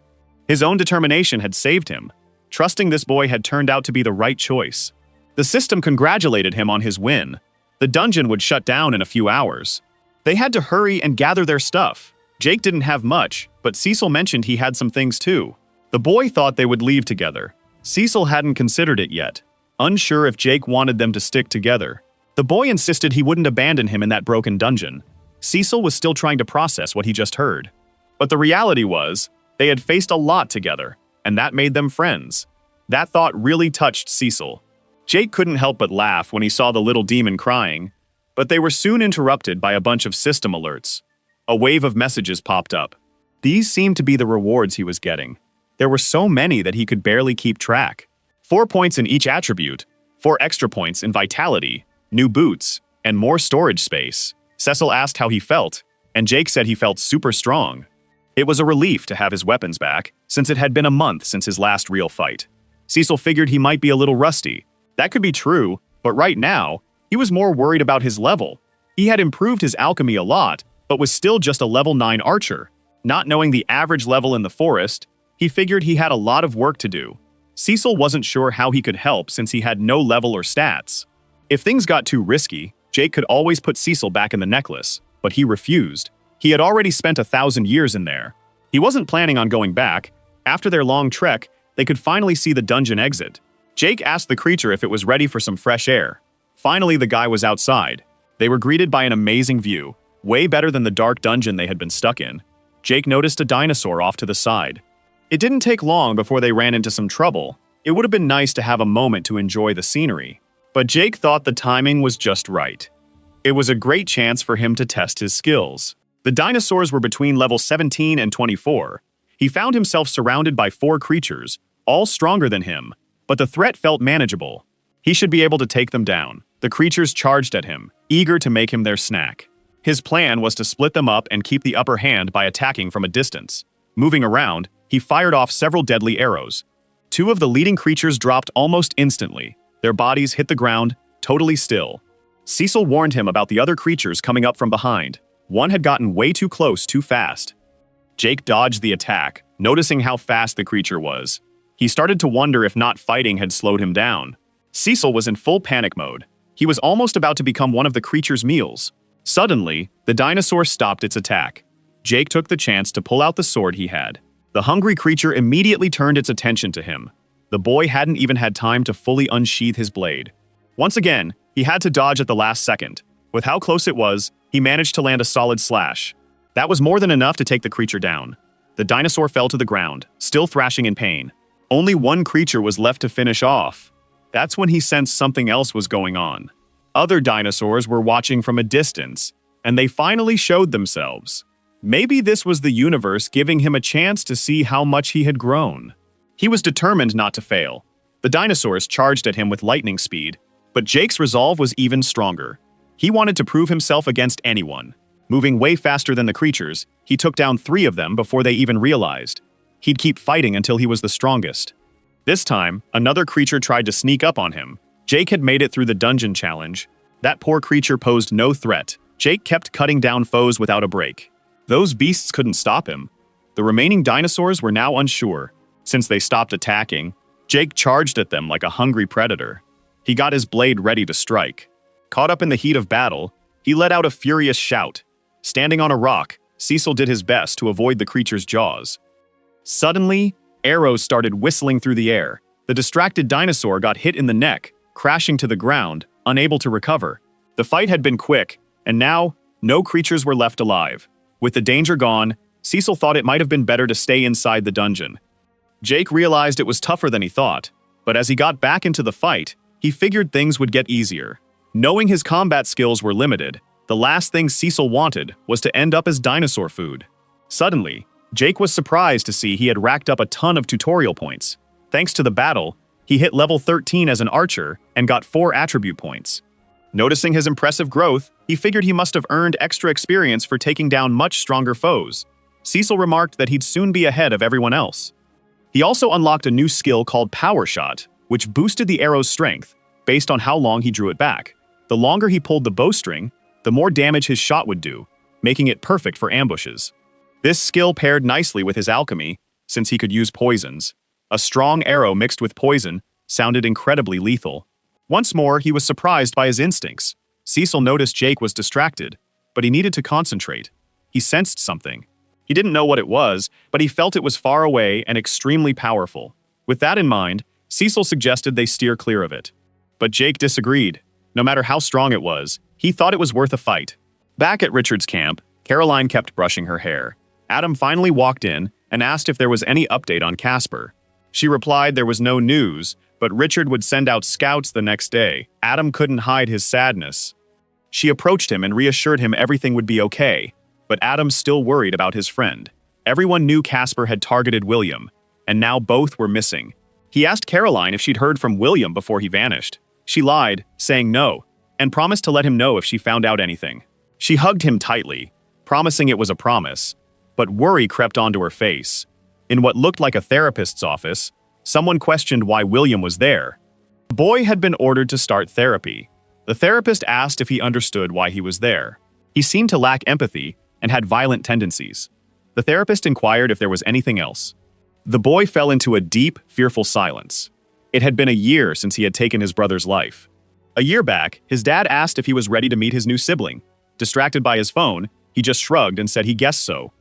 His own determination had saved him. Trusting this boy had turned out to be the right choice. The system congratulated him on his win. The dungeon would shut down in a few hours. They had to hurry and gather their stuff. Jake didn't have much, but Cecil mentioned he had some things too. The boy thought they would leave together. Cecil hadn't considered it yet, unsure if Jake wanted them to stick together. The boy insisted he wouldn't abandon him in that broken dungeon. Cecil was still trying to process what he just heard. But the reality was, they had faced a lot together, and that made them friends. That thought really touched Cecil. Jake couldn't help but laugh when he saw the little demon crying, but they were soon interrupted by a bunch of system alerts. A wave of messages popped up. These seemed to be the rewards he was getting. There were so many that he could barely keep track. 4 points in each attribute, 4 extra points in vitality, new boots, and more storage space. Cecil asked how he felt, and Jake said he felt super strong. It was a relief to have his weapons back, since it had been a month since his last real fight. Cecil figured he might be a little rusty. That could be true, but right now, he was more worried about his level. He had improved his alchemy a lot, but was still just a level 9 archer. Not knowing the average level in the forest, he figured he had a lot of work to do. Cecil wasn't sure how he could help since he had no level or stats. If things got too risky, Jake could always put Cecil back in the necklace, but he refused. He had already spent 1,000 years in there. He wasn't planning on going back. After their long trek, they could finally see the dungeon exit. Jake asked the creature if it was ready for some fresh air. Finally, the guy was outside. They were greeted by an amazing view, way better than the dark dungeon they had been stuck in. Jake noticed a dinosaur off to the side. It didn't take long before they ran into some trouble. It would have been nice to have a moment to enjoy the scenery. But Jake thought the timing was just right. It was a great chance for him to test his skills. The dinosaurs were between level 17 and 24. He found himself surrounded by 4 creatures, all stronger than him, but the threat felt manageable. He should be able to take them down. The creatures charged at him, eager to make him their snack. His plan was to split them up and keep the upper hand by attacking from a distance. Moving around, he fired off several deadly arrows. 2 of the leading creatures dropped almost instantly. Their bodies hit the ground, totally still. Cecil warned him about the other creatures coming up from behind. One had gotten way too close too fast. Jake dodged the attack, noticing how fast the creature was. He started to wonder if not fighting had slowed him down. Cecil was in full panic mode. He was almost about to become one of the creature's meals. Suddenly, the dinosaur stopped its attack. Jake took the chance to pull out the sword he had. The hungry creature immediately turned its attention to him. The boy hadn't even had time to fully unsheath his blade. Once again, he had to dodge at the last second. With how close it was, he managed to land a solid slash. That was more than enough to take the creature down. The dinosaur fell to the ground, still thrashing in pain. Only one creature was left to finish off. That's when he sensed something else was going on. Other dinosaurs were watching from a distance, and they finally showed themselves. Maybe this was the universe giving him a chance to see how much he had grown. He was determined not to fail. The dinosaurs charged at him with lightning speed, but Jake's resolve was even stronger. He wanted to prove himself against anyone. Moving way faster than the creatures, he took down 3 of them before they even realized. He'd keep fighting until he was the strongest. This time, another creature tried to sneak up on him. Jake had made it through the dungeon challenge. That poor creature posed no threat. Jake kept cutting down foes without a break. Those beasts couldn't stop him. The remaining dinosaurs were now unsure. Since they stopped attacking, Jake charged at them like a hungry predator. He got his blade ready to strike. Caught up in the heat of battle, he let out a furious shout. Standing on a rock, Cecil did his best to avoid the creature's jaws. Suddenly, arrows started whistling through the air. The distracted dinosaur got hit in the neck, crashing to the ground, unable to recover. The fight had been quick, and now, no creatures were left alive. With the danger gone, Cecil thought it might have been better to stay inside the dungeon. Jake realized it was tougher than he thought, but as he got back into the fight, he figured things would get easier. Knowing his combat skills were limited, the last thing Cecil wanted was to end up as dinosaur food. Suddenly, Jake was surprised to see he had racked up a ton of tutorial points. Thanks to the battle, he hit level 13 as an archer and got 4 attribute points. Noticing his impressive growth, he figured he must have earned extra experience for taking down much stronger foes. Cecil remarked that he'd soon be ahead of everyone else. He also unlocked a new skill called Power Shot, which boosted the arrow's strength based on how long he drew it back. The longer he pulled the bowstring, the more damage his shot would do, making it perfect for ambushes. This skill paired nicely with his alchemy, since he could use poisons. A strong arrow mixed with poison sounded incredibly lethal. Once more, he was surprised by his instincts. Cecil noticed Jake was distracted, but he needed to concentrate. He sensed something. He didn't know what it was, but he felt it was far away and extremely powerful. With that in mind, Cecil suggested they steer clear of it. But Jake disagreed. No matter how strong it was, he thought it was worth a fight. Back at Richard's camp, Caroline kept brushing her hair. Adam finally walked in and asked if there was any update on Casper. She replied there was no news, but Richard would send out scouts the next day. Adam couldn't hide his sadness. She approached him and reassured him everything would be okay, but Adam still worried about his friend. Everyone knew Casper had targeted William, and now both were missing. He asked Caroline if she'd heard from William before he vanished. She lied, saying no, and promised to let him know if she found out anything. She hugged him tightly, promising it was a promise, but worry crept onto her face. In what looked like a therapist's office, someone questioned why William was there. The boy had been ordered to start therapy. The therapist asked if he understood why he was there. He seemed to lack empathy and had violent tendencies. The therapist inquired if there was anything else. The boy fell into a deep, fearful silence. It had been a year since he had taken his brother's life. A year back, his dad asked if he was ready to meet his new sibling. Distracted by his phone, he just shrugged and said he guessed so.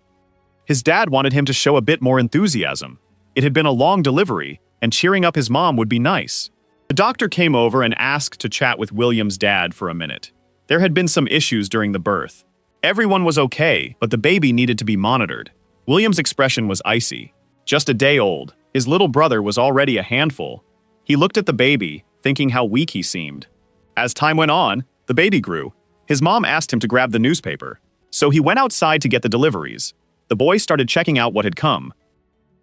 His dad wanted him to show a bit more enthusiasm. It had been a long delivery, and cheering up his mom would be nice. The doctor came over and asked to chat with William's dad for a minute. There had been some issues during the birth. Everyone was okay, but the baby needed to be monitored. William's expression was icy. Just a day old, his little brother was already a handful. He looked at the baby, thinking how weak he seemed. As time went on, the baby grew. His mom asked him to grab the newspaper. So he went outside to get the deliveries. The boy started checking out what had come.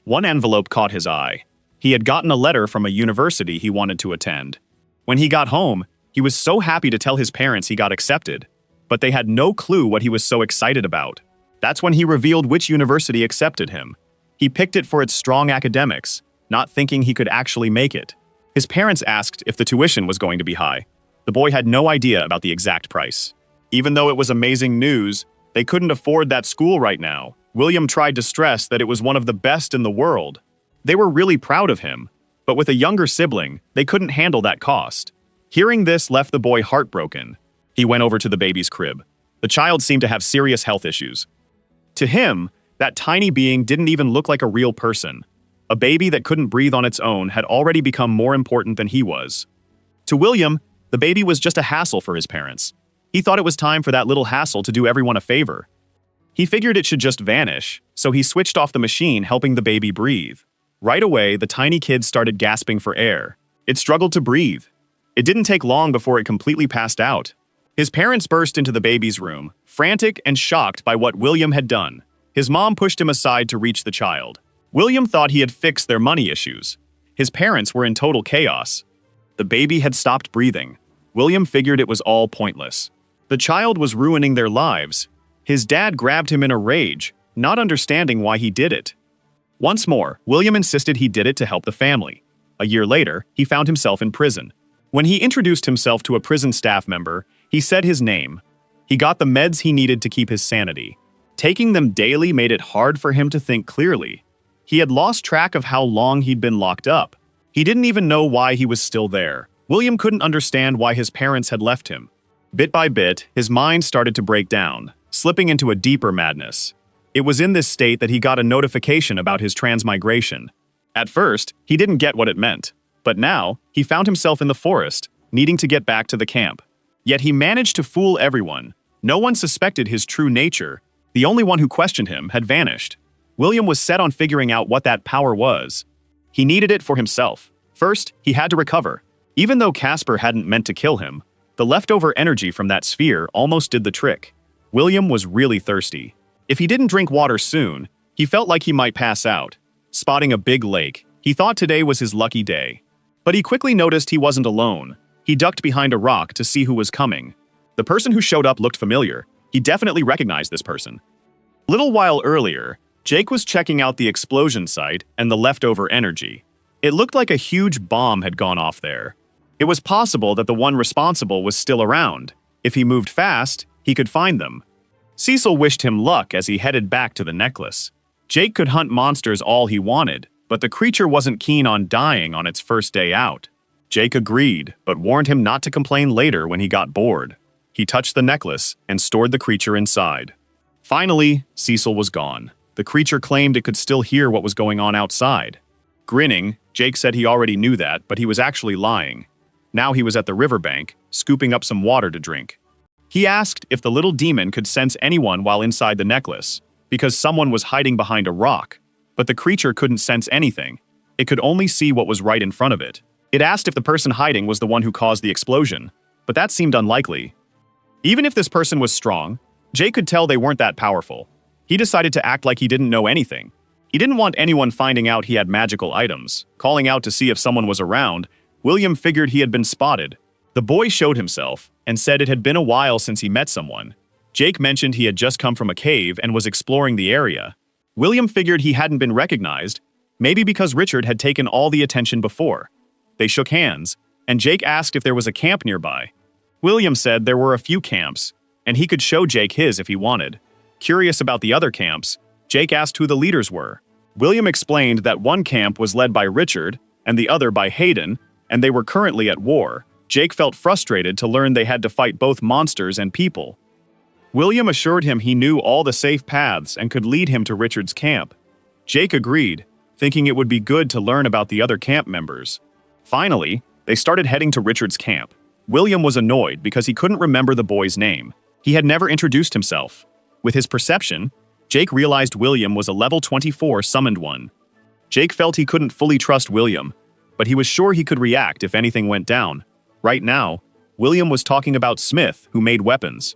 One envelope caught his eye. He had gotten a letter from a university he wanted to attend. When he got home, he was so happy to tell his parents he got accepted. But they had no clue what he was so excited about. That's when he revealed which university accepted him. He picked it for its strong academics, not thinking he could actually make it. His parents asked if the tuition was going to be high. The boy had no idea about the exact price. Even though it was amazing news, they couldn't afford that school right now. William tried to stress that it was one of the best in the world. They were really proud of him, but with a younger sibling, they couldn't handle that cost. Hearing this left the boy heartbroken. He went over to the baby's crib. The child seemed to have serious health issues. To him, that tiny being didn't even look like a real person. A baby that couldn't breathe on its own had already become more important than he was. To William, the baby was just a hassle for his parents. He thought it was time for that little hassle to do everyone a favor. He figured it should just vanish, so he switched off the machine helping the baby breathe. Right away, the tiny kid started gasping for air. It struggled to breathe. It didn't take long before it completely passed out. His parents burst into the baby's room, frantic and shocked by what William had done. His mom pushed him aside to reach the child. William thought he had fixed their money issues. His parents were in total chaos. The baby had stopped breathing. William figured it was all pointless. The child was ruining their lives. His dad grabbed him in a rage, not understanding why he did it. Once more, William insisted he did it to help the family. A year later, he found himself in prison. When he introduced himself to a prison staff member, he said his name. He got the meds he needed to keep his sanity. Taking them daily made it hard for him to think clearly. He had lost track of how long he'd been locked up. He didn't even know why he was still there. William couldn't understand why his parents had left him. Bit by bit, his mind started to break down, slipping into a deeper madness. It was in this state that he got a notification about his transmigration. At first, he didn't get what it meant, but now, he found himself in the forest, needing to get back to the camp. Yet he managed to fool everyone. No one suspected his true nature. The only one who questioned him had vanished. William was set on figuring out what that power was. He needed it for himself. First, he had to recover. Even though Casper hadn't meant to kill him, the leftover energy from that sphere almost did the trick. William was really thirsty. If he didn't drink water soon, he felt like he might pass out. Spotting a big lake, he thought today was his lucky day. But he quickly noticed he wasn't alone. He ducked behind a rock to see who was coming. The person who showed up looked familiar. He definitely recognized this person. A little while earlier, Jake was checking out the explosion site and the leftover energy. It looked like a huge bomb had gone off there. It was possible that the one responsible was still around. If he moved fast, he could find them. Cecil wished him luck as he headed back to the necklace. Jake could hunt monsters all he wanted, but the creature wasn't keen on dying on its first day out. Jake agreed, but warned him not to complain later when he got bored. He touched the necklace and stored the creature inside. Finally, Cecil was gone. The creature claimed it could still hear what was going on outside. Grinning, Jake said he already knew that, but he was actually lying. Now he was at the riverbank, scooping up some water to drink. He asked if the little demon could sense anyone while inside the necklace, because someone was hiding behind a rock. But the creature couldn't sense anything. It could only see what was right in front of it. It asked if the person hiding was the one who caused the explosion, but that seemed unlikely. Even if this person was strong, Jake could tell they weren't that powerful. He decided to act like he didn't know anything. He didn't want anyone finding out he had magical items. Calling out to see if someone was around, William figured he had been spotted. The boy showed himself and said it had been a while since he met someone. Jake mentioned he had just come from a cave and was exploring the area. William figured he hadn't been recognized, maybe because Richard had taken all the attention before. They shook hands, and Jake asked if there was a camp nearby. William said there were a few camps, and he could show Jake his if he wanted. Curious about the other camps, Jake asked who the leaders were. William explained that one camp was led by Richard and the other by Hayden, and they were currently at war. Jake felt frustrated to learn they had to fight both monsters and people. William assured him he knew all the safe paths and could lead him to Richard's camp. Jake agreed, thinking it would be good to learn about the other camp members. Finally, they started heading to Richard's camp. William was annoyed because he couldn't remember the boy's name. He had never introduced himself. With his perception, Jake realized William was a level 24 summoned one. Jake felt he couldn't fully trust William, but he was sure he could react if anything went down. Right now, William was talking about Smith, who made weapons.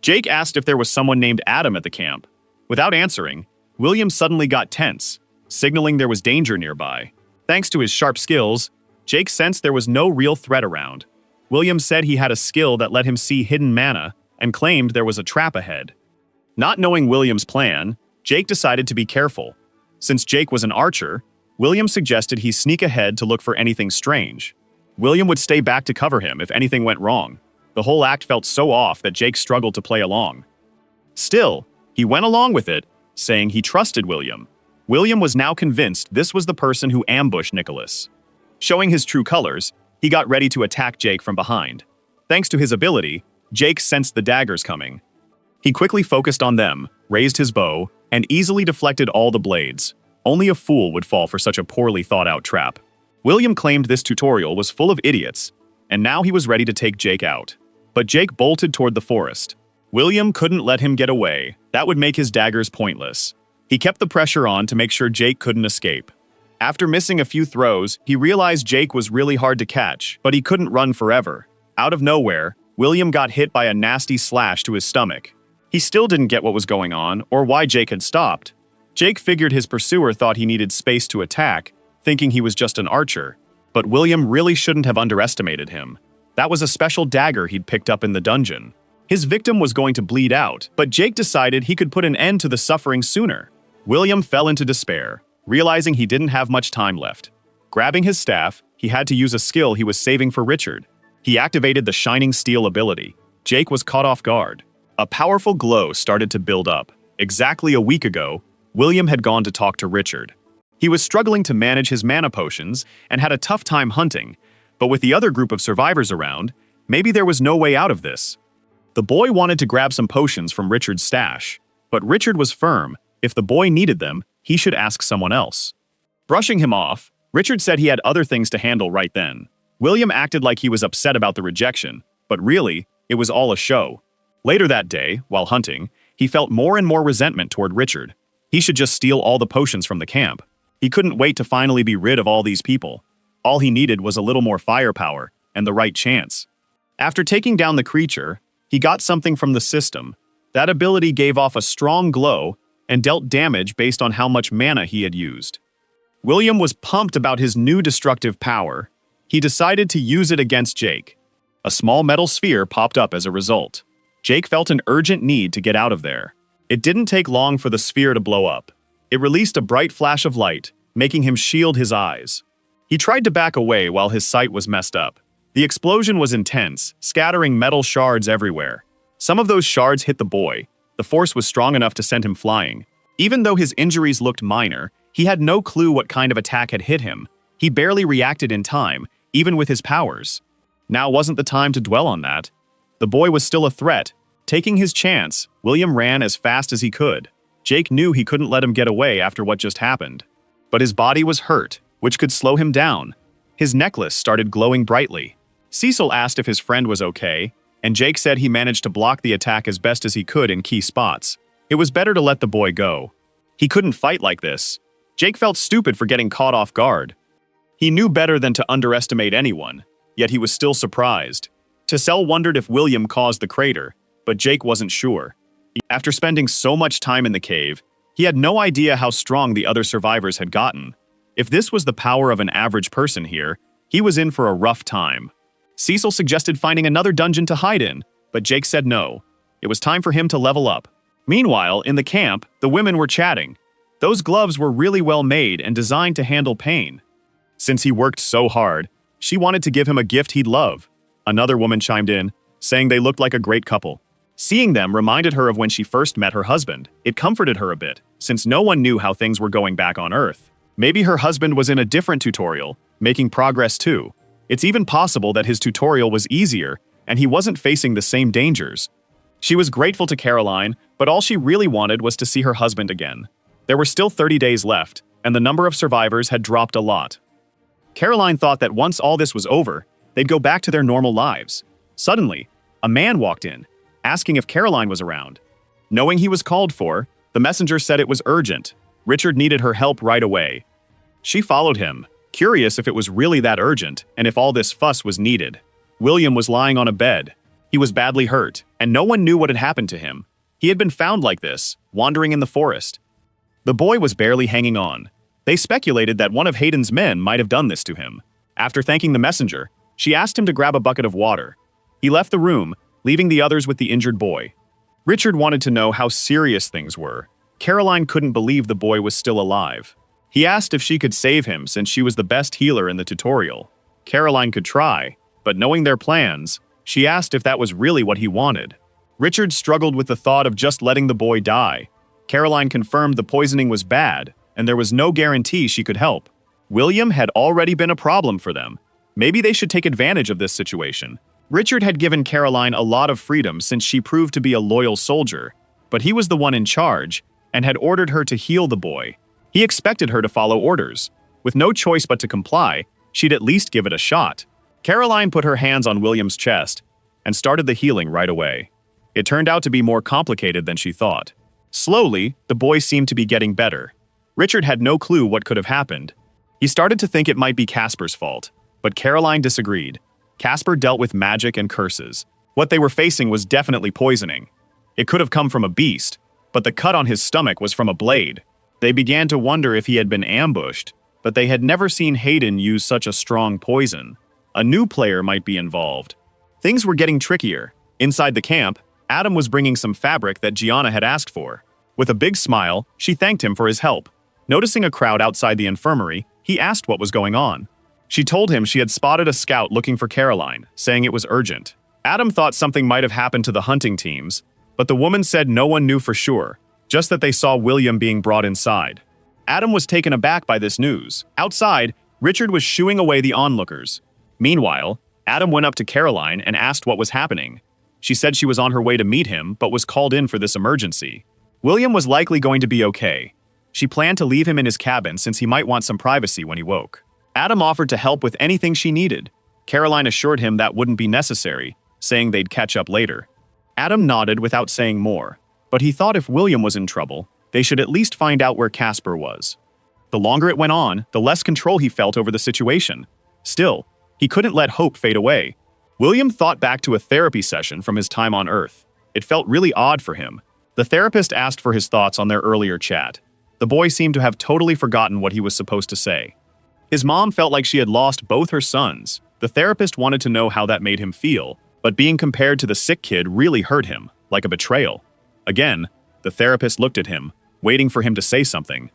Jake asked if there was someone named Adam at the camp. Without answering, William suddenly got tense, signaling there was danger nearby. Thanks to his sharp skills, Jake sensed there was no real threat around. William said he had a skill that let him see hidden mana and claimed there was a trap ahead. Not knowing William's plan, Jake decided to be careful. Since Jake was an archer, William suggested he sneak ahead to look for anything strange. William would stay back to cover him if anything went wrong. The whole act felt so off that Jake struggled to play along. Still, he went along with it, saying he trusted William. William was now convinced this was the person who ambushed Nicholas. Showing his true colors, he got ready to attack Jake from behind. Thanks to his ability, Jake sensed the daggers coming. He quickly focused on them, raised his bow, and easily deflected all the blades. Only a fool would fall for such a poorly thought-out trap. William claimed this tutorial was full of idiots, and now he was ready to take Jake out. But Jake bolted toward the forest. William couldn't let him get away. That would make his daggers pointless. He kept the pressure on to make sure Jake couldn't escape. After missing a few throws, he realized Jake was really hard to catch, but he couldn't run forever. Out of nowhere, William got hit by a nasty slash to his stomach. He still didn't get what was going on or why Jake had stopped. Jake figured his pursuer thought he needed space to attack, thinking he was just an archer. But William really shouldn't have underestimated him. That was a special dagger he'd picked up in the dungeon. His victim was going to bleed out, but Jake decided he could put an end to the suffering sooner. William fell into despair, realizing he didn't have much time left. Grabbing his staff, he had to use a skill he was saving for Richard. He activated the Shining Steel ability. Jake was caught off guard. A powerful glow started to build up. Exactly a week ago, William had gone to talk to Richard. He was struggling to manage his mana potions and had a tough time hunting, but with the other group of survivors around, maybe there was no way out of this. The boy wanted to grab some potions from Richard's stash, but Richard was firm. If the boy needed them, he should ask someone else. Brushing him off, Richard said he had other things to handle right then. William acted like he was upset about the rejection, but really, it was all a show. Later that day, while hunting, he felt more and more resentment toward Richard. He should just steal all the potions from the camp. He couldn't wait to finally be rid of all these people. All he needed was a little more firepower and the right chance. After taking down the creature, he got something from the system. That ability gave off a strong glow and dealt damage based on how much mana he had used. William was pumped about his new destructive power. He decided to use it against Jake. A small metal sphere popped up as a result. Jake felt an urgent need to get out of there. It didn't take long for the sphere to blow up. It released a bright flash of light, making him shield his eyes. He tried to back away while his sight was messed up. The explosion was intense, scattering metal shards everywhere. Some of those shards hit the boy. The force was strong enough to send him flying. Even though his injuries looked minor, he had no clue what kind of attack had hit him. He barely reacted in time, even with his powers. Now wasn't the time to dwell on that. The boy was still a threat. Taking his chance, William ran as fast as he could. Jake knew he couldn't let him get away after what just happened. But his body was hurt, which could slow him down. His necklace started glowing brightly. Cecil asked if his friend was okay, and Jake said he managed to block the attack as best as he could in key spots. It was better to let the boy go. He couldn't fight like this. Jake felt stupid for getting caught off guard. He knew better than to underestimate anyone, yet he was still surprised. Tessel wondered if William caused the crater, but Jake wasn't sure. After spending so much time in the cave, he had no idea how strong the other survivors had gotten. If this was the power of an average person here, he was in for a rough time. Cecil suggested finding another dungeon to hide in, but Jake said no. It was time for him to level up. Meanwhile, in the camp, the women were chatting. Those gloves were really well made and designed to handle pain. Since he worked so hard, she wanted to give him a gift he'd love. Another woman chimed in, saying they looked like a great couple. Seeing them reminded her of when she first met her husband. It comforted her a bit, since no one knew how things were going back on Earth. Maybe her husband was in a different tutorial, making progress too. It's even possible that his tutorial was easier, and he wasn't facing the same dangers. She was grateful to Caroline, but all she really wanted was to see her husband again. There were still 30 days left, and the number of survivors had dropped a lot. Caroline thought that once all this was over, they'd go back to their normal lives. Suddenly, a man walked in, asking if Caroline was around. Knowing he was called for, the messenger said it was urgent. Richard needed her help right away. She followed him, curious if it was really that urgent and if all this fuss was needed. William was lying on a bed. He was badly hurt, and no one knew what had happened to him. He had been found like this, wandering in the forest. The boy was barely hanging on. They speculated that one of Hayden's men might have done this to him. After thanking the messenger, she asked him to grab a bucket of water. He left the room, leaving the others with the injured boy. Richard wanted to know how serious things were. Caroline couldn't believe the boy was still alive. He asked if she could save him since she was the best healer in the tutorial. Caroline could try, but knowing their plans, she asked if that was really what he wanted. Richard struggled with the thought of just letting the boy die. Caroline confirmed the poisoning was bad, and there was no guarantee she could help. William had already been a problem for them. Maybe they should take advantage of this situation. Richard had given Caroline a lot of freedom since she proved to be a loyal soldier, but he was the one in charge and had ordered her to heal the boy. He expected her to follow orders. With no choice but to comply, she'd at least give it a shot. Caroline put her hands on William's chest and started the healing right away. It turned out to be more complicated than she thought. Slowly, the boy seemed to be getting better. Richard had no clue what could have happened. He started to think it might be Casper's fault, but Caroline disagreed. Casper dealt with magic and curses. What they were facing was definitely poisoning. It could have come from a beast, but the cut on his stomach was from a blade. They began to wonder if he had been ambushed, but they had never seen Hayden use such a strong poison. A new player might be involved. Things were getting trickier. Inside the camp, Adam was bringing some fabric that Gianna had asked for. With a big smile, she thanked him for his help. Noticing a crowd outside the infirmary, he asked what was going on. She told him she had spotted a scout looking for Caroline, saying it was urgent. Adam thought something might have happened to the hunting teams, but the woman said no one knew for sure, just that they saw William being brought inside. Adam was taken aback by this news. Outside, Richard was shooing away the onlookers. Meanwhile, Adam went up to Caroline and asked what was happening. She said she was on her way to meet him, but was called in for this emergency. William was likely going to be okay. She planned to leave him in his cabin since he might want some privacy when he woke. Adam offered to help with anything she needed. Caroline assured him that wouldn't be necessary, saying they'd catch up later. Adam nodded without saying more, but he thought if William was in trouble, they should at least find out where Casper was. The longer it went on, the less control he felt over the situation. Still, he couldn't let hope fade away. William thought back to a therapy session from his time on Earth. It felt really odd for him. The therapist asked for his thoughts on their earlier chat. The boy seemed to have totally forgotten what he was supposed to say. His mom felt like she had lost both her sons. The therapist wanted to know how that made him feel, but being compared to the sick kid really hurt him, like a betrayal. Again, the therapist looked at him, waiting for him to say something.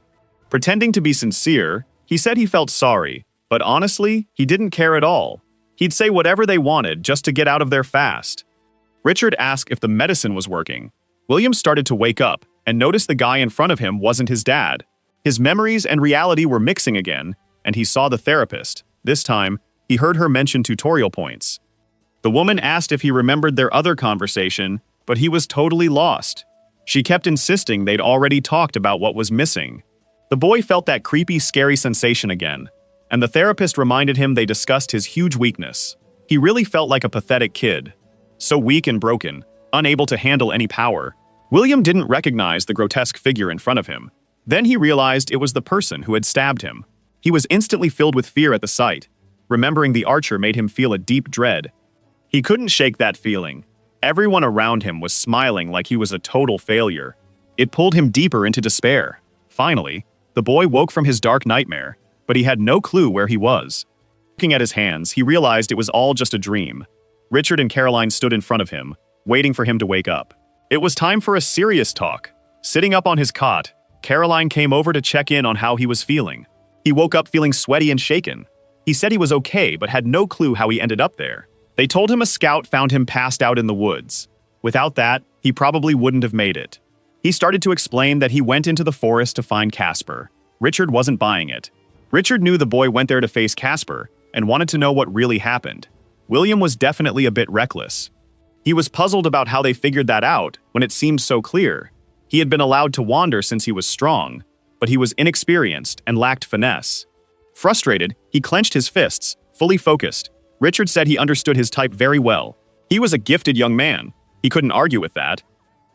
Pretending to be sincere, he said he felt sorry, but honestly, he didn't care at all. He'd say whatever they wanted just to get out of there fast. Richard asked if the medicine was working. William started to wake up and noticed the guy in front of him wasn't his dad. His memories and reality were mixing again, and he saw the therapist. This time, he heard her mention tutorial points. The woman asked if he remembered their other conversation, but he was totally lost. She kept insisting they'd already talked about what was missing. The boy felt that creepy, scary sensation again, and the therapist reminded him they discussed his huge weakness. He really felt like a pathetic kid. So weak and broken, unable to handle any power. William didn't recognize the grotesque figure in front of him. Then he realized it was the person who had stabbed him. He was instantly filled with fear at the sight. Remembering the archer made him feel a deep dread. He couldn't shake that feeling. Everyone around him was smiling like he was a total failure. It pulled him deeper into despair. Finally, the boy woke from his dark nightmare, but he had no clue where he was. Looking at his hands, he realized it was all just a dream. Richard and Caroline stood in front of him, waiting for him to wake up. It was time for a serious talk. Sitting up on his cot, Caroline came over to check in on how he was feeling. He woke up feeling sweaty and shaken. He said he was okay, but had no clue how he ended up there. They told him a scout found him passed out in the woods. Without that, he probably wouldn't have made it. He started to explain that he went into the forest to find Casper. Richard wasn't buying it. Richard knew the boy went there to face Casper and wanted to know what really happened. William was definitely a bit reckless. He was puzzled about how they figured that out when it seemed so clear. He had been allowed to wander since he was strong, but he was inexperienced and lacked finesse. Frustrated, he clenched his fists, fully focused. Richard said he understood his type very well. He was a gifted young man. He couldn't argue with that.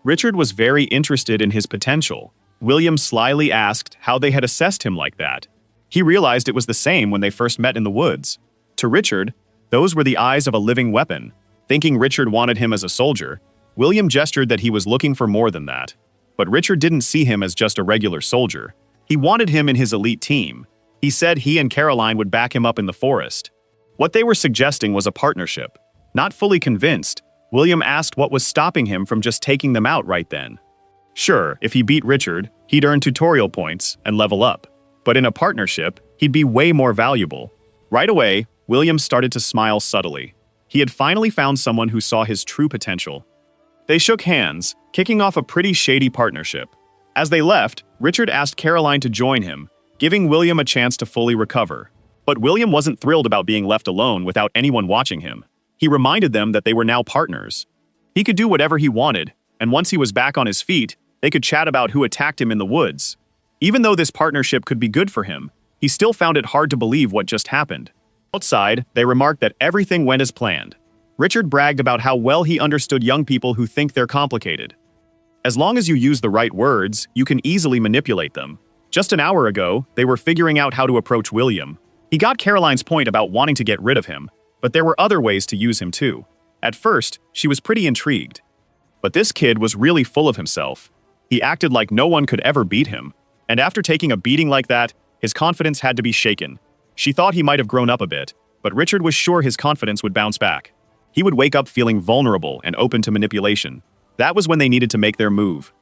Richard was very interested in his potential. William slyly asked how they had assessed him like that. He realized it was the same when they first met in the woods. To Richard, those were the eyes of a living weapon. Thinking Richard wanted him as a soldier, William gestured that he was looking for more than that. But Richard didn't see him as just a regular soldier. He wanted him in his elite team. He said he and Caroline would back him up in the forest. What they were suggesting was a partnership. Not fully convinced, William asked what was stopping him from just taking them out right then. Sure, if he beat Richard, he'd earn tutorial points and level up. But in a partnership, he'd be way more valuable. Right away, William started to smile subtly. He had finally found someone who saw his true potential. They shook hands, kicking off a pretty shady partnership. As they left, Richard asked Caroline to join him, giving William a chance to fully recover. But William wasn't thrilled about being left alone without anyone watching him. He reminded them that they were now partners. He could do whatever he wanted, and once he was back on his feet, they could chat about who attacked him in the woods. Even though this partnership could be good for him, he still found it hard to believe what just happened. Outside, they remarked that everything went as planned. Richard bragged about how well he understood young people who think they're complicated. As long as you use the right words, you can easily manipulate them. Just an hour ago, they were figuring out how to approach William. He got Caroline's point about wanting to get rid of him, but there were other ways to use him too. At first, she was pretty intrigued. But this kid was really full of himself. He acted like no one could ever beat him. And after taking a beating like that, his confidence had to be shaken. She thought he might have grown up a bit, but Richard was sure his confidence would bounce back. He would wake up feeling vulnerable and open to manipulation. That was when they needed to make their move.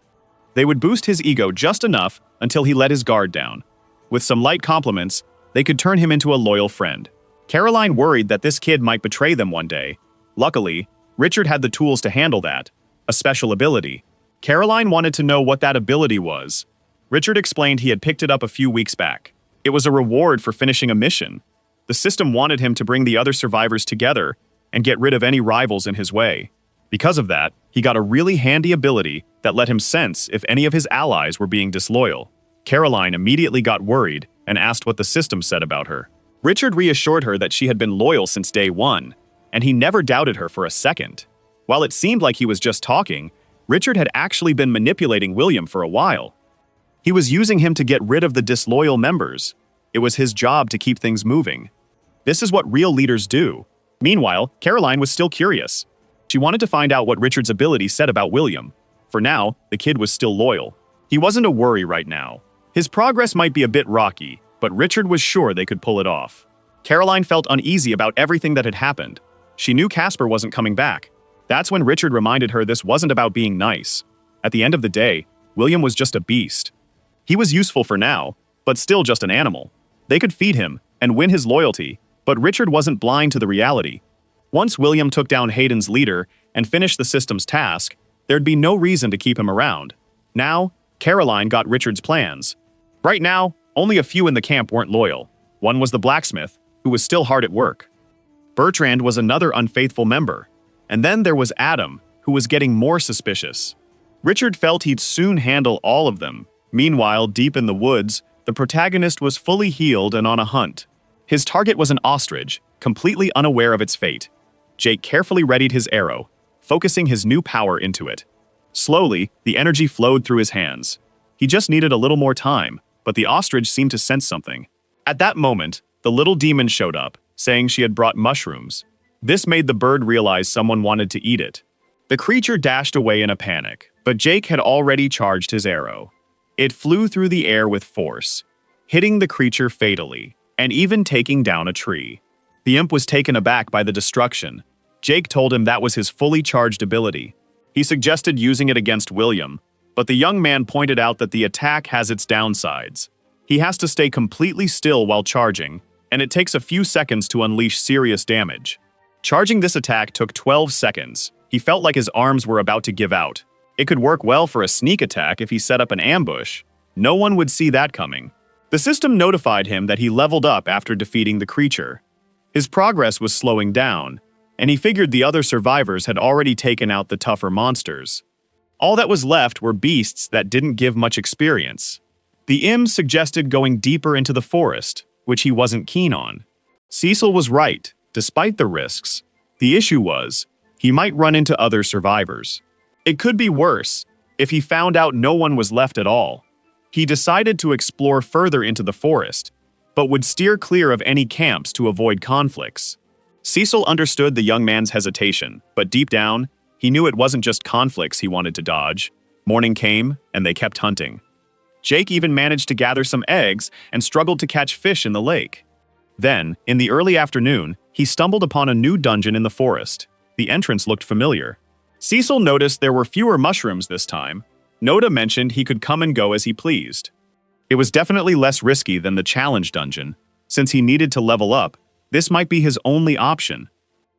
They would boost his ego just enough until he let his guard down. With some light compliments, they could turn him into a loyal friend. Caroline worried that this kid might betray them one day. Luckily, Richard had the tools to handle that, a special ability. Caroline wanted to know what that ability was. Richard explained he had picked it up a few weeks back. It was a reward for finishing a mission. The system wanted him to bring the other survivors together and get rid of any rivals in his way. Because of that, he got a really handy ability that let him sense if any of his allies were being disloyal. Caroline immediately got worried and asked what the system said about her. Richard reassured her that she had been loyal since day one, and he never doubted her for a second. While it seemed like he was just talking, Richard had actually been manipulating William for a while. He was using him to get rid of the disloyal members. It was his job to keep things moving. This is what real leaders do. Meanwhile, Caroline was still curious. She wanted to find out what Richard's ability said about William. For now, the kid was still loyal. He wasn't a worry right now. His progress might be a bit rocky, but Richard was sure they could pull it off. Caroline felt uneasy about everything that had happened. She knew Casper wasn't coming back. That's when Richard reminded her this wasn't about being nice. At the end of the day, William was just a beast. He was useful for now, but still just an animal. They could feed him and win his loyalty, but Richard wasn't blind to the reality. Once William took down Hayden's leader and finished the system's task, there'd be no reason to keep him around. Now, Caroline got Richard's plans. Right now, only a few in the camp weren't loyal. One was the blacksmith, who was still hard at work. Bertrand was another unfaithful member. And then there was Adam, who was getting more suspicious. Richard felt he'd soon handle all of them. Meanwhile, deep in the woods, the protagonist was fully healed and on a hunt. His target was an ostrich, completely unaware of its fate. Jake carefully readied his arrow, focusing his new power into it. Slowly, the energy flowed through his hands. He just needed a little more time, but the ostrich seemed to sense something. At that moment, the little demon showed up, saying she had brought mushrooms. This made the bird realize someone wanted to eat it. The creature dashed away in a panic, but Jake had already charged his arrow. It flew through the air with force, hitting the creature fatally, and even taking down a tree. The imp was taken aback by the destruction. Jake told him that was his fully charged ability. He suggested using it against William, but the young man pointed out that the attack has its downsides. He has to stay completely still while charging, and it takes a few seconds to unleash serious damage. Charging this attack took 12 seconds. He felt like his arms were about to give out. It could work well for a sneak attack if he set up an ambush. No one would see that coming. The system notified him that he leveled up after defeating the creature. His progress was slowing down, and he figured the other survivors had already taken out the tougher monsters. All that was left were beasts that didn't give much experience. The imp suggested going deeper into the forest, which he wasn't keen on. Cecil was right, despite the risks. The issue was, he might run into other survivors. It could be worse if he found out no one was left at all. He decided to explore further into the forest. but would steer clear of any camps to avoid conflicts. Cecil understood the young man's hesitation, but deep down, he knew it wasn't just conflicts he wanted to dodge. Morning came, and they kept hunting. Jake even managed to gather some eggs and struggled to catch fish in the lake. Then, in the early afternoon, he stumbled upon a new dungeon in the forest. The entrance looked familiar. Cecil noticed there were fewer mushrooms this time. Noda mentioned he could come and go as he pleased. It was definitely less risky than the challenge dungeon. Since he needed to level up, this might be his only option.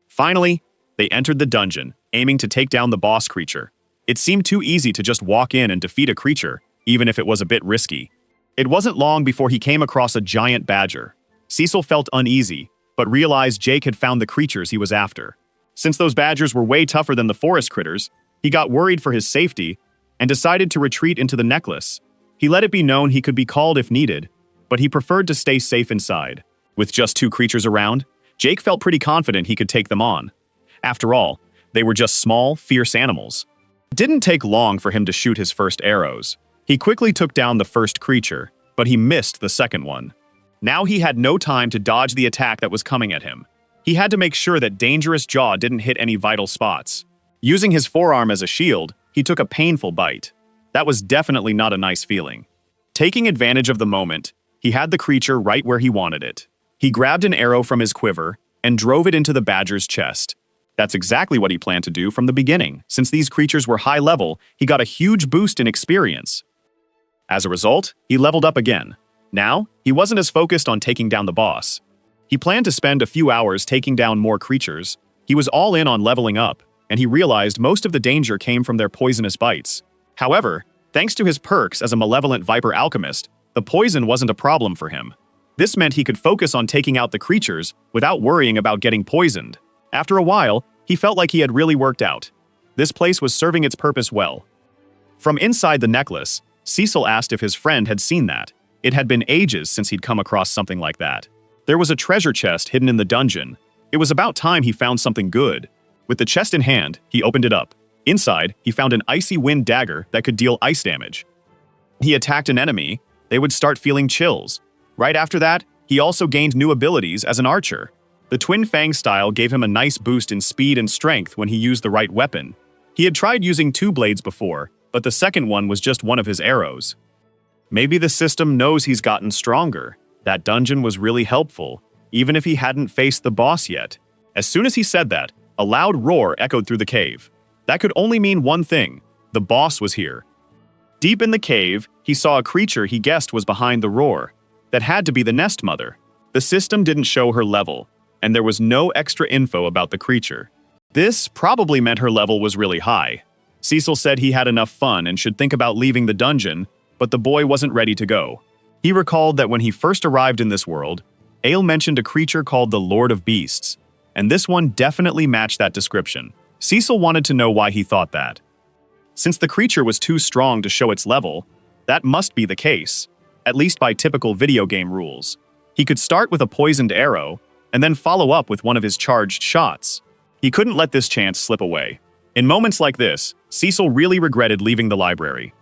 Finally, they entered the dungeon, aiming to take down the boss creature. It seemed too easy to just walk in and defeat a creature, even if it was a bit risky. It wasn't long before he came across a giant badger. Cecil felt uneasy, but realized Jake had found the creatures he was after. Since those badgers were way tougher than the forest critters, he got worried for his safety and decided to retreat into the necklace. He let it be known he could be called if needed, but he preferred to stay safe inside. With just 2 creatures around, Jake felt pretty confident he could take them on. After all, they were just small, fierce animals. It didn't take long for him to shoot his first arrows. He quickly took down the first creature, but he missed the second one. Now he had no time to dodge the attack that was coming at him. He had to make sure that Dangerous Jaw didn't hit any vital spots. Using his forearm as a shield, he took a painful bite. That was definitely not a nice feeling. Taking advantage of the moment, he had the creature right where he wanted it. He grabbed an arrow from his quiver and drove it into the badger's chest. That's exactly what he planned to do from the beginning. Since these creatures were high level, he got a huge boost in experience. As a result, he leveled up again. Now, he wasn't as focused on taking down the boss. He planned to spend a few hours taking down more creatures. He was all in on leveling up, and he realized most of the danger came from their poisonous bites. However, thanks to his perks as a malevolent viper alchemist, the poison wasn't a problem for him. This meant he could focus on taking out the creatures without worrying about getting poisoned. After a while, he felt like he had really worked out. This place was serving its purpose well. From inside the necklace, Cecil asked if his friend had seen that. It had been ages since he'd come across something like that. There was a treasure chest hidden in the dungeon. It was about time he found something good. With the chest in hand, he opened it up. Inside, he found an icy wind dagger that could deal ice damage. He attacked an enemy, they would start feeling chills. Right after that, he also gained new abilities as an archer. The Twin Fang style gave him a nice boost in speed and strength when he used the right weapon. He had tried using 2 blades before, but the second one was just one of his arrows. Maybe the system knows he's gotten stronger. That dungeon was really helpful, even if he hadn't faced the boss yet. As soon as he said that, a loud roar echoed through the cave. That could only mean one thing: the boss was here. Deep in the cave, he saw a creature he guessed was behind the roar. That had to be the Nest Mother. The system didn't show her level, and there was no extra info about the creature. This probably meant her level was really high. Cecil said he had enough fun and should think about leaving the dungeon, but the boy wasn't ready to go. He recalled that when he first arrived in this world, Ale mentioned a creature called the Lord of Beasts, and this one definitely matched that description. Cecil wanted to know why he thought that. Since the creature was too strong to show its level, that must be the case, at least by typical video game rules. He could start with a poisoned arrow, and then follow up with one of his charged shots. He couldn't let this chance slip away. In moments like this, Cecil really regretted leaving the library.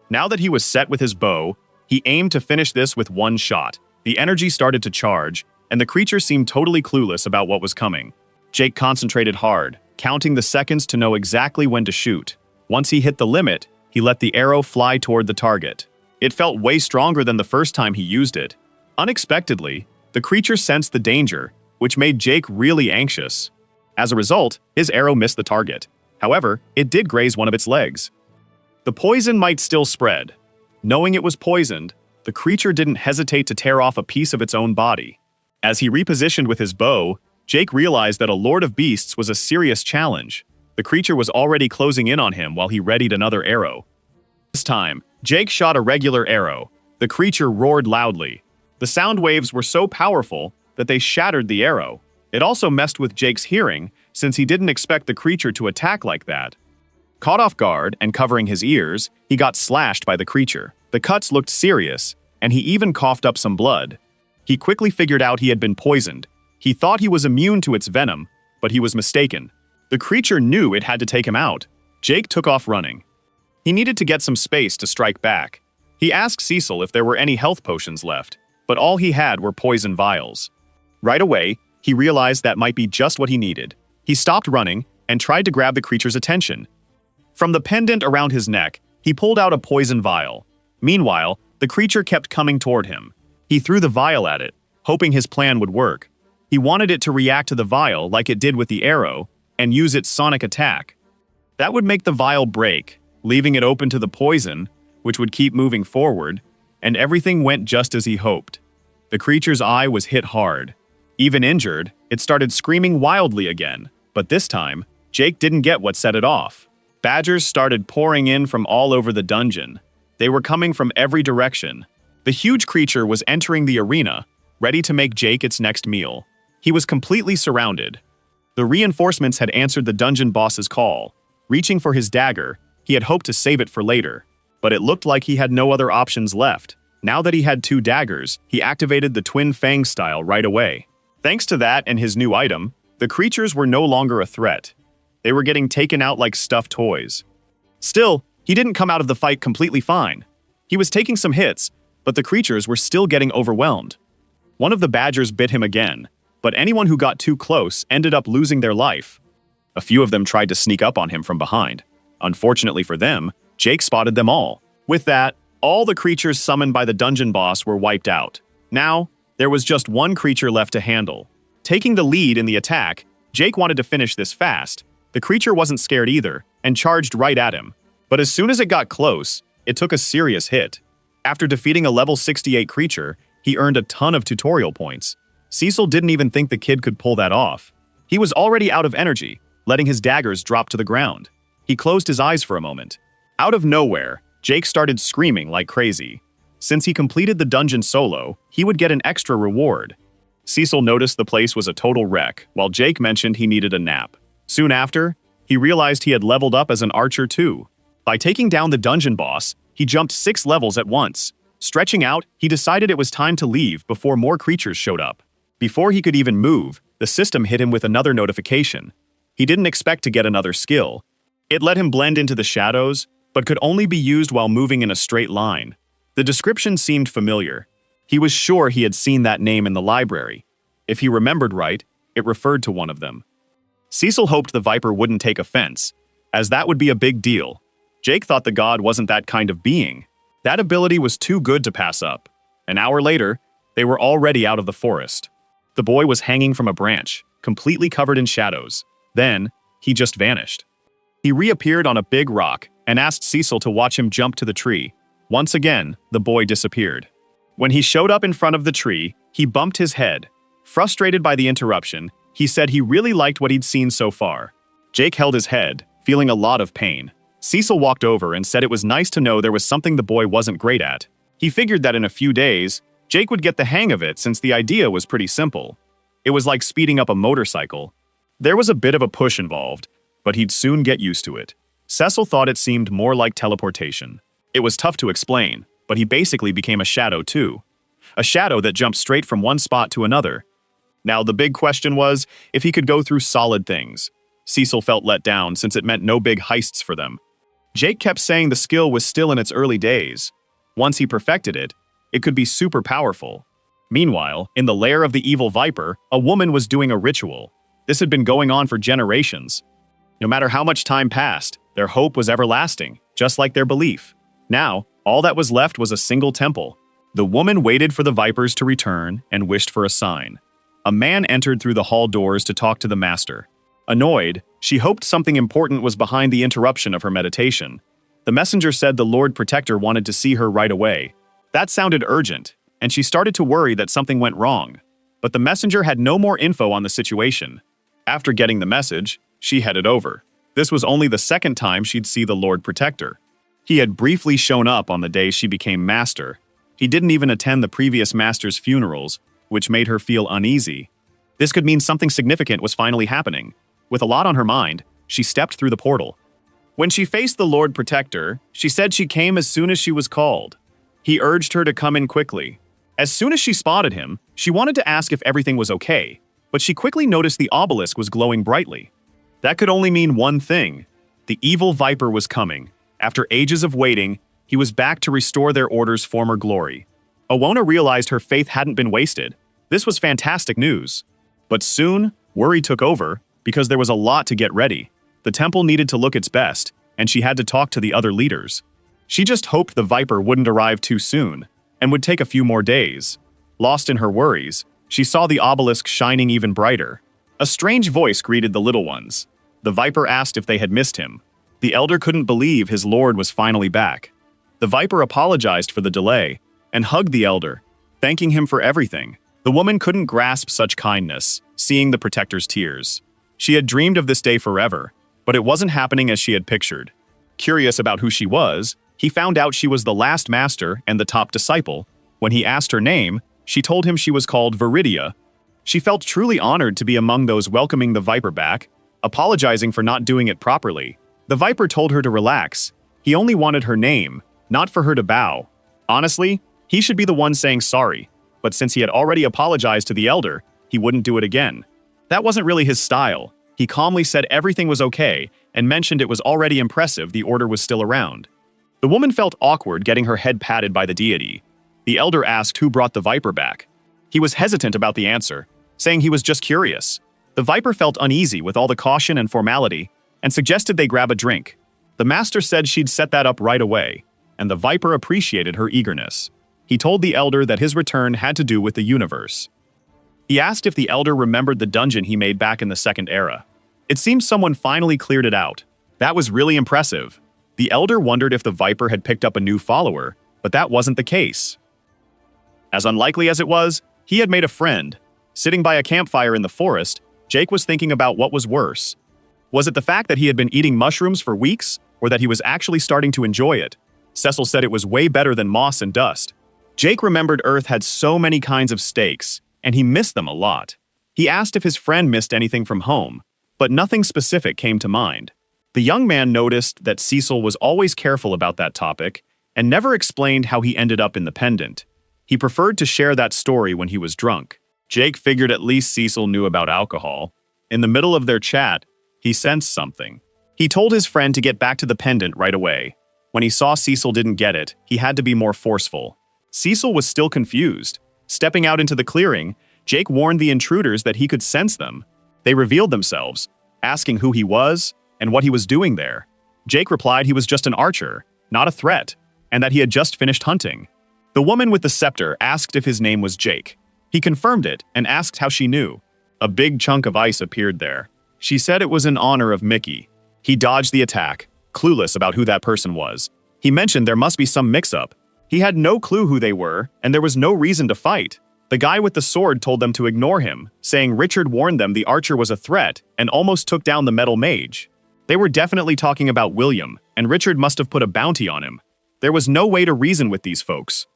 Now that he was set with his bow, he aimed to finish this with one shot. The energy started to charge, and the creature seemed totally clueless about what was coming. Jake concentrated hard, counting the seconds to know exactly when to shoot. Once he hit the limit, he let the arrow fly toward the target. It felt way stronger than the first time he used it. Unexpectedly, the creature sensed the danger, which made Jake really anxious. As a result, his arrow missed the target. However, it did graze one of its legs. The poison might still spread. Knowing it was poisoned, the creature didn't hesitate to tear off a piece of its own body. As he repositioned with his bow, Jake realized that a Lord of Beasts was a serious challenge. The creature was already closing in on him while he readied another arrow. This time, Jake shot a regular arrow. The creature roared loudly. The sound waves were so powerful that they shattered the arrow. It also messed with Jake's hearing, since he didn't expect the creature to attack like that. Caught off guard and covering his ears, he got slashed by the creature. The cuts looked serious, and he even coughed up some blood. He quickly figured out he had been poisoned. He thought he was immune to its venom, but he was mistaken. The creature knew it had to take him out. Jake took off running. He needed to get some space to strike back. He asked Cecil if there were any health potions left. but all he had were poison vials. Right away, he realized that might be just what he needed. He stopped running and tried to grab the creature's attention. From the pendant around his neck, he pulled out a poison vial. Meanwhile, the creature kept coming toward him. He threw the vial at it, hoping his plan would work. He wanted it to react to the vial like it did with the arrow and use its sonic attack. That would make the vial break, leaving it open to the poison, which would keep moving forward, and everything went just as he hoped. The creature's eye was hit hard. Even injured, it started screaming wildly again, but this time, Jake didn't get what set it off. Badgers started pouring in from all over the dungeon. They were coming from every direction. The huge creature was entering the arena, ready to make Jake its next meal. He was completely surrounded. The reinforcements had answered the dungeon boss's call. Reaching for his dagger, he had hoped to save it for later, but it looked like he had no other options left. Now that he had 2 daggers, he activated the twin fang style right away. Thanks to that and his new item, the creatures were no longer a threat. They were getting taken out like stuffed toys. Still, he didn't come out of the fight completely fine. He was taking some hits, but the creatures were still getting overwhelmed. One of the badgers bit him again, but anyone who got too close ended up losing their life. A few of them tried to sneak up on him from behind. Unfortunately for them, Jake spotted them all. With that, all the creatures summoned by the dungeon boss were wiped out. Now, there was just one creature left to handle. Taking the lead in the attack, Jake wanted to finish this fast. The creature wasn't scared either, and charged right at him. But as soon as it got close, it took a serious hit. After defeating a level 68 creature, he earned a ton of tutorial points. Cecil didn't even think the kid could pull that off. He was already out of energy, letting his daggers drop to the ground. He closed his eyes for a moment. Out of nowhere, Jake started screaming like crazy. Since he completed the dungeon solo, he would get an extra reward. Cecil noticed the place was a total wreck, while Jake mentioned he needed a nap. Soon after, he realized he had leveled up as an archer too. By taking down the dungeon boss, he jumped 6 levels at once. Stretching out, he decided it was time to leave before more creatures showed up. Before he could even move, the system hit him with another notification. He didn't expect to get another skill. It let him blend into the shadows, but could only be used while moving in a straight line. The description seemed familiar. He was sure he had seen that name in the library. If he remembered right, it referred to one of them. Cecil hoped the Viper wouldn't take offense, as that would be a big deal. Jake thought the god wasn't that kind of being. That ability was too good to pass up. An hour later, they were already out of the forest. The boy was hanging from a branch, completely covered in shadows. Then, he just vanished. He reappeared on a big rock and asked Cecil to watch him jump to the tree. Once again, the boy disappeared. When he showed up in front of the tree, he bumped his head. Frustrated by the interruption, he said he really liked what he'd seen so far. Jake held his head, feeling a lot of pain. Cecil walked over and said it was nice to know there was something the boy wasn't great at. He figured that in a few days, Jake would get the hang of it since the idea was pretty simple. It was like speeding up a motorcycle. There was a bit of a push involved, but he'd soon get used to it. Cecil thought it seemed more like teleportation. It was tough to explain, but he basically became a shadow too. A shadow that jumped straight from one spot to another. Now the big question was if he could go through solid things. Cecil felt let down since it meant no big heists for them. Jake kept saying the skill was still in its early days. Once he perfected it, it could be super powerful. Meanwhile, in the lair of the evil Viper, a woman was doing a ritual. This had been going on for generations. No matter how much time passed, their hope was everlasting, just like their belief. Now, all that was left was a single temple. The woman waited for the Vipers to return and wished for a sign. A man entered through the hall doors to talk to the master. Annoyed, she hoped something important was behind the interruption of her meditation. The messenger said the Lord Protector wanted to see her right away. That sounded urgent, and she started to worry that something went wrong. But the messenger had no more info on the situation. After getting the message, she headed over. This was only the second time she'd see the Lord Protector. He had briefly shown up on the day she became master. He didn't even attend the previous master's funerals, which made her feel uneasy. This could mean something significant was finally happening. With a lot on her mind, she stepped through the portal. When she faced the Lord Protector, she said she came as soon as she was called. He urged her to come in quickly. As soon as she spotted him, she wanted to ask if everything was okay, but she quickly noticed the obelisk was glowing brightly. That could only mean one thing. The evil Viper was coming. After ages of waiting, he was back to restore their order's former glory. Owona realized her faith hadn't been wasted. This was fantastic news. But soon, worry took over, because there was a lot to get ready. The temple needed to look its best, and she had to talk to the other leaders. She just hoped the Viper wouldn't arrive too soon, and would take a few more days. Lost in her worries, she saw the obelisk shining even brighter. A strange voice greeted the little ones. The Viper asked if they had missed him. The elder couldn't believe his lord was finally back. The Viper apologized for the delay, and hugged the elder, thanking him for everything. The woman couldn't grasp such kindness, seeing the protector's tears. She had dreamed of this day forever, but it wasn't happening as she had pictured. Curious about who she was, he found out she was the last master and the top disciple. When he asked her name, she told him she was called Viridia. She felt truly honored to be among those welcoming the Viper back, apologizing for not doing it properly. The Viper told her to relax. He only wanted her name, not for her to bow. Honestly, he should be the one saying sorry, but since he had already apologized to the elder, he wouldn't do it again. That wasn't really his style. He calmly said everything was okay and mentioned it was already impressive the order was still around. The woman felt awkward getting her head patted by the deity. The elder asked who brought the Viper back. He was hesitant about the answer, saying he was just curious. The Viper felt uneasy with all the caution and formality and suggested they grab a drink. The master said she'd set that up right away, and the Viper appreciated her eagerness. He told the elder that his return had to do with the universe. He asked if the elder remembered the dungeon he made back in the Second Era. It seems someone finally cleared it out. That was really impressive. The elder wondered if the Viper had picked up a new follower, but that wasn't the case. As unlikely as it was, he had made a friend. Sitting by a campfire in the forest, Jake was thinking about what was worse. Was it the fact that he had been eating mushrooms for weeks, or that he was actually starting to enjoy it? Cecil said it was way better than moss and dust. Jake remembered Earth had so many kinds of steaks, and he missed them a lot. He asked if his friend missed anything from home, but nothing specific came to mind. The young man noticed that Cecil was always careful about that topic, and never explained how he ended up in the pendant. He preferred to share that story when he was drunk. Jake figured at least Cecil knew about alcohol. In the middle of their chat, he sensed something. He told his friend to get back to the pendant right away. When he saw Cecil didn't get it, he had to be more forceful. Cecil was still confused. Stepping out into the clearing, Jake warned the intruders that he could sense them. They revealed themselves, asking who he was and what he was doing there. Jake replied he was just an archer, not a threat, and that he had just finished hunting. The woman with the scepter asked if his name was Jake. He confirmed it and asked how she knew. A big chunk of ice appeared there. She said it was in honor of Mickey. He dodged the attack, clueless about who that person was. He mentioned there must be some mix-up. He had no clue who they were, and there was no reason to fight. The guy with the sword told them to ignore him, saying Richard warned them the archer was a threat and almost took down the metal mage. They were definitely talking about William, and Richard must have put a bounty on him. There was no way to reason with these folks.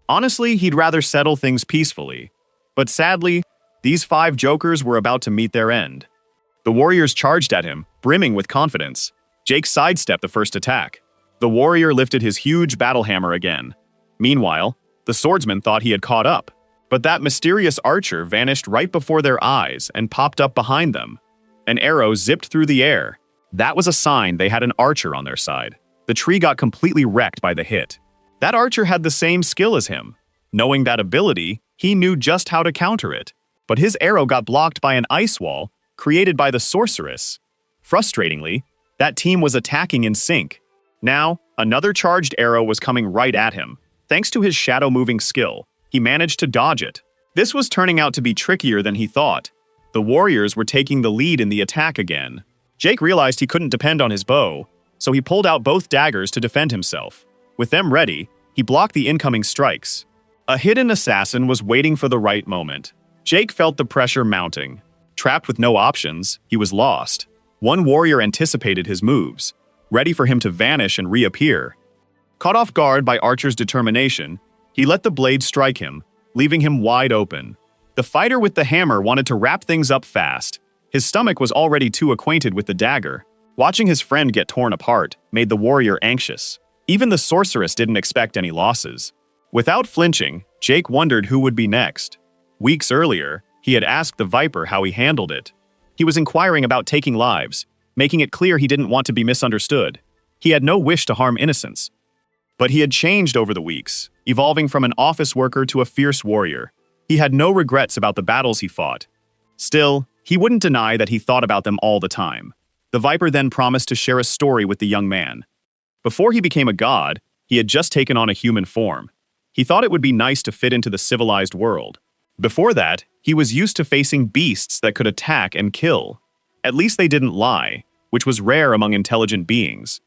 Honestly, he'd rather settle things peacefully. But sadly, these 5 jokers were about to meet their end. The warriors charged at him, brimming with confidence. Jake sidestepped the first attack. The warrior lifted his huge battle hammer again. Meanwhile, the swordsman thought he had caught up. But that mysterious archer vanished right before their eyes and popped up behind them. An arrow zipped through the air. That was a sign they had an archer on their side. The tree got completely wrecked by the hit. That archer had the same skill as him. Knowing that ability, he knew just how to counter it. But his arrow got blocked by an ice wall created by the sorceress. Frustratingly, that team was attacking in sync. Now, another charged arrow was coming right at him. Thanks to his shadow-moving skill, he managed to dodge it. This was turning out to be trickier than he thought. The warriors were taking the lead in the attack again. Jake realized he couldn't depend on his bow, so he pulled out both daggers to defend himself. With them ready, he blocked the incoming strikes. A hidden assassin was waiting for the right moment. Jake felt the pressure mounting. Trapped with no options, he was lost. One warrior anticipated his moves, ready for him to vanish and reappear. Caught off guard by Archer's determination, he let the blade strike him, leaving him wide open. The fighter with the hammer wanted to wrap things up fast. His stomach was already too acquainted with the dagger. Watching his friend get torn apart made the warrior anxious. Even the sorceress didn't expect any losses. Without flinching, Jake wondered who would be next. Weeks earlier, he had asked the Viper how he handled it. He was inquiring about taking lives, making it clear he didn't want to be misunderstood. He had no wish to harm innocents. But he had changed over the weeks, evolving from an office worker to a fierce warrior. He had no regrets about the battles he fought. Still, he wouldn't deny that he thought about them all the time. The Viper then promised to share a story with the young man. Before he became a god, he had just taken on a human form. He thought it would be nice to fit into the civilized world. Before that, he was used to facing beasts that could attack and kill. At least they didn't lie, which was rare among intelligent beings.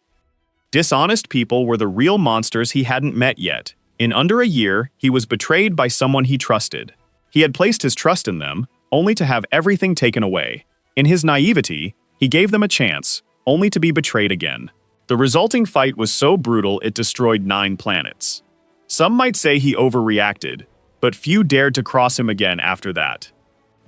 Dishonest people were the real monsters he hadn't met yet. In under a year, he was betrayed by someone he trusted. He had placed his trust in them, only to have everything taken away. In his naivety, he gave them a chance, only to be betrayed again. The resulting fight was so brutal it destroyed 9 planets. Some might say he overreacted, but few dared to cross him again after that.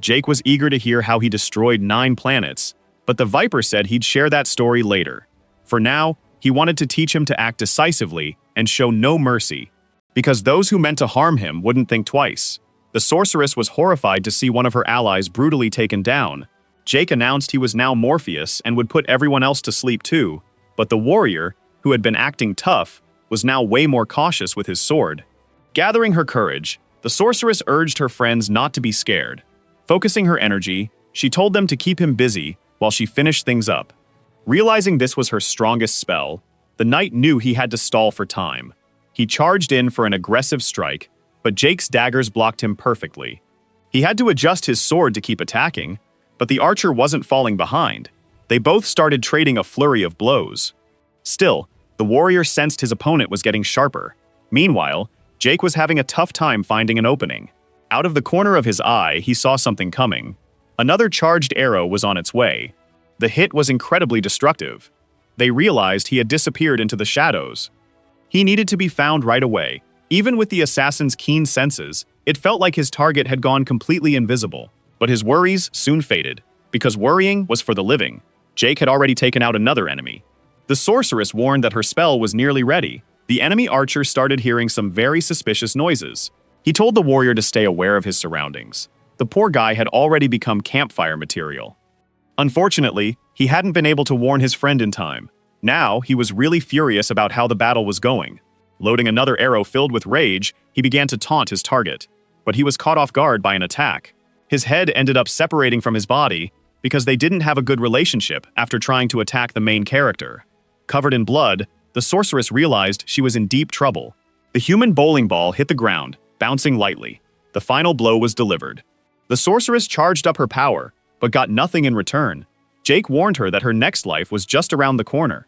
Jake was eager to hear how he destroyed 9 planets, but the Viper said he'd share that story later. For now, he wanted to teach him to act decisively and show no mercy, because those who meant to harm him wouldn't think twice. The sorceress was horrified to see one of her allies brutally taken down. Jake announced he was now Morpheus and would put everyone else to sleep too, but the warrior, who had been acting tough, was now way more cautious with his sword. Gathering her courage, the sorceress urged her friends not to be scared. Focusing her energy, she told them to keep him busy while she finished things up. Realizing this was her strongest spell, the knight knew he had to stall for time. He charged in for an aggressive strike, but Jake's daggers blocked him perfectly. He had to adjust his sword to keep attacking, but the archer wasn't falling behind. They both started trading a flurry of blows. Still, the warrior sensed his opponent was getting sharper. Meanwhile, Jake was having a tough time finding an opening. Out of the corner of his eye, he saw something coming. Another charged arrow was on its way. The hit was incredibly destructive. They realized he had disappeared into the shadows. He needed to be found right away. Even with the assassin's keen senses, it felt like his target had gone completely invisible. But his worries soon faded, because worrying was for the living. Jake had already taken out another enemy. The sorceress warned that her spell was nearly ready. The enemy archer started hearing some very suspicious noises. He told the warrior to stay aware of his surroundings. The poor guy had already become campfire material. Unfortunately, he hadn't been able to warn his friend in time. Now, he was really furious about how the battle was going. Loading another arrow filled with rage, he began to taunt his target. But he was caught off guard by an attack. His head ended up separating from his body because they didn't have a good relationship after trying to attack the main character. Covered in blood, the sorceress realized she was in deep trouble. The human bowling ball hit the ground, bouncing lightly. The final blow was delivered. The sorceress charged up her power, but got nothing in return. Jake warned her that her next life was just around the corner.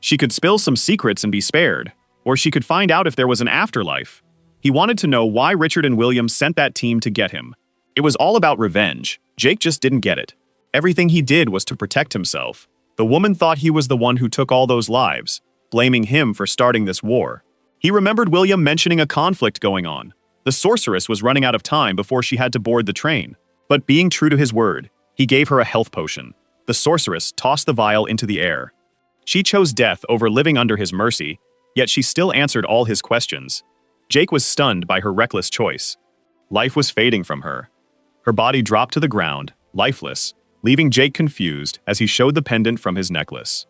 She could spill some secrets and be spared, or she could find out if there was an afterlife. He wanted to know why Richard and William sent that team to get him. It was all about revenge. Jake just didn't get it. Everything he did was to protect himself. The woman thought he was the one who took all those lives, blaming him for starting this war. He remembered William mentioning a conflict going on. The sorceress was running out of time before she had to board the train. But being true to his word, he gave her a health potion. The sorceress tossed the vial into the air. She chose death over living under his mercy, yet she still answered all his questions. Jake was stunned by her reckless choice. Life was fading from her. Her body dropped to the ground, lifeless, leaving Jake confused as he showed the pendant from his necklace.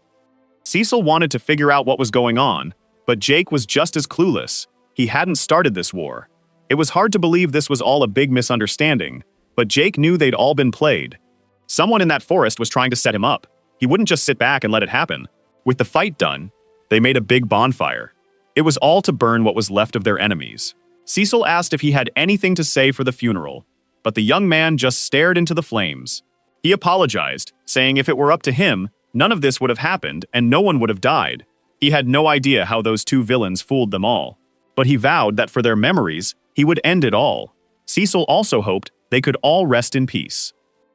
Cecil wanted to figure out what was going on, but Jake was just as clueless. He hadn't started this war. It was hard to believe this was all a big misunderstanding, but Jake knew they'd all been played. Someone in that forest was trying to set him up. He wouldn't just sit back and let it happen. With the fight done, they made a big bonfire. It was all to burn what was left of their enemies. Cecil asked if he had anything to say for the funeral, but the young man just stared into the flames. He apologized, saying if it were up to him, none of this would have happened and no one would have died. He had no idea how those two villains fooled them all. But he vowed that for their memories, he would end it all. Cecil also hoped they could all rest in peace.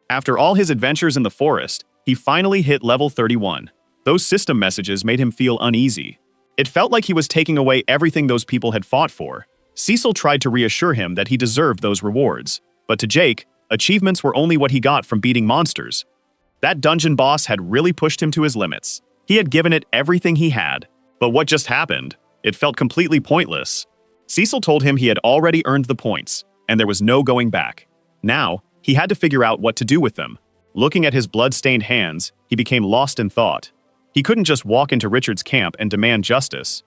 After all his adventures in the forest, he finally hit level 31. Those system messages made him feel uneasy. It felt like he was taking away everything those people had fought for. Cecil tried to reassure him that he deserved those rewards. But to Jake, achievements were only what he got from beating monsters. That dungeon boss had really pushed him to his limits. He had given it everything he had. But what just happened? It felt completely pointless. Cecil told him he had already earned the points, and there was no going back. Now, he had to figure out what to do with them. Looking at his blood-stained hands, he became lost in thought. He couldn't just walk into Richard's camp and demand justice.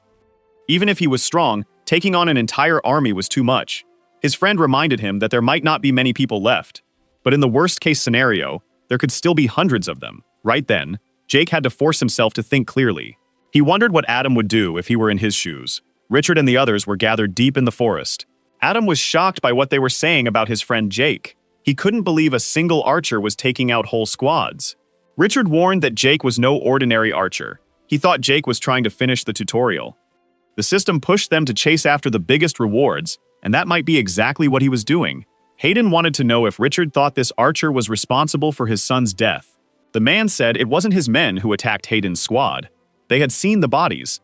Even if he was strong, taking on an entire army was too much. His friend reminded him that there might not be many people left. But in the worst-case scenario, there could still be hundreds of them. Right then, Jake had to force himself to think clearly. He wondered what Adam would do if he were in his shoes. Richard and the others were gathered deep in the forest. Adam was shocked by what they were saying about his friend Jake. He couldn't believe a single archer was taking out whole squads. Richard warned that Jake was no ordinary archer. He thought Jake was trying to finish the tutorial. The system pushed them to chase after the biggest rewards, and that might be exactly what he was doing. Hayden wanted to know if Richard thought this archer was responsible for his son's death. The man said it wasn't his men who attacked Hayden's squad. They had seen the bodies.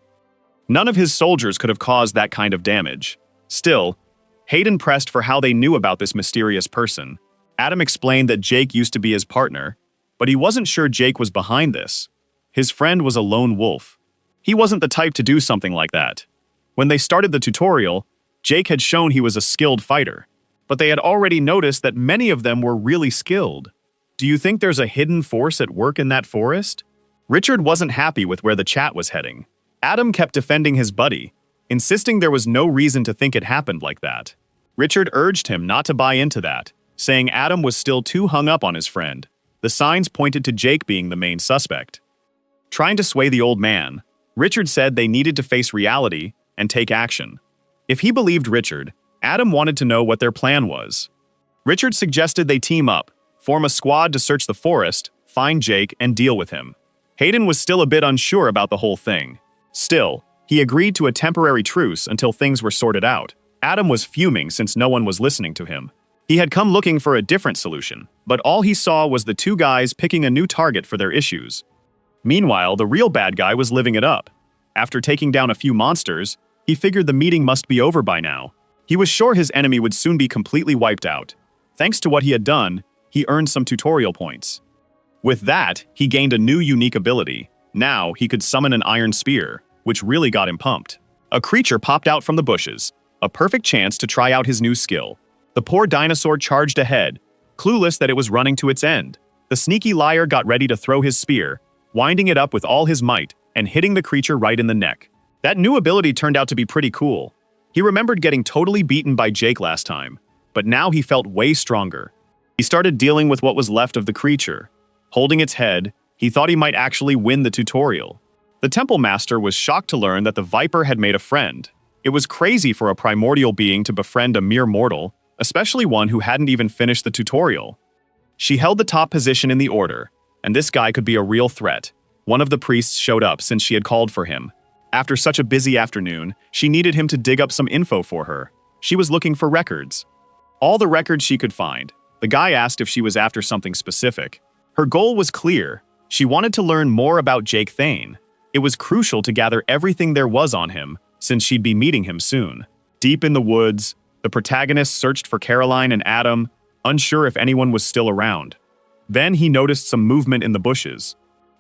None of his soldiers could have caused that kind of damage. Still, Hayden pressed for how they knew about this mysterious person. Adam explained that Jake used to be his partner, but he wasn't sure Jake was behind this. His friend was a lone wolf. He wasn't the type to do something like that. When they started the tutorial, Jake had shown he was a skilled fighter, but they had already noticed that many of them were really skilled. Do you think there's a hidden force at work in that forest? Richard wasn't happy with where the chat was heading. Adam kept defending his buddy, insisting there was no reason to think it happened like that. Richard urged him not to buy into that, saying Adam was still too hung up on his friend. The signs pointed to Jake being the main suspect. Trying to sway the old man, Richard said they needed to face reality and take action. If he believed Richard, Adam wanted to know what their plan was. Richard suggested they team up, form a squad to search the forest, find Jake, and deal with him. Hayden was still a bit unsure about the whole thing. Still, he agreed to a temporary truce until things were sorted out. Adam was fuming since no one was listening to him. He had come looking for a different solution, but all he saw was the two guys picking a new target for their issues. Meanwhile, the real bad guy was living it up. After taking down a few monsters, he figured the meeting must be over by now. He was sure his enemy would soon be completely wiped out. Thanks to what he had done, he earned some tutorial points. With that, he gained a new unique ability. Now, he could summon an iron spear, which really got him pumped. A creature popped out from the bushes, a perfect chance to try out his new skill. The poor dinosaur charged ahead, clueless that it was running to its end. The sneaky liar got ready to throw his spear, winding it up with all his might and hitting the creature right in the neck. That new ability turned out to be pretty cool. He remembered getting totally beaten by Jake last time, but now he felt way stronger. He started dealing with what was left of the creature. Holding its head, he thought he might actually win the tutorial. The temple master was shocked to learn that the viper had made a friend. It was crazy for a primordial being to befriend a mere mortal, especially one who hadn't even finished the tutorial. She held the top position in the order, and this guy could be a real threat. One of the priests showed up since she had called for him. After such a busy afternoon, she needed him to dig up some info for her. She was looking for records. All the records she could find. The guy asked if she was after something specific. Her goal was clear. She wanted to learn more about Jake Thane. It was crucial to gather everything there was on him, since she'd be meeting him soon. Deep in the woods, the protagonist searched for Caroline and Adam, unsure if anyone was still around. Then he noticed some movement in the bushes.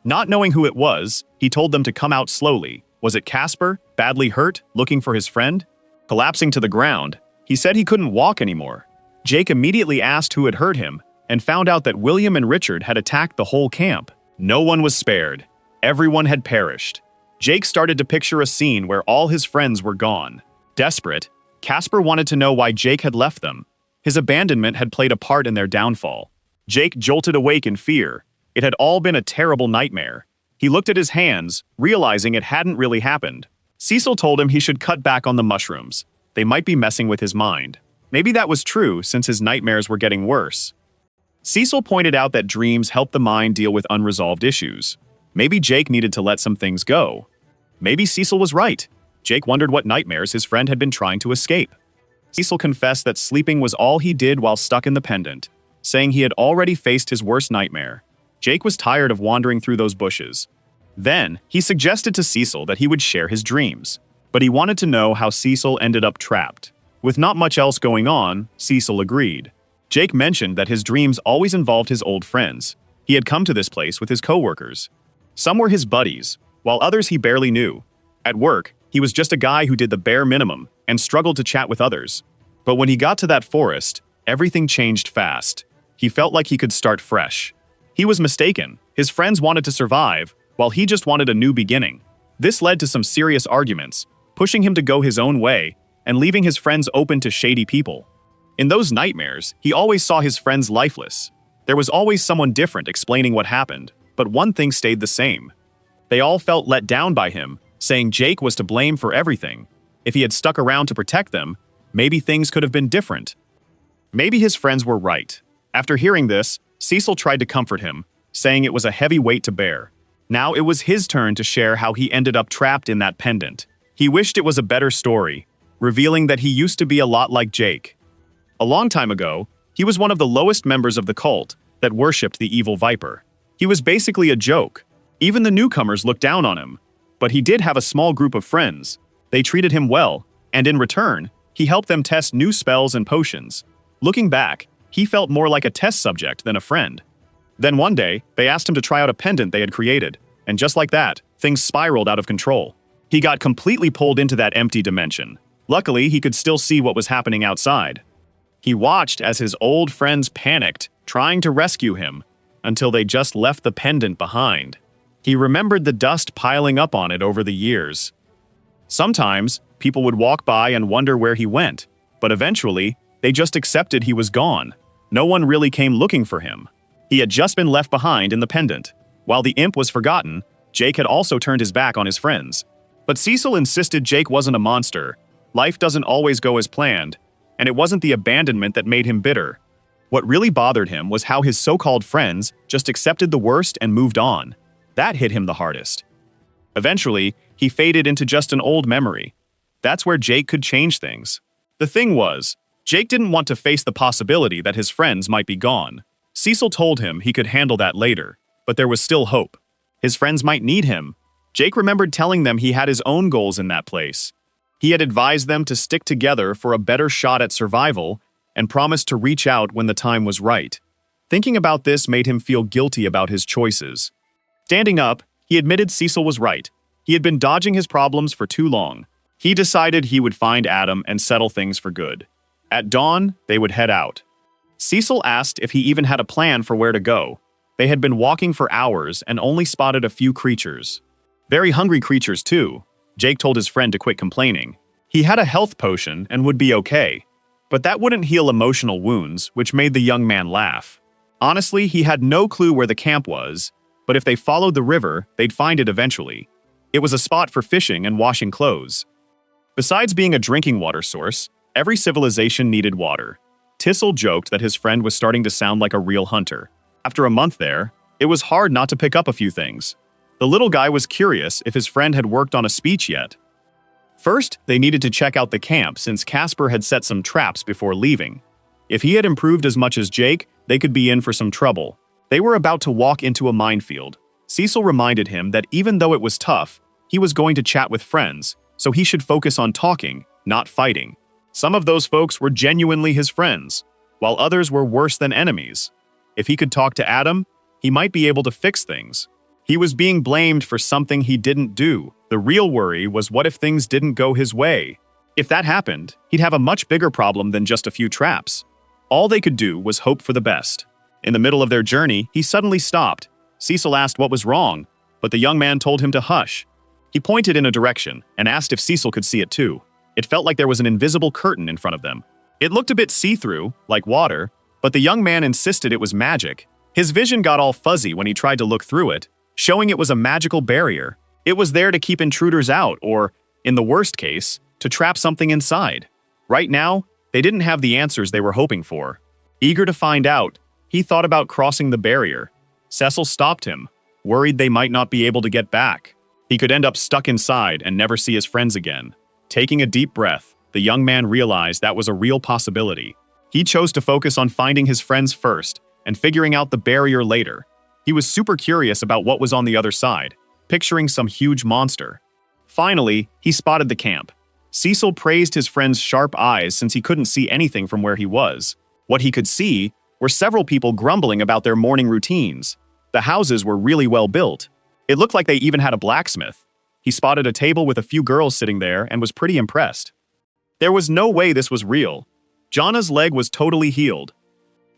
Not knowing who it was, he told them to come out slowly. Was it Casper, badly hurt, looking for his friend? Collapsing to the ground, he said he couldn't walk anymore. Jake immediately asked who had hurt him, and found out that William and Richard had attacked the whole camp. No one was spared. Everyone had perished. Jake started to picture a scene where all his friends were gone. Desperate, Casper wanted to know why Jake had left them. His abandonment had played a part in their downfall. Jake jolted awake in fear. It had all been a terrible nightmare. He looked at his hands, realizing it hadn't really happened. Cecil told him he should cut back on the mushrooms. They might be messing with his mind. Maybe that was true, since his nightmares were getting worse. Cecil pointed out that dreams help the mind deal with unresolved issues. Maybe Jake needed to let some things go. Maybe Cecil was right. Jake wondered what nightmares his friend had been trying to escape. Cecil confessed that sleeping was all he did while stuck in the pendant, saying he had already faced his worst nightmare. Jake was tired of wandering through those bushes. Then, he suggested to Cecil that he would share his dreams, but he wanted to know how Cecil ended up trapped. With not much else going on, Cecil agreed. Jake mentioned that his dreams always involved his old friends. He had come to this place with his coworkers. Some were his buddies, while others he barely knew. At work, he was just a guy who did the bare minimum and struggled to chat with others. But when he got to that forest, everything changed fast. He felt like he could start fresh. He was mistaken. His friends wanted to survive, while he just wanted a new beginning. This led to some serious arguments, pushing him to go his own way and leaving his friends open to shady people. In those nightmares, he always saw his friends lifeless. There was always someone different explaining what happened, but one thing stayed the same. They all felt let down by him, saying Jake was to blame for everything. If he had stuck around to protect them, maybe things could have been different. Maybe his friends were right. After hearing this, Cecil tried to comfort him, saying it was a heavy weight to bear. Now it was his turn to share how he ended up trapped in that pendant. He wished it was a better story, revealing that he used to be a lot like Jake. A long time ago, he was one of the lowest members of the cult that worshipped the evil Viper. He was basically a joke. Even the newcomers looked down on him. But he did have a small group of friends. They treated him well, and in return, he helped them test new spells and potions. Looking back, he felt more like a test subject than a friend. Then one day, they asked him to try out a pendant they had created, and just like that, things spiraled out of control. He got completely pulled into that empty dimension. Luckily, he could still see what was happening outside. He watched as his old friends panicked, trying to rescue him, until they just left the pendant behind. He remembered the dust piling up on it over the years. Sometimes, people would walk by and wonder where he went, but eventually, they just accepted he was gone. No one really came looking for him. He had just been left behind in the pendant. While the imp was forgotten, Jake had also turned his back on his friends. But Cecil insisted Jake wasn't a monster. Life doesn't always go as planned, and it wasn't the abandonment that made him bitter. What really bothered him was how his so-called friends just accepted the worst and moved on. That hit him the hardest. Eventually, he faded into just an old memory. That's where Jake could change things. The thing was, Jake didn't want to face the possibility that his friends might be gone. Cecil told him he could handle that later, but there was still hope. His friends might need him. Jake remembered telling them he had his own goals in that place. He had advised them to stick together for a better shot at survival and promised to reach out when the time was right. Thinking about this made him feel guilty about his choices. Standing up, he admitted Cecil was right. He had been dodging his problems for too long. He decided he would find Adam and settle things for good. At dawn, they would head out. Cecil asked if he even had a plan for where to go. They had been walking for hours and only spotted a few creatures. Very hungry creatures, too. Jake told his friend to quit complaining. He had a health potion and would be okay. But that wouldn't heal emotional wounds, which made the young man laugh. Honestly, he had no clue where the camp was, but if they followed the river, they'd find it eventually. It was a spot for fishing and washing clothes. Besides being a drinking water source, every civilization needed water. Tissel joked that his friend was starting to sound like a real hunter. After a month there, it was hard not to pick up a few things. The little guy was curious if his friend had worked on a speech yet. First, they needed to check out the camp since Casper had set some traps before leaving. If he had improved as much as Jake, they could be in for some trouble. They were about to walk into a minefield. Cecil reminded him that even though it was tough, he was going to chat with friends, so he should focus on talking, not fighting. Some of those folks were genuinely his friends, while others were worse than enemies. If he could talk to Adam, he might be able to fix things. He was being blamed for something he didn't do. The real worry was what if things didn't go his way? If that happened, he'd have a much bigger problem than just a few traps. All they could do was hope for the best. In the middle of their journey, he suddenly stopped. Cecil asked what was wrong, but the young man told him to hush. He pointed in a direction and asked if Cecil could see it too. It felt like there was an invisible curtain in front of them. It looked a bit see-through, like water, but the young man insisted it was magic. His vision got all fuzzy when he tried to look through it, showing it was a magical barrier. It was there to keep intruders out or, in the worst case, to trap something inside. Right now, they didn't have the answers they were hoping for. Eager to find out, he thought about crossing the barrier. Cecil stopped him, worried they might not be able to get back. He could end up stuck inside and never see his friends again. Taking a deep breath, the young man realized that was a real possibility. He chose to focus on finding his friends first and figuring out the barrier later. He was super curious about what was on the other side, picturing some huge monster. Finally, he spotted the camp. Cecil praised his friend's sharp eyes since he couldn't see anything from where he was. What he could see were several people grumbling about their morning routines. The houses were really well built. It looked like they even had a blacksmith. He spotted a table with a few girls sitting there and was pretty impressed. There was no way this was real. Jana's leg was totally healed.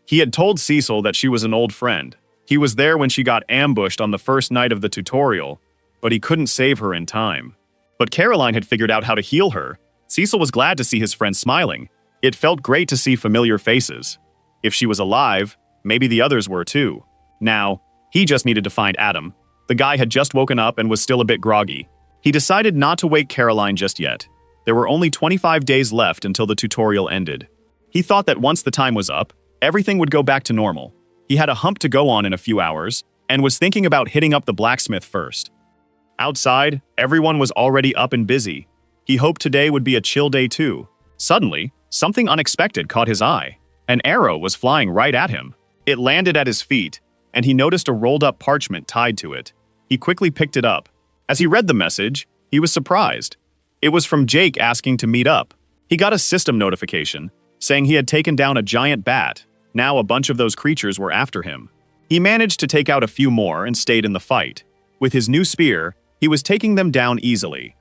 He had told Cecil that she was an old friend. He was there when she got ambushed on the first night of the tutorial, but he couldn't save her in time. But Caroline had figured out how to heal her. Cecil was glad to see his friends smiling. It felt great to see familiar faces. If she was alive, maybe the others were too. Now, he just needed to find Adam. The guy had just woken up and was still a bit groggy. He decided not to wake Caroline just yet. There were only 25 days left until the tutorial ended. He thought that once the time was up, everything would go back to normal. He had a hump to go on in a few hours, and was thinking about hitting up the blacksmith first. Outside, everyone was already up and busy. He hoped today would be a chill day too. Suddenly, something unexpected caught his eye. An arrow was flying right at him. It landed at his feet, and he noticed a rolled-up parchment tied to it. He quickly picked it up. As he read the message, he was surprised. It was from Jake asking to meet up. He got a system notification, saying he had taken down a giant bat. Now a bunch of those creatures were after him. He managed to take out a few more and stayed in the fight. With his new spear, he was taking them down easily.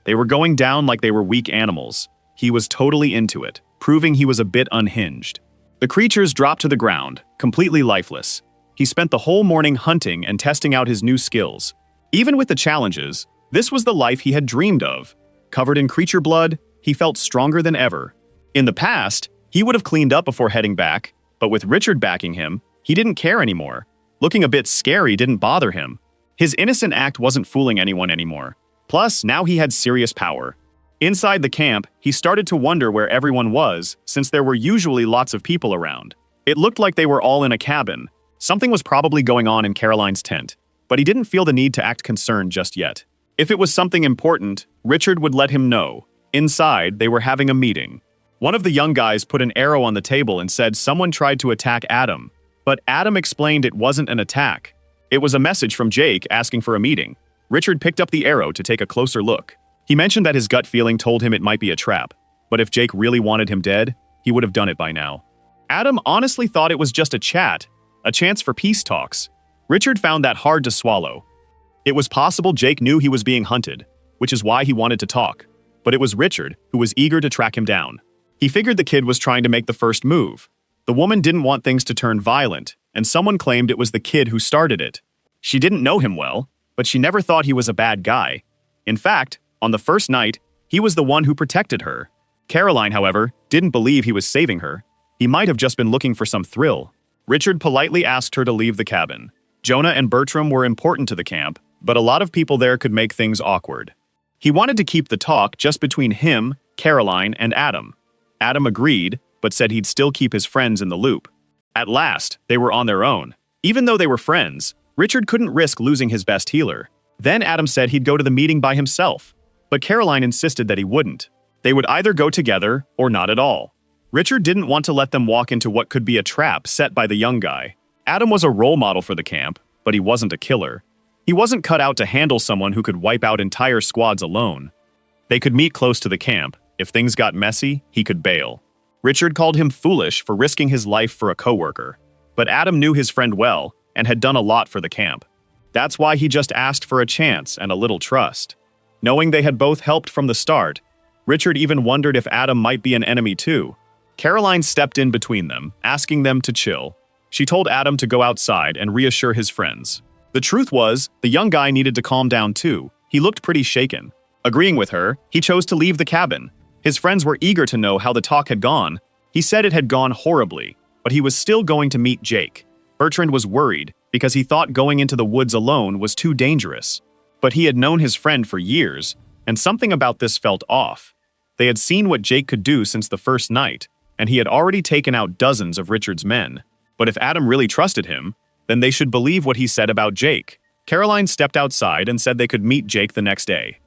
They were going down like they were weak animals. He was totally into it, proving he was a bit unhinged. The creatures dropped to the ground, completely lifeless. He spent the whole morning hunting and testing out his new skills. Even with the challenges, this was the life he had dreamed of. Covered in creature blood, he felt stronger than ever. In the past, he would have cleaned up before heading back, but with Richard backing him, he didn't care anymore. Looking a bit scary didn't bother him. His innocent act wasn't fooling anyone anymore. Plus, now he had serious power. Inside the camp, he started to wonder where everyone was, since there were usually lots of people around. It looked like they were all in a cabin. Something was probably going on in Caroline's tent, but he didn't feel the need to act concerned just yet. If it was something important, Richard would let him know. Inside, they were having a meeting. One of the young guys put an arrow on the table and said someone tried to attack Adam, but Adam explained it wasn't an attack. It was a message from Jake asking for a meeting. Richard picked up the arrow to take a closer look. He mentioned that his gut feeling told him it might be a trap, but if Jake really wanted him dead, he would have done it by now. Adam honestly thought it was just a chat, a chance for peace talks. Richard found that hard to swallow. It was possible Jake knew he was being hunted, which is why he wanted to talk. But it was Richard who was eager to track him down. He figured the kid was trying to make the first move. The woman didn't want things to turn violent, and someone claimed it was the kid who started it. She didn't know him well, but she never thought he was a bad guy. In fact, on the first night, he was the one who protected her. Caroline, however, didn't believe he was saving her. He might have just been looking for some thrill. Richard politely asked her to leave the cabin. Jonah and Bertram were important to the camp, but a lot of people there could make things awkward. He wanted to keep the talk just between him, Caroline, and Adam. Adam agreed, but said he'd still keep his friends in the loop. At last, they were on their own. Even though they were friends, Richard couldn't risk losing his best healer. Then Adam said he'd go to the meeting by himself, but Caroline insisted that he wouldn't. They would either go together or not at all. Richard didn't want to let them walk into what could be a trap set by the young guy. Adam was a role model for the camp, but he wasn't a killer. He wasn't cut out to handle someone who could wipe out entire squads alone. They could meet close to the camp. If things got messy, he could bail. Richard called him foolish for risking his life for a coworker, but Adam knew his friend well and had done a lot for the camp. That's why he just asked for a chance and a little trust. Knowing they had both helped from the start, Richard even wondered if Adam might be an enemy too. Caroline stepped in between them, asking them to chill. She told Adam to go outside and reassure his friends. The truth was, the young guy needed to calm down too. He looked pretty shaken. Agreeing with her, he chose to leave the cabin. His friends were eager to know how the talk had gone. He said it had gone horribly, but he was still going to meet Jake. Bertrand was worried because he thought going into the woods alone was too dangerous. But he had known his friend for years, and something about this felt off. They had seen what Jake could do since the first night, and he had already taken out dozens of Richard's men. But if Adam really trusted him, then they should believe what he said about Jake. Caroline stepped outside and said they could meet Jake the next day.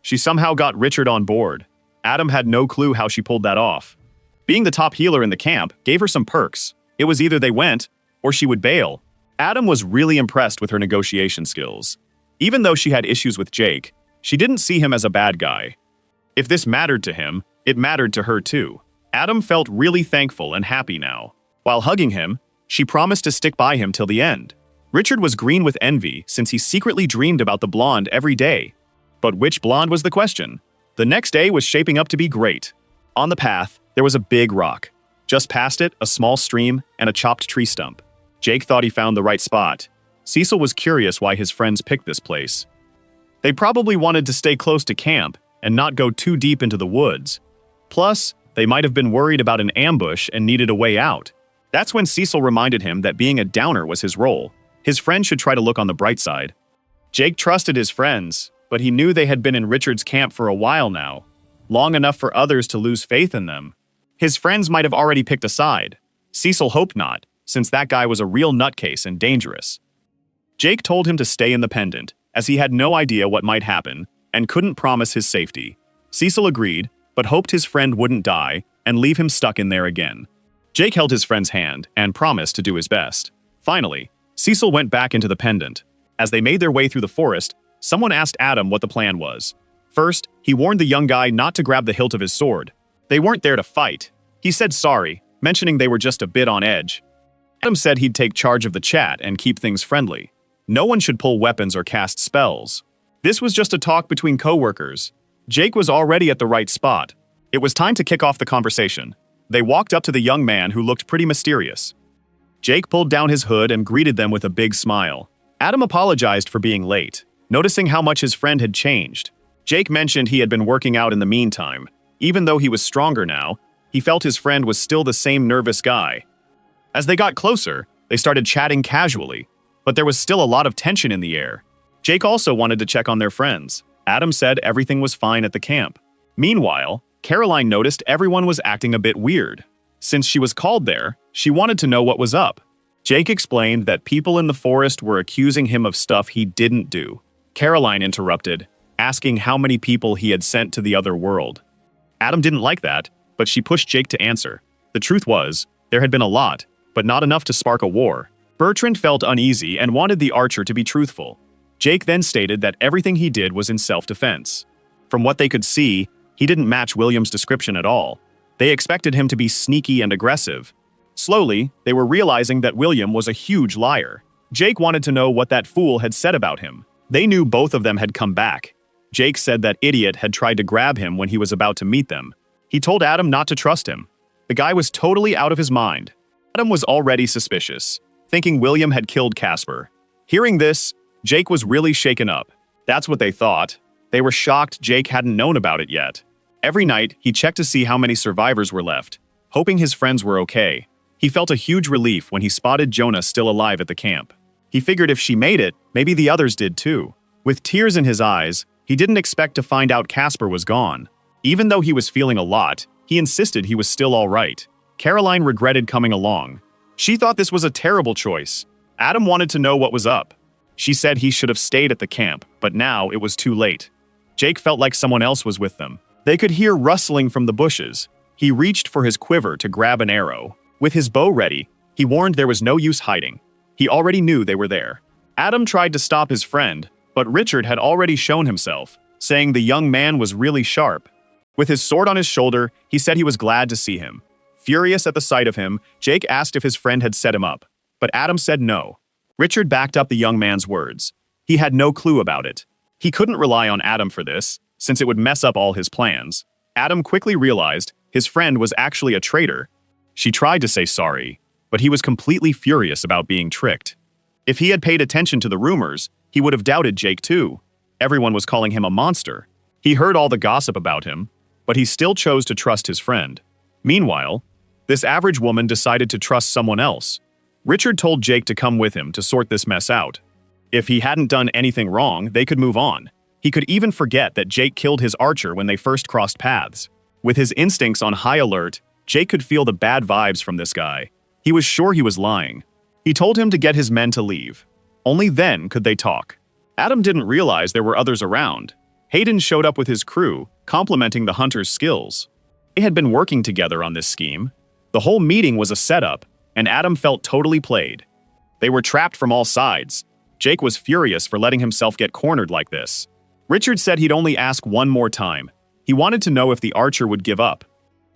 She somehow got Richard on board. Adam had no clue how she pulled that off. Being the top healer in the camp gave her some perks. It was either they went, or she would bail. Adam was really impressed with her negotiation skills. Even though she had issues with Jake, she didn't see him as a bad guy. If this mattered to him, it mattered to her too. Adam felt really thankful and happy now. While hugging him, she promised to stick by him till the end. Richard was green with envy since he secretly dreamed about the blonde every day. But which blonde was the question? The next day was shaping up to be great. On the path, there was a big rock. Just past it, a small stream and a chopped tree stump. Jake thought he found the right spot. Cecil was curious why his friends picked this place. They probably wanted to stay close to camp and not go too deep into the woods. Plus, they might have been worried about an ambush and needed a way out. That's when Cecil reminded him that being a downer was his role. His friend should try to look on the bright side. Jake trusted his friends, but he knew they had been in Richard's camp for a while now, long enough for others to lose faith in them. His friends might have already picked a side. Cecil hoped not, since that guy was a real nutcase and dangerous. Jake told him to stay in the pendant, as he had no idea what might happen and couldn't promise his safety. Cecil agreed, but hoped his friend wouldn't die and leave him stuck in there again. Jake held his friend's hand and promised to do his best. Finally, Cecil went back into the pendant. As they made their way through the forest, someone asked Adam what the plan was. First, he warned the young guy not to grab the hilt of his sword. They weren't there to fight. He said sorry, mentioning they were just a bit on edge. Adam said he'd take charge of the chat and keep things friendly. No one should pull weapons or cast spells. This was just a talk between co-workers. Jake was already at the right spot. It was time to kick off the conversation. They walked up to the young man who looked pretty mysterious. Jake pulled down his hood and greeted them with a big smile. Adam apologized for being late, noticing how much his friend had changed. Jake mentioned he had been working out in the meantime. Even though he was stronger now, he felt his friend was still the same nervous guy. As they got closer, they started chatting casually, but there was still a lot of tension in the air. Jake also wanted to check on their friends. Adam said everything was fine at the camp. Meanwhile, Caroline noticed everyone was acting a bit weird. Since she was called there, she wanted to know what was up. Jake explained that people in the forest were accusing him of stuff he didn't do. Caroline interrupted, asking how many people he had sent to the other world. Adam didn't like that, but she pushed Jake to answer. The truth was, there had been a lot, but not enough to spark a war. Bertrand felt uneasy and wanted the archer to be truthful. Jake then stated that everything he did was in self-defense. From what they could see, he didn't match William's description at all. They expected him to be sneaky and aggressive. Slowly, they were realizing that William was a huge liar. Jake wanted to know what that fool had said about him. They knew both of them had come back. Jake said that idiot had tried to grab him when he was about to meet them. He told Adam not to trust him. The guy was totally out of his mind. Adam was already suspicious, thinking William had killed Casper. Hearing this, Jake was really shaken up. That's what they thought. They were shocked Jake hadn't known about it yet. Every night, he checked to see how many survivors were left, hoping his friends were okay. He felt a huge relief when he spotted Jonah still alive at the camp. He figured if she made it, maybe the others did too. With tears in his eyes, he didn't expect to find out Casper was gone. Even though he was feeling a lot, he insisted he was still all right. Caroline regretted coming along. She thought this was a terrible choice. Adam wanted to know what was up. She said he should have stayed at the camp, but now it was too late. Jake felt like someone else was with them. They could hear rustling from the bushes. He reached for his quiver to grab an arrow. With his bow ready, he warned there was no use hiding. He already knew they were there. Adam tried to stop his friend, but Richard had already shown himself, saying the young man was really sharp. With his sword on his shoulder, he said he was glad to see him. Furious at the sight of him, Jake asked if his friend had set him up, but Adam said no. Richard backed up the young man's words. He had no clue about it. He couldn't rely on Adam for this, since it would mess up all his plans. Adam quickly realized his friend was actually a traitor. She tried to say sorry, but he was completely furious about being tricked. If he had paid attention to the rumors, he would have doubted Jake too. Everyone was calling him a monster. He heard all the gossip about him, but he still chose to trust his friend. Meanwhile, this average woman decided to trust someone else. Richard told Jake to come with him to sort this mess out. If he hadn't done anything wrong, they could move on. He could even forget that Jake killed his archer when they first crossed paths. With his instincts on high alert, Jake could feel the bad vibes from this guy. He was sure he was lying. He told him to get his men to leave. Only then could they talk. Adam didn't realize there were others around. Hayden showed up with his crew, complimenting the hunter's skills. They had been working together on this scheme. The whole meeting was a setup, and Adam felt totally played. They were trapped from all sides. Jake was furious for letting himself get cornered like this. Richard said he'd only ask one more time. He wanted to know if the archer would give up.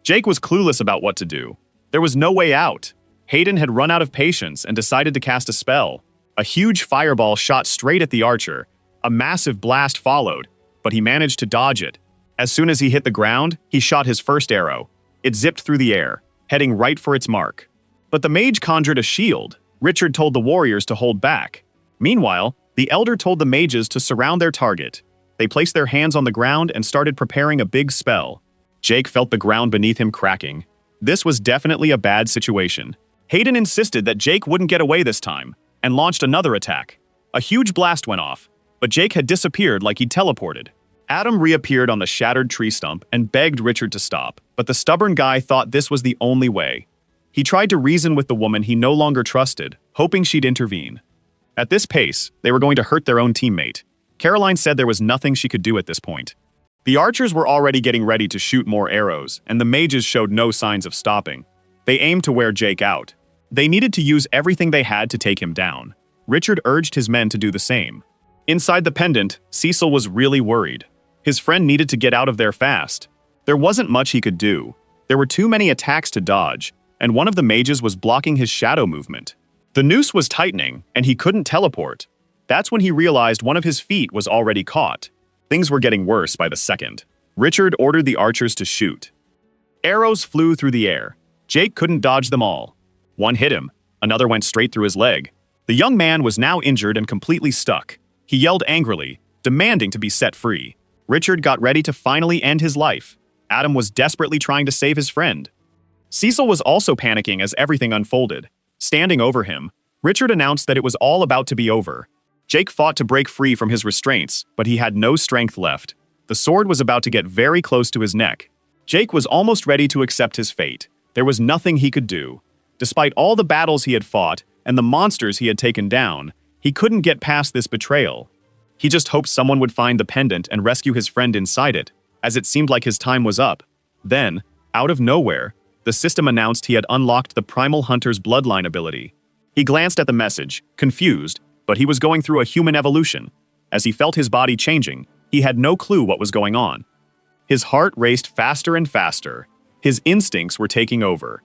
Jake was clueless about what to do. There was no way out. Hayden had run out of patience and decided to cast a spell. A huge fireball shot straight at the archer. A massive blast followed, but he managed to dodge it. As soon as he hit the ground, he shot his first arrow. It zipped through the air, heading right for its mark. But the mage conjured a shield. Richard told the warriors to hold back. Meanwhile, the elder told the mages to surround their target. They placed their hands on the ground and started preparing a big spell. Jake felt the ground beneath him cracking. This was definitely a bad situation. Hayden insisted that Jake wouldn't get away this time, and launched another attack. A huge blast went off, but Jake had disappeared like he'd teleported. Adam reappeared on the shattered tree stump and begged Richard to stop, but the stubborn guy thought this was the only way. He tried to reason with the woman he no longer trusted, hoping she'd intervene. At this pace, they were going to hurt their own teammate. Caroline said there was nothing she could do at this point. The archers were already getting ready to shoot more arrows, and the mages showed no signs of stopping. They aimed to wear Jake out. They needed to use everything they had to take him down. Richard urged his men to do the same. Inside the pendant, Cecil was really worried. His friend needed to get out of there fast. There wasn't much he could do. There were too many attacks to dodge, and one of the mages was blocking his shadow movement. The noose was tightening, and he couldn't teleport. That's when he realized one of his feet was already caught. Things were getting worse by the second. Richard ordered the archers to shoot. Arrows flew through the air. Jake couldn't dodge them all. One hit him, another went straight through his leg. The young man was now injured and completely stuck. He yelled angrily, demanding to be set free. Richard got ready to finally end his life. Adam was desperately trying to save his friend. Cecil was also panicking as everything unfolded. Standing over him, Richard announced that it was all about to be over. Jake fought to break free from his restraints, but he had no strength left. The sword was about to get very close to his neck. Jake was almost ready to accept his fate. There was nothing he could do. Despite all the battles he had fought and the monsters he had taken down, he couldn't get past this betrayal. He just hoped someone would find the pendant and rescue his friend inside it, as it seemed like his time was up. Then, out of nowhere, the system announced he had unlocked the Primal Hunter's bloodline ability. He glanced at the message, confused, but he was going through a human evolution. As he felt his body changing, he had no clue what was going on. His heart raced faster and faster. His instincts were taking over.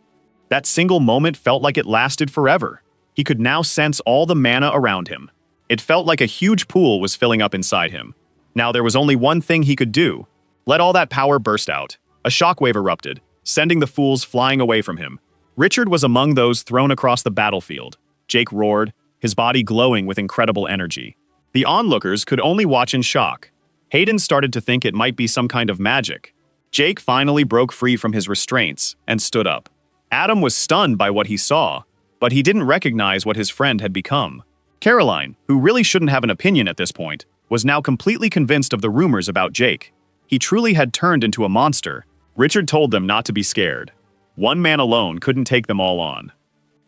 That single moment felt like it lasted forever. He could now sense all the mana around him. It felt like a huge pool was filling up inside him. Now there was only one thing he could do. Let all that power burst out. A shockwave erupted, sending the fools flying away from him. Richard was among those thrown across the battlefield. Jake roared, his body glowing with incredible energy. The onlookers could only watch in shock. Hayden started to think it might be some kind of magic. Jake finally broke free from his restraints and stood up. Adam was stunned by what he saw, but he didn't recognize what his friend had become. Caroline, who really shouldn't have an opinion at this point, was now completely convinced of the rumors about Jake. He truly had turned into a monster. Richard told them not to be scared. One man alone couldn't take them all on.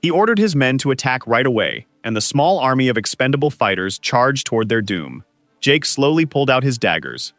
He ordered his men to attack right away, and the small army of expendable fighters charged toward their doom. Jake slowly pulled out his daggers.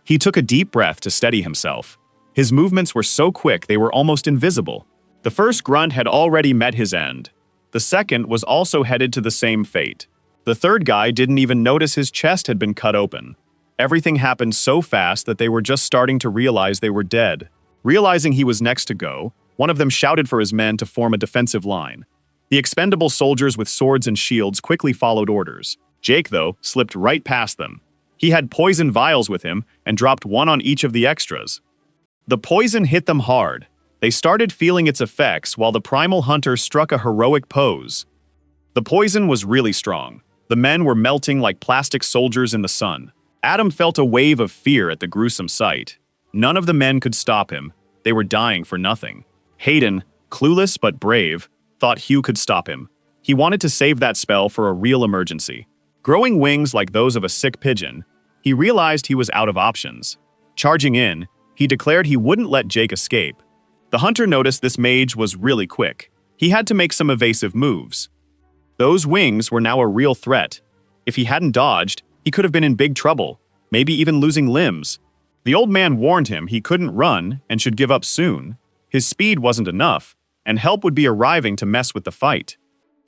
He took a deep breath to steady himself. His movements were so quick they were almost invisible. The first grunt had already met his end. The second was also headed to the same fate. The third guy didn't even notice his chest had been cut open. Everything happened so fast that they were just starting to realize they were dead. Realizing he was next to go, one of them shouted for his men to form a defensive line. The expendable soldiers with swords and shields quickly followed orders. Jake, though, slipped right past them. He had poison vials with him and dropped one on each of the extras. The poison hit them hard. They started feeling its effects while the Primal Hunter struck a heroic pose. The poison was really strong. The men were melting like plastic soldiers in the sun. Adam felt a wave of fear at the gruesome sight. None of the men could stop him. They were dying for nothing. Hayden, clueless but brave, thought Hugh could stop him. He wanted to save that spell for a real emergency. Growing wings like those of a sick pigeon, he realized he was out of options. Charging in, he declared he wouldn't let Jake escape. The hunter noticed this mage was really quick. He had to make some evasive moves. Those wings were now a real threat. If he hadn't dodged, he could have been in big trouble, maybe even losing limbs. The old man warned him he couldn't run and should give up soon. His speed wasn't enough, and help would be arriving to mess with the fight.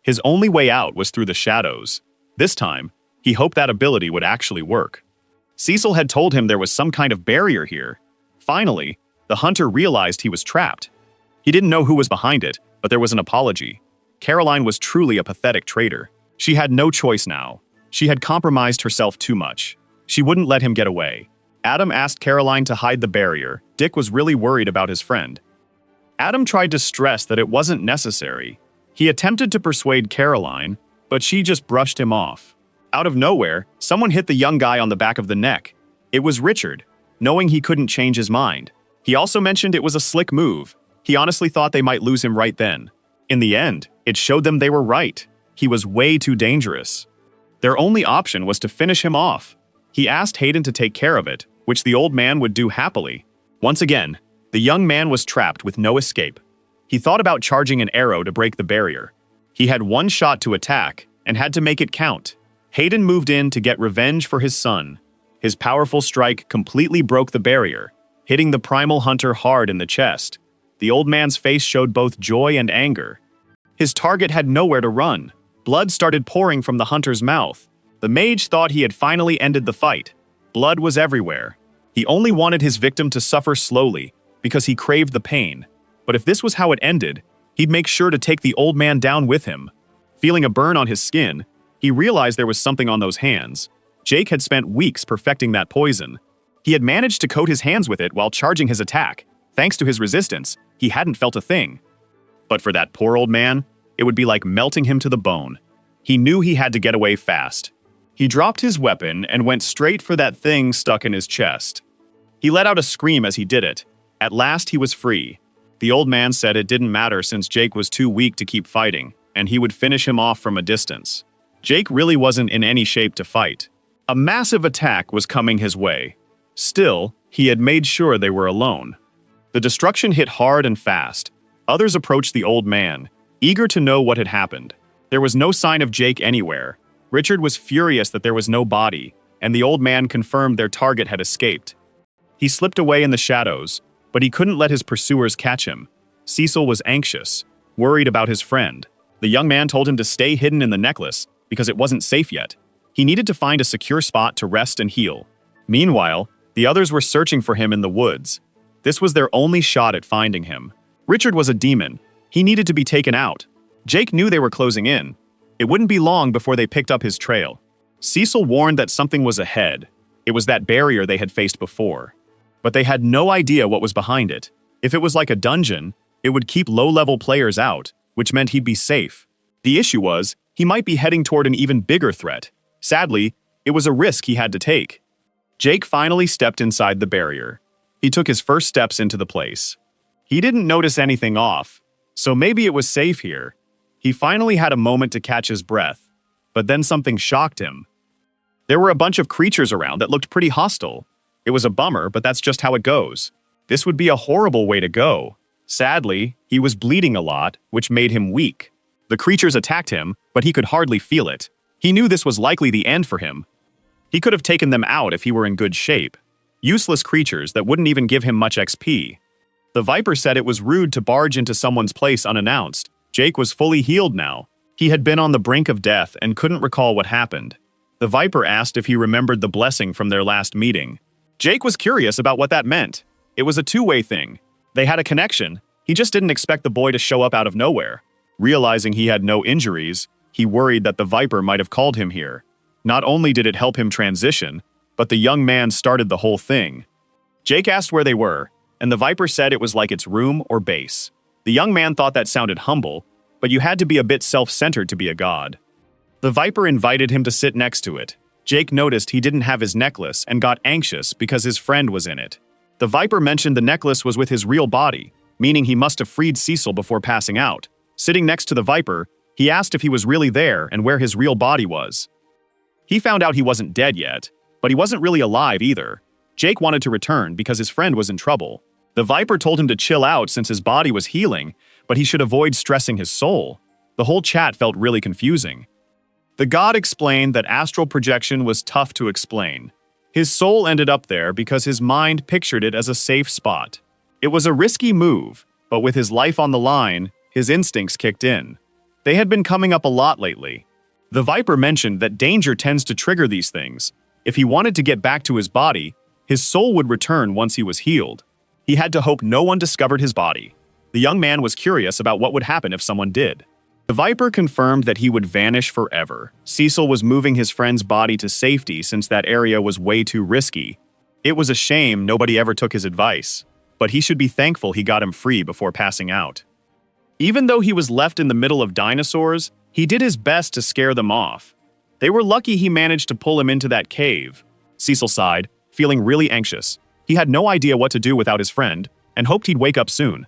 His only way out was through the shadows. This time, he hoped that ability would actually work. Cecil had told him there was some kind of barrier here. Finally, the hunter realized he was trapped. He didn't know who was behind it, but there was an apology. Caroline was truly a pathetic traitor. She had no choice now. She had compromised herself too much. She wouldn't let him get away. Adam asked Caroline to hide the barrier. Dick was really worried about his friend. Adam tried to stress that it wasn't necessary. He attempted to persuade Caroline, but she just brushed him off. Out of nowhere, someone hit the young guy on the back of the neck. It was Richard, knowing he couldn't change his mind. He also mentioned it was a slick move. He honestly thought they might lose him right then. In the end, it showed them they were right. He was way too dangerous. Their only option was to finish him off. He asked Hayden to take care of it, which the old man would do happily. Once again, the young man was trapped with no escape. He thought about charging an arrow to break the barrier. He had one shot to attack and had to make it count. Hayden moved in to get revenge for his son. His powerful strike completely broke the barrier, hitting the primal hunter hard in the chest. The old man's face showed both joy and anger. His target had nowhere to run. Blood started pouring from the hunter's mouth. The mage thought he had finally ended the fight. Blood was everywhere. He only wanted his victim to suffer slowly because he craved the pain. But if this was how it ended, he'd make sure to take the old man down with him. Feeling a burn on his skin, he realized there was something on those hands. Jake had spent weeks perfecting that poison. He had managed to coat his hands with it while charging his attack. Thanks to his resistance, he hadn't felt a thing. But for that poor old man, it would be like melting him to the bone. He knew he had to get away fast. He dropped his weapon and went straight for that thing stuck in his chest. He let out a scream as he did it. At last he was free. The old man said it didn't matter since Jake was too weak to keep fighting, and he would finish him off from a distance. Jake really wasn't in any shape to fight. A massive attack was coming his way. Still, he had made sure they were alone. The destruction hit hard and fast. Others approached the old man, eager to know what had happened. There was no sign of Jake anywhere. Richard was furious that there was no body, and the old man confirmed their target had escaped. He slipped away in the shadows, but he couldn't let his pursuers catch him. Cecil was anxious, worried about his friend. The young man told him to stay hidden in the necklace because it wasn't safe yet. He needed to find a secure spot to rest and heal. Meanwhile, the others were searching for him in the woods. This was their only shot at finding him. Richard was a demon. He needed to be taken out. Jake knew they were closing in. It wouldn't be long before they picked up his trail. Cecil warned that something was ahead. It was that barrier they had faced before. But they had no idea what was behind it. If it was like a dungeon, it would keep low-level players out, which meant he'd be safe. The issue was, he might be heading toward an even bigger threat. Sadly, it was a risk he had to take. Jake finally stepped inside the barrier. He took his first steps into the place. He didn't notice anything off, so maybe it was safe here. He finally had a moment to catch his breath, but then something shocked him. There were a bunch of creatures around that looked pretty hostile. It was a bummer, but that's just how it goes. This would be a horrible way to go. Sadly, he was bleeding a lot, which made him weak. The creatures attacked him, but he could hardly feel it. He knew this was likely the end for him. He could have taken them out if he were in good shape. Useless creatures that wouldn't even give him much XP. The Viper said it was rude to barge into someone's place unannounced. Jake was fully healed now. He had been on the brink of death and couldn't recall what happened. The Viper asked if he remembered the blessing from their last meeting. Jake was curious about what that meant. It was a two-way thing. They had a connection. He just didn't expect the boy to show up out of nowhere. Realizing he had no injuries, he worried that the Viper might have called him here. Not only did it help him transition, but the young man started the whole thing. Jake asked where they were, and the Viper said it was like its room or base. The young man thought that sounded humble, but you had to be a bit self-centered to be a god. The Viper invited him to sit next to it. Jake noticed he didn't have his necklace and got anxious because his friend was in it. The Viper mentioned the necklace was with his real body, meaning he must have freed Cecil before passing out. Sitting next to the Viper, he asked if he was really there and where his real body was. He found out he wasn't dead yet, but he wasn't really alive either. Jake wanted to return because his friend was in trouble. The Viper told him to chill out since his body was healing, but he should avoid stressing his soul. The whole chat felt really confusing. The god explained that astral projection was tough to explain. His soul ended up there because his mind pictured it as a safe spot. It was a risky move, but with his life on the line, his instincts kicked in. They had been coming up a lot lately. The Viper mentioned that danger tends to trigger these things. If he wanted to get back to his body, his soul would return once he was healed. He had to hope no one discovered his body. The young man was curious about what would happen if someone did. The Viper confirmed that he would vanish forever. Cecil was moving his friend's body to safety since that area was way too risky. It was a shame nobody ever took his advice, but he should be thankful he got him free before passing out. Even though he was left in the middle of dinosaurs, he did his best to scare them off. They were lucky he managed to pull him into that cave. Cecil sighed, feeling really anxious. He had no idea what to do without his friend, and hoped he'd wake up soon.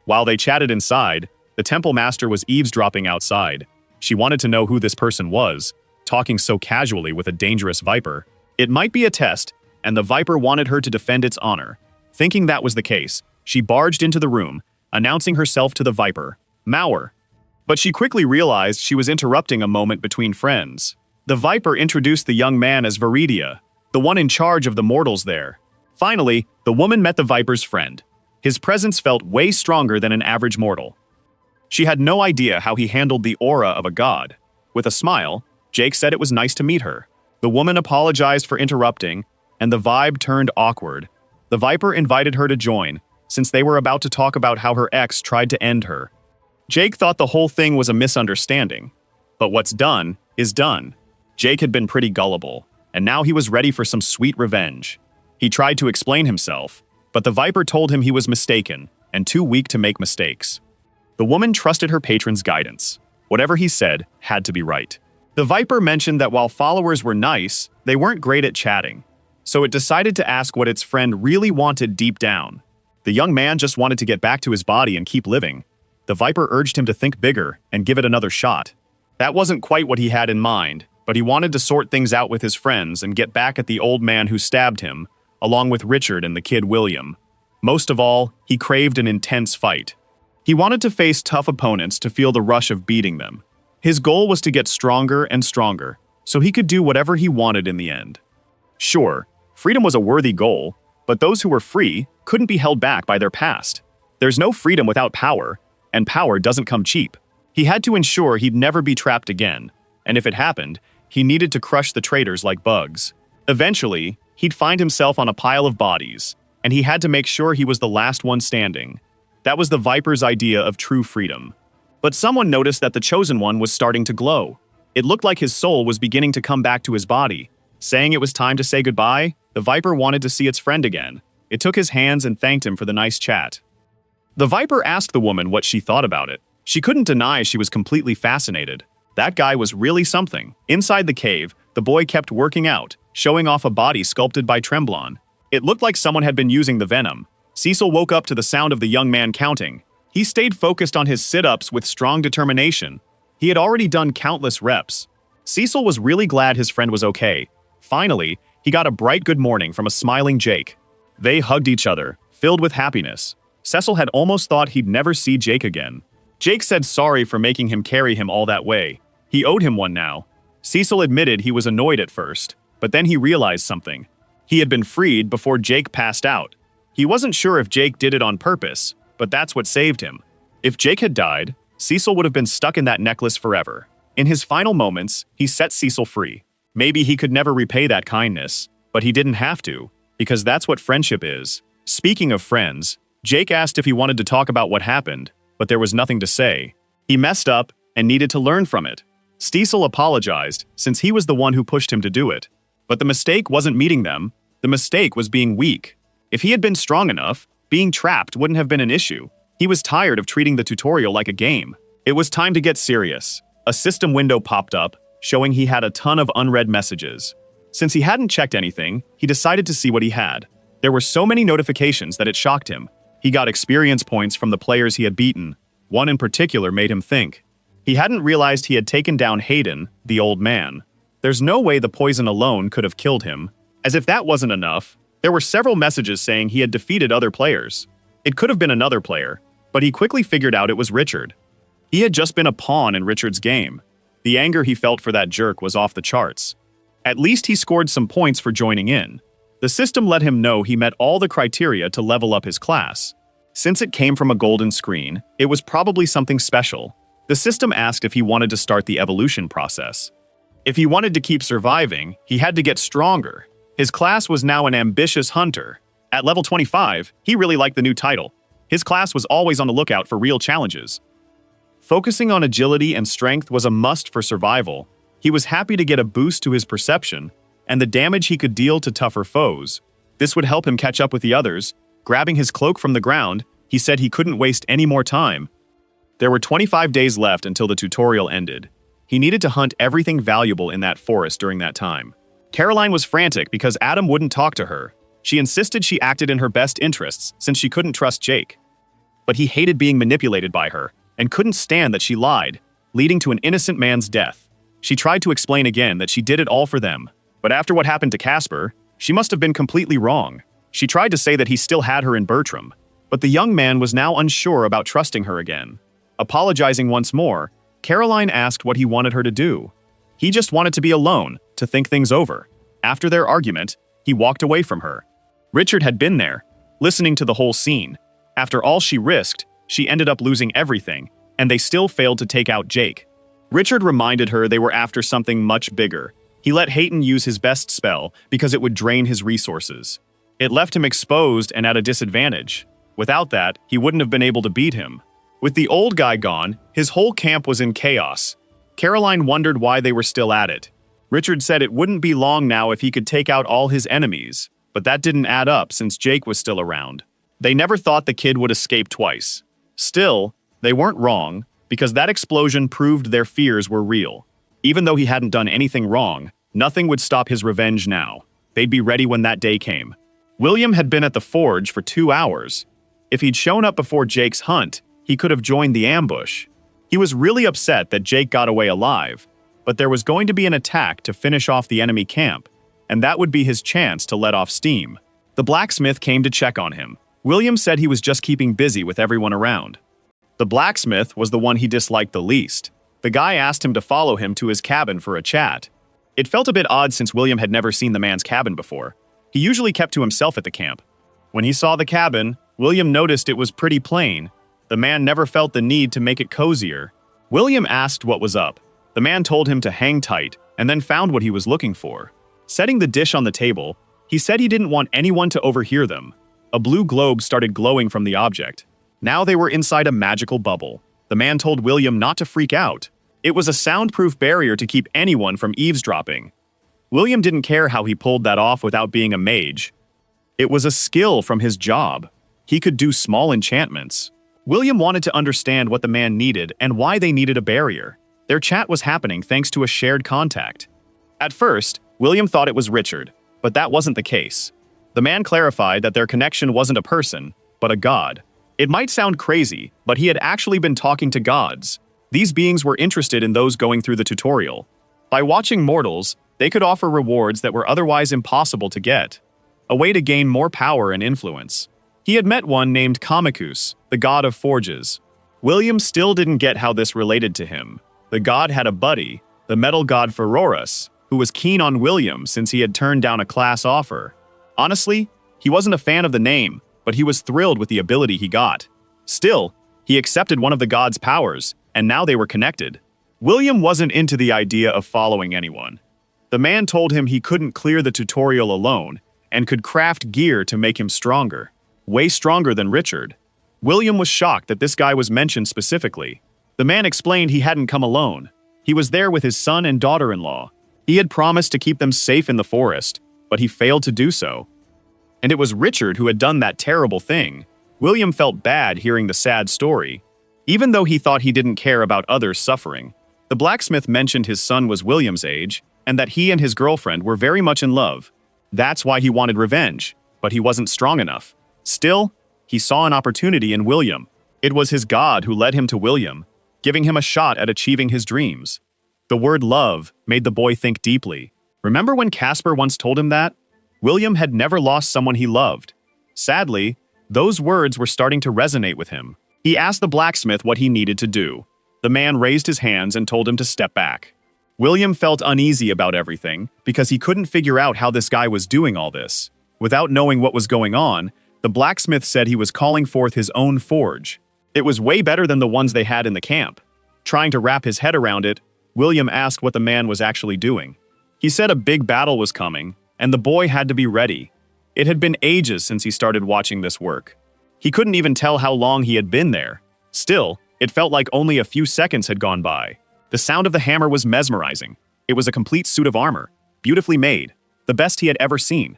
While they chatted inside, the temple master was eavesdropping outside. She wanted to know who this person was, talking so casually with a dangerous viper. It might be a test, and the viper wanted her to defend its honor. Thinking that was the case, she barged into the room, announcing herself to the viper, Mauer. But she quickly realized she was interrupting a moment between friends. The viper introduced the young man as Viridia, the one in charge of the mortals there. Finally, the woman met the viper's friend. His presence felt way stronger than an average mortal. She had no idea how he handled the aura of a god. With a smile, Jake said it was nice to meet her. The woman apologized for interrupting, and the vibe turned awkward. The viper invited her to join, since they were about to talk about how her ex tried to end her. Jake thought the whole thing was a misunderstanding. But what's done is done. Jake had been pretty gullible, and now he was ready for some sweet revenge. He tried to explain himself, but the viper told him he was mistaken and too weak to make mistakes. The woman trusted her patron's guidance. Whatever he said had to be right. The viper mentioned that while followers were nice, they weren't great at chatting. So it decided to ask what its friend really wanted deep down. The young man just wanted to get back to his body and keep living. The viper urged him to think bigger and give it another shot. That wasn't quite what he had in mind, but he wanted to sort things out with his friends and get back at the old man who stabbed him, along with Richard and the kid William. Most of all, he craved an intense fight. He wanted to face tough opponents to feel the rush of beating them. His goal was to get stronger and stronger, so he could do whatever he wanted in the end. Sure, freedom was a worthy goal, but those who were free couldn't be held back by their past. There's no freedom without power, and power doesn't come cheap. He had to ensure he'd never be trapped again, and if it happened, he needed to crush the traitors like bugs. Eventually, he'd find himself on a pile of bodies, and he had to make sure he was the last one standing. That was the Viper's idea of true freedom. But someone noticed that the Chosen One was starting to glow. It looked like his soul was beginning to come back to his body. Saying it was time to say goodbye, the Viper wanted to see its friend again. It took his hands and thanked him for the nice chat. The Viper asked the woman what she thought about it. She couldn't deny she was completely fascinated. That guy was really something. Inside the cave, the boy kept working out, showing off a body sculpted by Tremblon. It looked like someone had been using the venom. Cecil woke up to the sound of the young man counting. He stayed focused on his sit-ups with strong determination. He had already done countless reps. Cecil was really glad his friend was okay. Finally, he got a bright good morning from a smiling Jake. They hugged each other, filled with happiness. Cecil had almost thought he'd never see Jake again. Jake said sorry for making him carry him all that way. He owed him one now. Cecil admitted he was annoyed at first, but then he realized something. He had been freed before Jake passed out. He wasn't sure if Jake did it on purpose, but that's what saved him. If Jake had died, Cecil would have been stuck in that necklace forever. In his final moments, he set Cecil free. Maybe he could never repay that kindness, but he didn't have to, because that's what friendship is. Speaking of friends, Jake asked if he wanted to talk about what happened, but there was nothing to say. He messed up and needed to learn from it. Cecil apologized, since he was the one who pushed him to do it. But the mistake wasn't meeting them, the mistake was being weak. If he had been strong enough, being trapped wouldn't have been an issue. He was tired of treating the tutorial like a game. It was time to get serious. A system window popped up, showing he had a ton of unread messages. Since he hadn't checked anything, he decided to see what he had. There were so many notifications that it shocked him. He got experience points from the players he had beaten. One in particular made him think. He hadn't realized he had taken down Hayden, the old man. There's no way the poison alone could have killed him. As if that wasn't enough, there were several messages saying he had defeated other players. It could have been another player, but he quickly figured out it was Richard. He had just been a pawn in Richard's game. The anger he felt for that jerk was off the charts. At least he scored some points for joining in. The system let him know he met all the criteria to level up his class. Since it came from a golden screen, it was probably something special. The system asked if he wanted to start the evolution process. If he wanted to keep surviving, he had to get stronger. His class was now an ambitious hunter. At level 25, he really liked the new title. His class was always on the lookout for real challenges. Focusing on agility and strength was a must for survival. He was happy to get a boost to his perception and the damage he could deal to tougher foes. This would help him catch up with the others. Grabbing his cloak from the ground, he said he couldn't waste any more time. There were 25 days left until the tutorial ended. He needed to hunt everything valuable in that forest during that time. Caroline was frantic because Adam wouldn't talk to her. She insisted she acted in her best interests since she couldn't trust Jake. But he hated being manipulated by her and couldn't stand that she lied, leading to an innocent man's death. She tried to explain again that she did it all for them. But after what happened to Casper, she must have been completely wrong. She tried to say that he still had her in Bertram, but the young man was now unsure about trusting her again. Apologizing once more, Caroline asked what he wanted her to do. He just wanted to be alone, to think things over. After their argument, he walked away from her. Richard had been there, listening to the whole scene. After all she risked, she ended up losing everything, and they still failed to take out Jake. Richard reminded her they were after something much bigger. He let Hayton use his best spell because it would drain his resources. It left him exposed and at a disadvantage. Without that, he wouldn't have been able to beat him. With the old guy gone, his whole camp was in chaos. Caroline wondered why they were still at it. Richard said it wouldn't be long now if he could take out all his enemies, but that didn't add up since Jake was still around. They never thought the kid would escape twice. Still, they weren't wrong, because that explosion proved their fears were real. Even though he hadn't done anything wrong, nothing would stop his revenge now. They'd be ready when that day came. William had been at the forge for 2 hours. If he'd shown up before Jake's hunt, he could have joined the ambush. He was really upset that Jake got away alive, but there was going to be an attack to finish off the enemy camp, and that would be his chance to let off steam. The blacksmith came to check on him. William said he was just keeping busy with everyone around. The blacksmith was the one he disliked the least. The guy asked him to follow him to his cabin for a chat. It felt a bit odd since William had never seen the man's cabin before. He usually kept to himself at the camp. When he saw the cabin, William noticed it was pretty plain. The man never felt the need to make it cozier. William asked what was up. The man told him to hang tight and then found what he was looking for. Setting the dish on the table, he said he didn't want anyone to overhear them. A blue globe started glowing from the object. Now they were inside a magical bubble. The man told William not to freak out. It was a soundproof barrier to keep anyone from eavesdropping. William didn't care how he pulled that off without being a mage. It was a skill from his job. He could do small enchantments. William wanted to understand what the man needed and why they needed a barrier. Their chat was happening thanks to a shared contact. At first, William thought it was Richard, but that wasn't the case. The man clarified that their connection wasn't a person, but a god. It might sound crazy, but he had actually been talking to gods. These beings were interested in those going through the tutorial. By watching mortals, they could offer rewards that were otherwise impossible to get. A way to gain more power and influence. He had met one named Kamikus, the god of forges. William still didn't get how this related to him. The god had a buddy, the metal god Ferorus, who was keen on William since he had turned down a class offer. Honestly, he wasn't a fan of the name, but he was thrilled with the ability he got. Still, he accepted one of the god's powers, and now they were connected. William wasn't into the idea of following anyone. The man told him he couldn't clear the tutorial alone, and could craft gear to make him stronger. Way stronger than Richard. William was shocked that this guy was mentioned specifically. The man explained he hadn't come alone. He was there with his son and daughter-in-law. He had promised to keep them safe in the forest, but he failed to do so. And it was Richard who had done that terrible thing. William felt bad hearing the sad story. Even though he thought he didn't care about others suffering, the blacksmith mentioned his son was William's age, and that he and his girlfriend were very much in love. That's why he wanted revenge, but he wasn't strong enough. Still, he saw an opportunity in William. It was his god who led him to William, giving him a shot at achieving his dreams. The word love made the boy think deeply. Remember when Casper once told him that? William had never lost someone he loved. Sadly, those words were starting to resonate with him. He asked the blacksmith what he needed to do. The man raised his hands and told him to step back. William felt uneasy about everything because he couldn't figure out how this guy was doing all this. Without knowing what was going on, the blacksmith said he was calling forth his own forge. It was way better than the ones they had in the camp. Trying to wrap his head around it, William asked what the man was actually doing. He said a big battle was coming, and the boy had to be ready. It had been ages since he started watching this work. He couldn't even tell how long he had been there. Still, it felt like only a few seconds had gone by. The sound of the hammer was mesmerizing. It was a complete suit of armor, beautifully made, the best he had ever seen.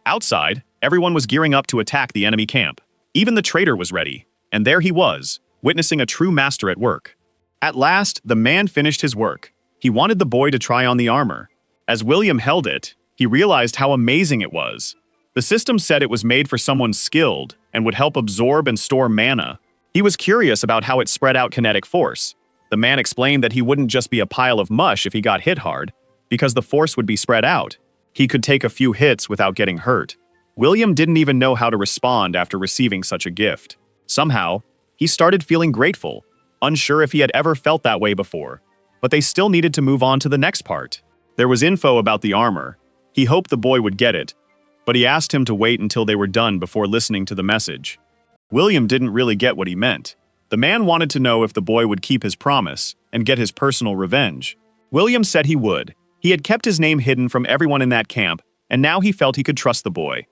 Outside, everyone was gearing up to attack the enemy camp. Even the traitor was ready, and there he was, witnessing a true master at work. At last, the man finished his work. He wanted the boy to try on the armor. As William held it, he realized how amazing it was. The system said it was made for someone skilled and would help absorb and store mana. He was curious about how it spread out kinetic force. The man explained that he wouldn't just be a pile of mush if he got hit hard, because the force would be spread out. He could take a few hits without getting hurt. William didn't even know how to respond after receiving such a gift. Somehow, he started feeling grateful, unsure if he had ever felt that way before. But they still needed to move on to the next part. There was info about the armor. He hoped the boy would get it, but he asked him to wait until they were done before listening to the message. William didn't really get what he meant. The man wanted to know if the boy would keep his promise and get his personal revenge. William said he would. He had kept his name hidden from everyone in that camp, and now he felt he could trust the boy.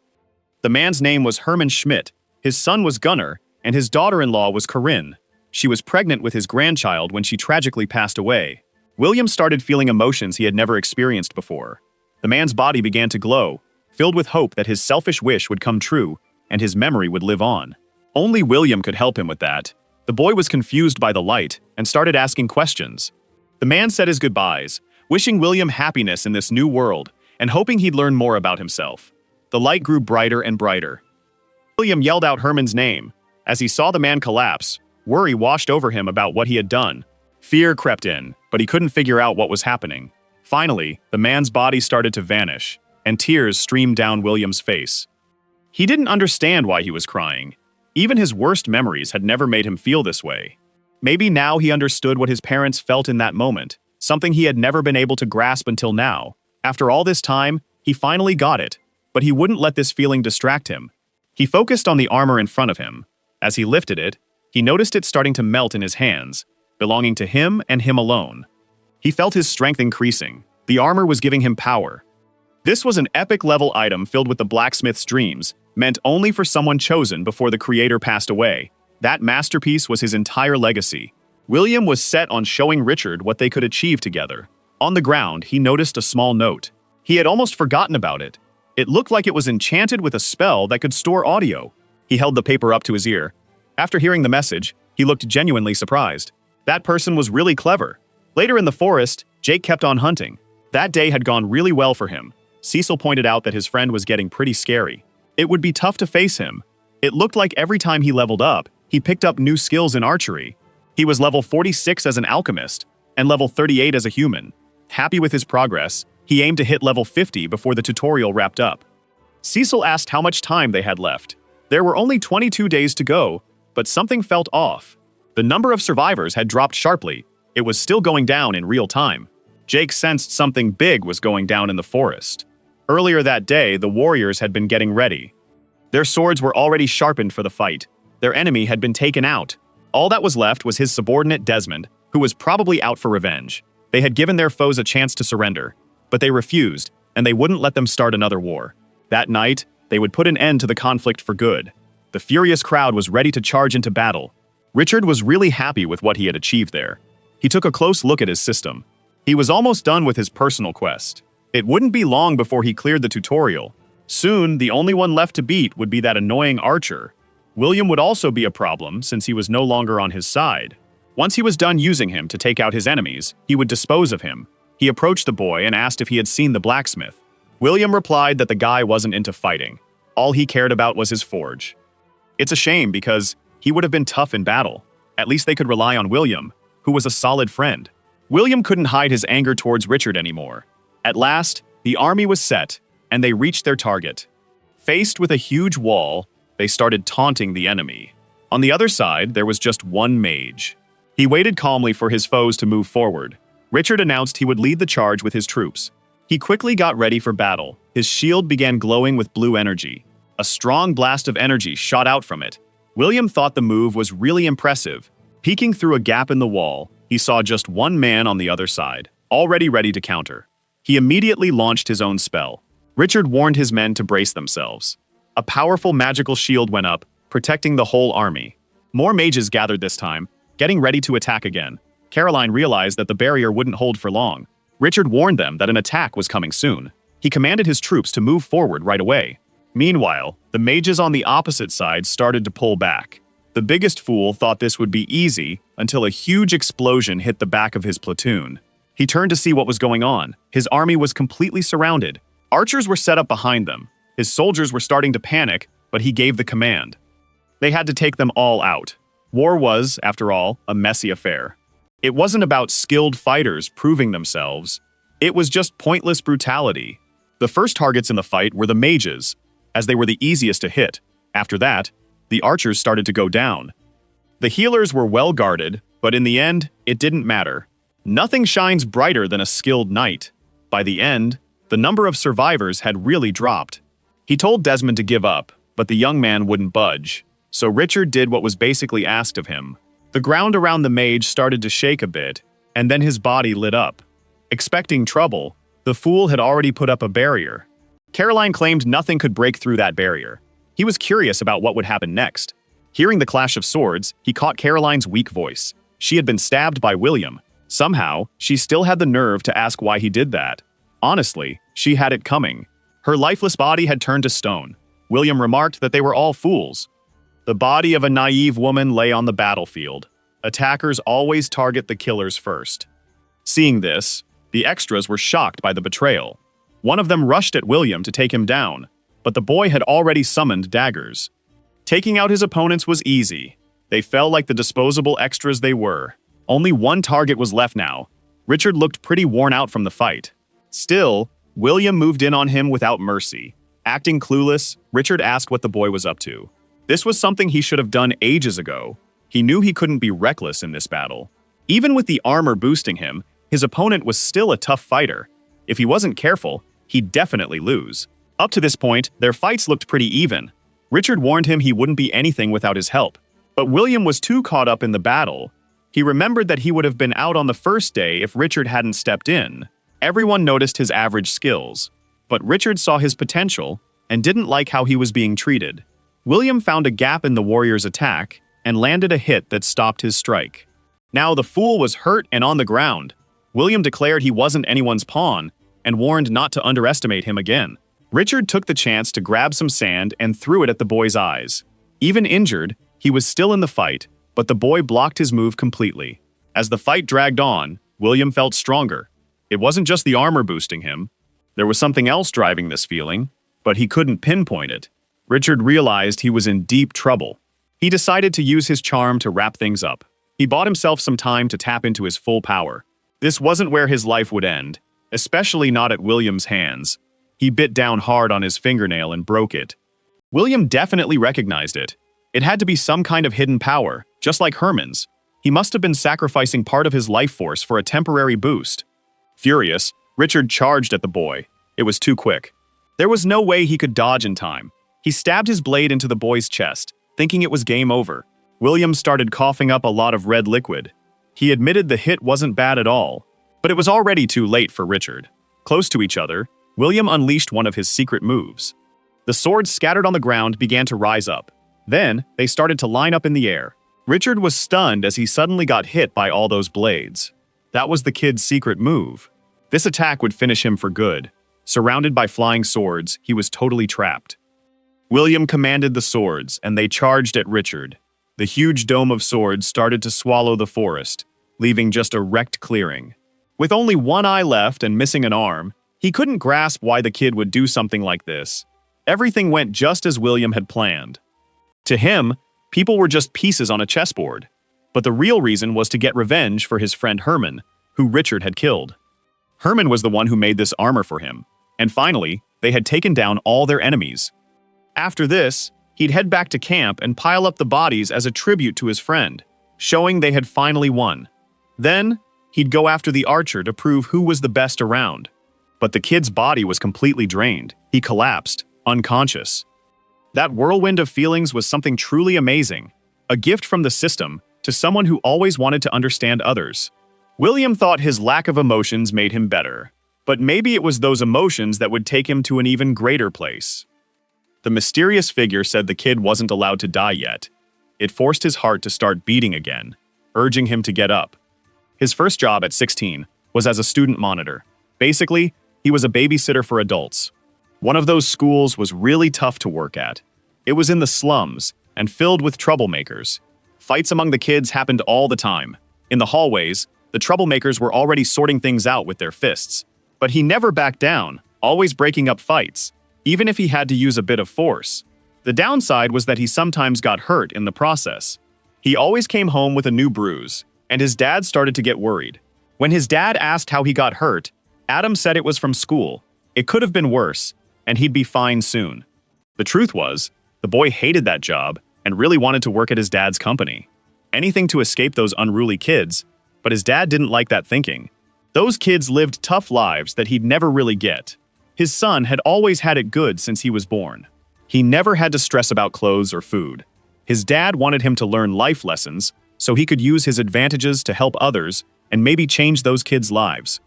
The man's name was Hermann Schmidt, his son was Gunnar, and his daughter-in-law was Corinne. She was pregnant with his grandchild when she tragically passed away. William started feeling emotions he had never experienced before. The man's body began to glow, filled with hope that his selfish wish would come true and his memory would live on. Only William could help him with that. The boy was confused by the light and started asking questions. The man said his goodbyes, wishing William happiness in this new world and hoping he'd learn more about himself. The light grew brighter and brighter. William yelled out Herman's name. As he saw the man collapse, worry washed over him about what he had done. Fear crept in, but he couldn't figure out what was happening. Finally, the man's body started to vanish, and tears streamed down William's face. He didn't understand why he was crying. Even his worst memories had never made him feel this way. Maybe now he understood what his parents felt in that moment, something he had never been able to grasp until now. After all this time, he finally got it, but he wouldn't let this feeling distract him. He focused on the armor in front of him. As he lifted it, he noticed it starting to melt in his hands, belonging to him and him alone. He felt his strength increasing. The armor was giving him power. This was an epic-level item filled with the blacksmith's dreams, meant only for someone chosen before the creator passed away. That masterpiece was his entire legacy. William was set on showing Richard what they could achieve together. On the ground, he noticed a small note. He had almost forgotten about it. It looked like it was enchanted with a spell that could store audio. He held the paper up to his ear. After hearing the message, he looked genuinely surprised. That person was really clever. Later in the forest, Jake kept on hunting. That day had gone really well for him. Cecil pointed out that his friend was getting pretty scary. It would be tough to face him. It looked like every time he leveled up, he picked up new skills in archery. He was level 46 as an alchemist, and level 38 as a human. Happy with his progress, he aimed to hit level 50 before the tutorial wrapped up. Cecil asked how much time they had left. There were only 22 days to go, but something felt off. The number of survivors had dropped sharply. It was still going down in real time. Jake sensed something big was going down in the forest. Earlier that day, the warriors had been getting ready. Their swords were already sharpened for the fight. Their enemy had been taken out. All that was left was his subordinate Desmond, who was probably out for revenge. They had given their foes a chance to surrender, but they refused, and they wouldn't let them start another war. That night, they would put an end to the conflict for good. The furious crowd was ready to charge into battle. Richard was really happy with what he had achieved there. He took a close look at his system. He was almost done with his personal quest. It wouldn't be long before he cleared the tutorial. Soon, the only one left to beat would be that annoying archer. William would also be a problem since he was no longer on his side. Once he was done using him to take out his enemies, he would dispose of him. He approached the boy and asked if he had seen the blacksmith. William replied that the guy wasn't into fighting. All he cared about was his forge. It's a shame because he would have been tough in battle. At least they could rely on William, who was a solid friend. William couldn't hide his anger towards Richard anymore. At last, the army was set, and they reached their target. Faced with a huge wall, they started taunting the enemy. On the other side, there was just one mage. He waited calmly for his foes to move forward. Richard announced he would lead the charge with his troops. He quickly got ready for battle. His shield began glowing with blue energy. A strong blast of energy shot out from it. William thought the move was really impressive. Peeking through a gap in the wall, he saw just one man on the other side, already ready to counter. He immediately launched his own spell. Richard warned his men to brace themselves. A powerful magical shield went up, protecting the whole army. More mages gathered this time, getting ready to attack again. Caroline realized that the barrier wouldn't hold for long. Richard warned them that an attack was coming soon. He commanded his troops to move forward right away. Meanwhile, the mages on the opposite side started to pull back. The biggest fool thought this would be easy until a huge explosion hit the back of his platoon. He turned to see what was going on. His army was completely surrounded. Archers were set up behind them. His soldiers were starting to panic, but he gave the command. They had to take them all out. War was, after all, a messy affair. It wasn't about skilled fighters proving themselves. It was just pointless brutality. The first targets in the fight were the mages, as they were the easiest to hit. After that, the archers started to go down. The healers were well guarded, but in the end, it didn't matter. Nothing shines brighter than a skilled knight. By the end, the number of survivors had really dropped. He told Desmond to give up, but the young man wouldn't budge, so Richard did what was basically asked of him. The ground around the mage started to shake a bit, and then his body lit up. Expecting trouble, the fool had already put up a barrier. Caroline claimed nothing could break through that barrier. He was curious about what would happen next. Hearing the clash of swords, he caught Caroline's weak voice. She had been stabbed by William. Somehow, she still had the nerve to ask why he did that. Honestly, she had it coming. Her lifeless body had turned to stone. William remarked that they were all fools. The body of a naive woman lay on the battlefield. Attackers always target the killers first. Seeing this, the extras were shocked by the betrayal. One of them rushed at William to take him down, but the boy had already summoned daggers. Taking out his opponents was easy. They fell like the disposable extras they were. Only one target was left now. Richard looked pretty worn out from the fight. Still, William moved in on him without mercy. Acting clueless, Richard asked what the boy was up to. This was something he should have done ages ago. He knew he couldn't be reckless in this battle. Even with the armor boosting him, his opponent was still a tough fighter. If he wasn't careful, he'd definitely lose. Up to this point, their fights looked pretty even. Richard warned him he wouldn't be anything without his help. But William was too caught up in the battle. He remembered that he would have been out on the first day if Richard hadn't stepped in. Everyone noticed his average skills, but Richard saw his potential and didn't like how he was being treated. William found a gap in the warrior's attack and landed a hit that stopped his strike. Now the fool was hurt and on the ground. William declared he wasn't anyone's pawn and warned not to underestimate him again. Richard took the chance to grab some sand and threw it at the boy's eyes. Even injured, he was still in the fight, but the boy blocked his move completely. As the fight dragged on, William felt stronger. It wasn't just the armor boosting him. There was something else driving this feeling, but he couldn't pinpoint it. Richard realized he was in deep trouble. He decided to use his charm to wrap things up. He bought himself some time to tap into his full power. This wasn't where his life would end, especially not at William's hands. He bit down hard on his fingernail and broke it. William definitely recognized it. It had to be some kind of hidden power, just like Herman's. He must have been sacrificing part of his life force for a temporary boost. Furious, Richard charged at the boy. It was too quick. There was no way he could dodge in time. He stabbed his blade into the boy's chest, thinking it was game over. William started coughing up a lot of red liquid. He admitted the hit wasn't bad at all, but it was already too late for Richard. Close to each other, William unleashed one of his secret moves. The swords scattered on the ground began to rise up. Then, they started to line up in the air. Richard was stunned as he suddenly got hit by all those blades. That was the kid's secret move. This attack would finish him for good. Surrounded by flying swords, he was totally trapped. William commanded the swords, and they charged at Richard. The huge dome of swords started to swallow the forest, leaving just a wrecked clearing. With only one eye left and missing an arm, he couldn't grasp why the kid would do something like this. Everything went just as William had planned. To him, people were just pieces on a chessboard. But the real reason was to get revenge for his friend Herman, who Richard had killed. Herman was the one who made this armor for him, and finally, they had taken down all their enemies. After this, he'd head back to camp and pile up the bodies as a tribute to his friend, showing they had finally won. Then, he'd go after the archer to prove who was the best around. But the kid's body was completely drained. He collapsed, unconscious. That whirlwind of feelings was something truly amazing, a gift from the system to someone who always wanted to understand others. William thought his lack of emotions made him better, but maybe it was those emotions that would take him to an even greater place. The mysterious figure said the kid wasn't allowed to die yet. It forced his heart to start beating again, urging him to get up. His first job at 16 was as a student monitor. Basically, he was a babysitter for adults. One of those schools was really tough to work at. It was in the slums and filled with troublemakers. Fights among the kids happened all the time. In the hallways, The troublemakers were already sorting things out with their fists. But he never backed down, always breaking up fights, even if he had to use a bit of force. The downside was that he sometimes got hurt in the process. He always came home with a new bruise, and his dad started to get worried. When his dad asked how he got hurt, Adam said it was from school. It could have been worse, and he'd be fine soon. The truth was, the boy hated that job and really wanted to work at his dad's company. Anything to escape those unruly kids, but his dad didn't like that thinking. Those kids lived tough lives that he'd never really get. His son had always had it good since he was born. He never had to stress about clothes or food. His dad wanted him to learn life lessons so he could use his advantages to help others and maybe change those kids' lives.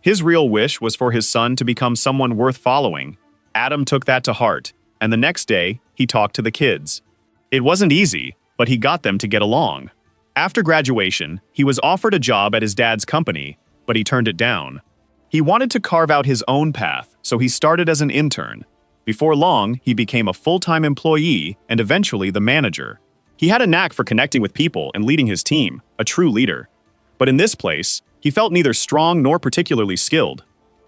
His real wish was for his son to become someone worth following. Adam took that to heart, and the next day, he talked to the kids. It wasn't easy, but he got them to get along. After graduation, he was offered a job at his dad's company, but he turned it down. He wanted to carve out his own path, so he started as an intern. Before long, he became a full-time employee and eventually the manager. He had a knack for connecting with people and leading his team, a true leader. But in this place, he felt neither strong nor particularly skilled.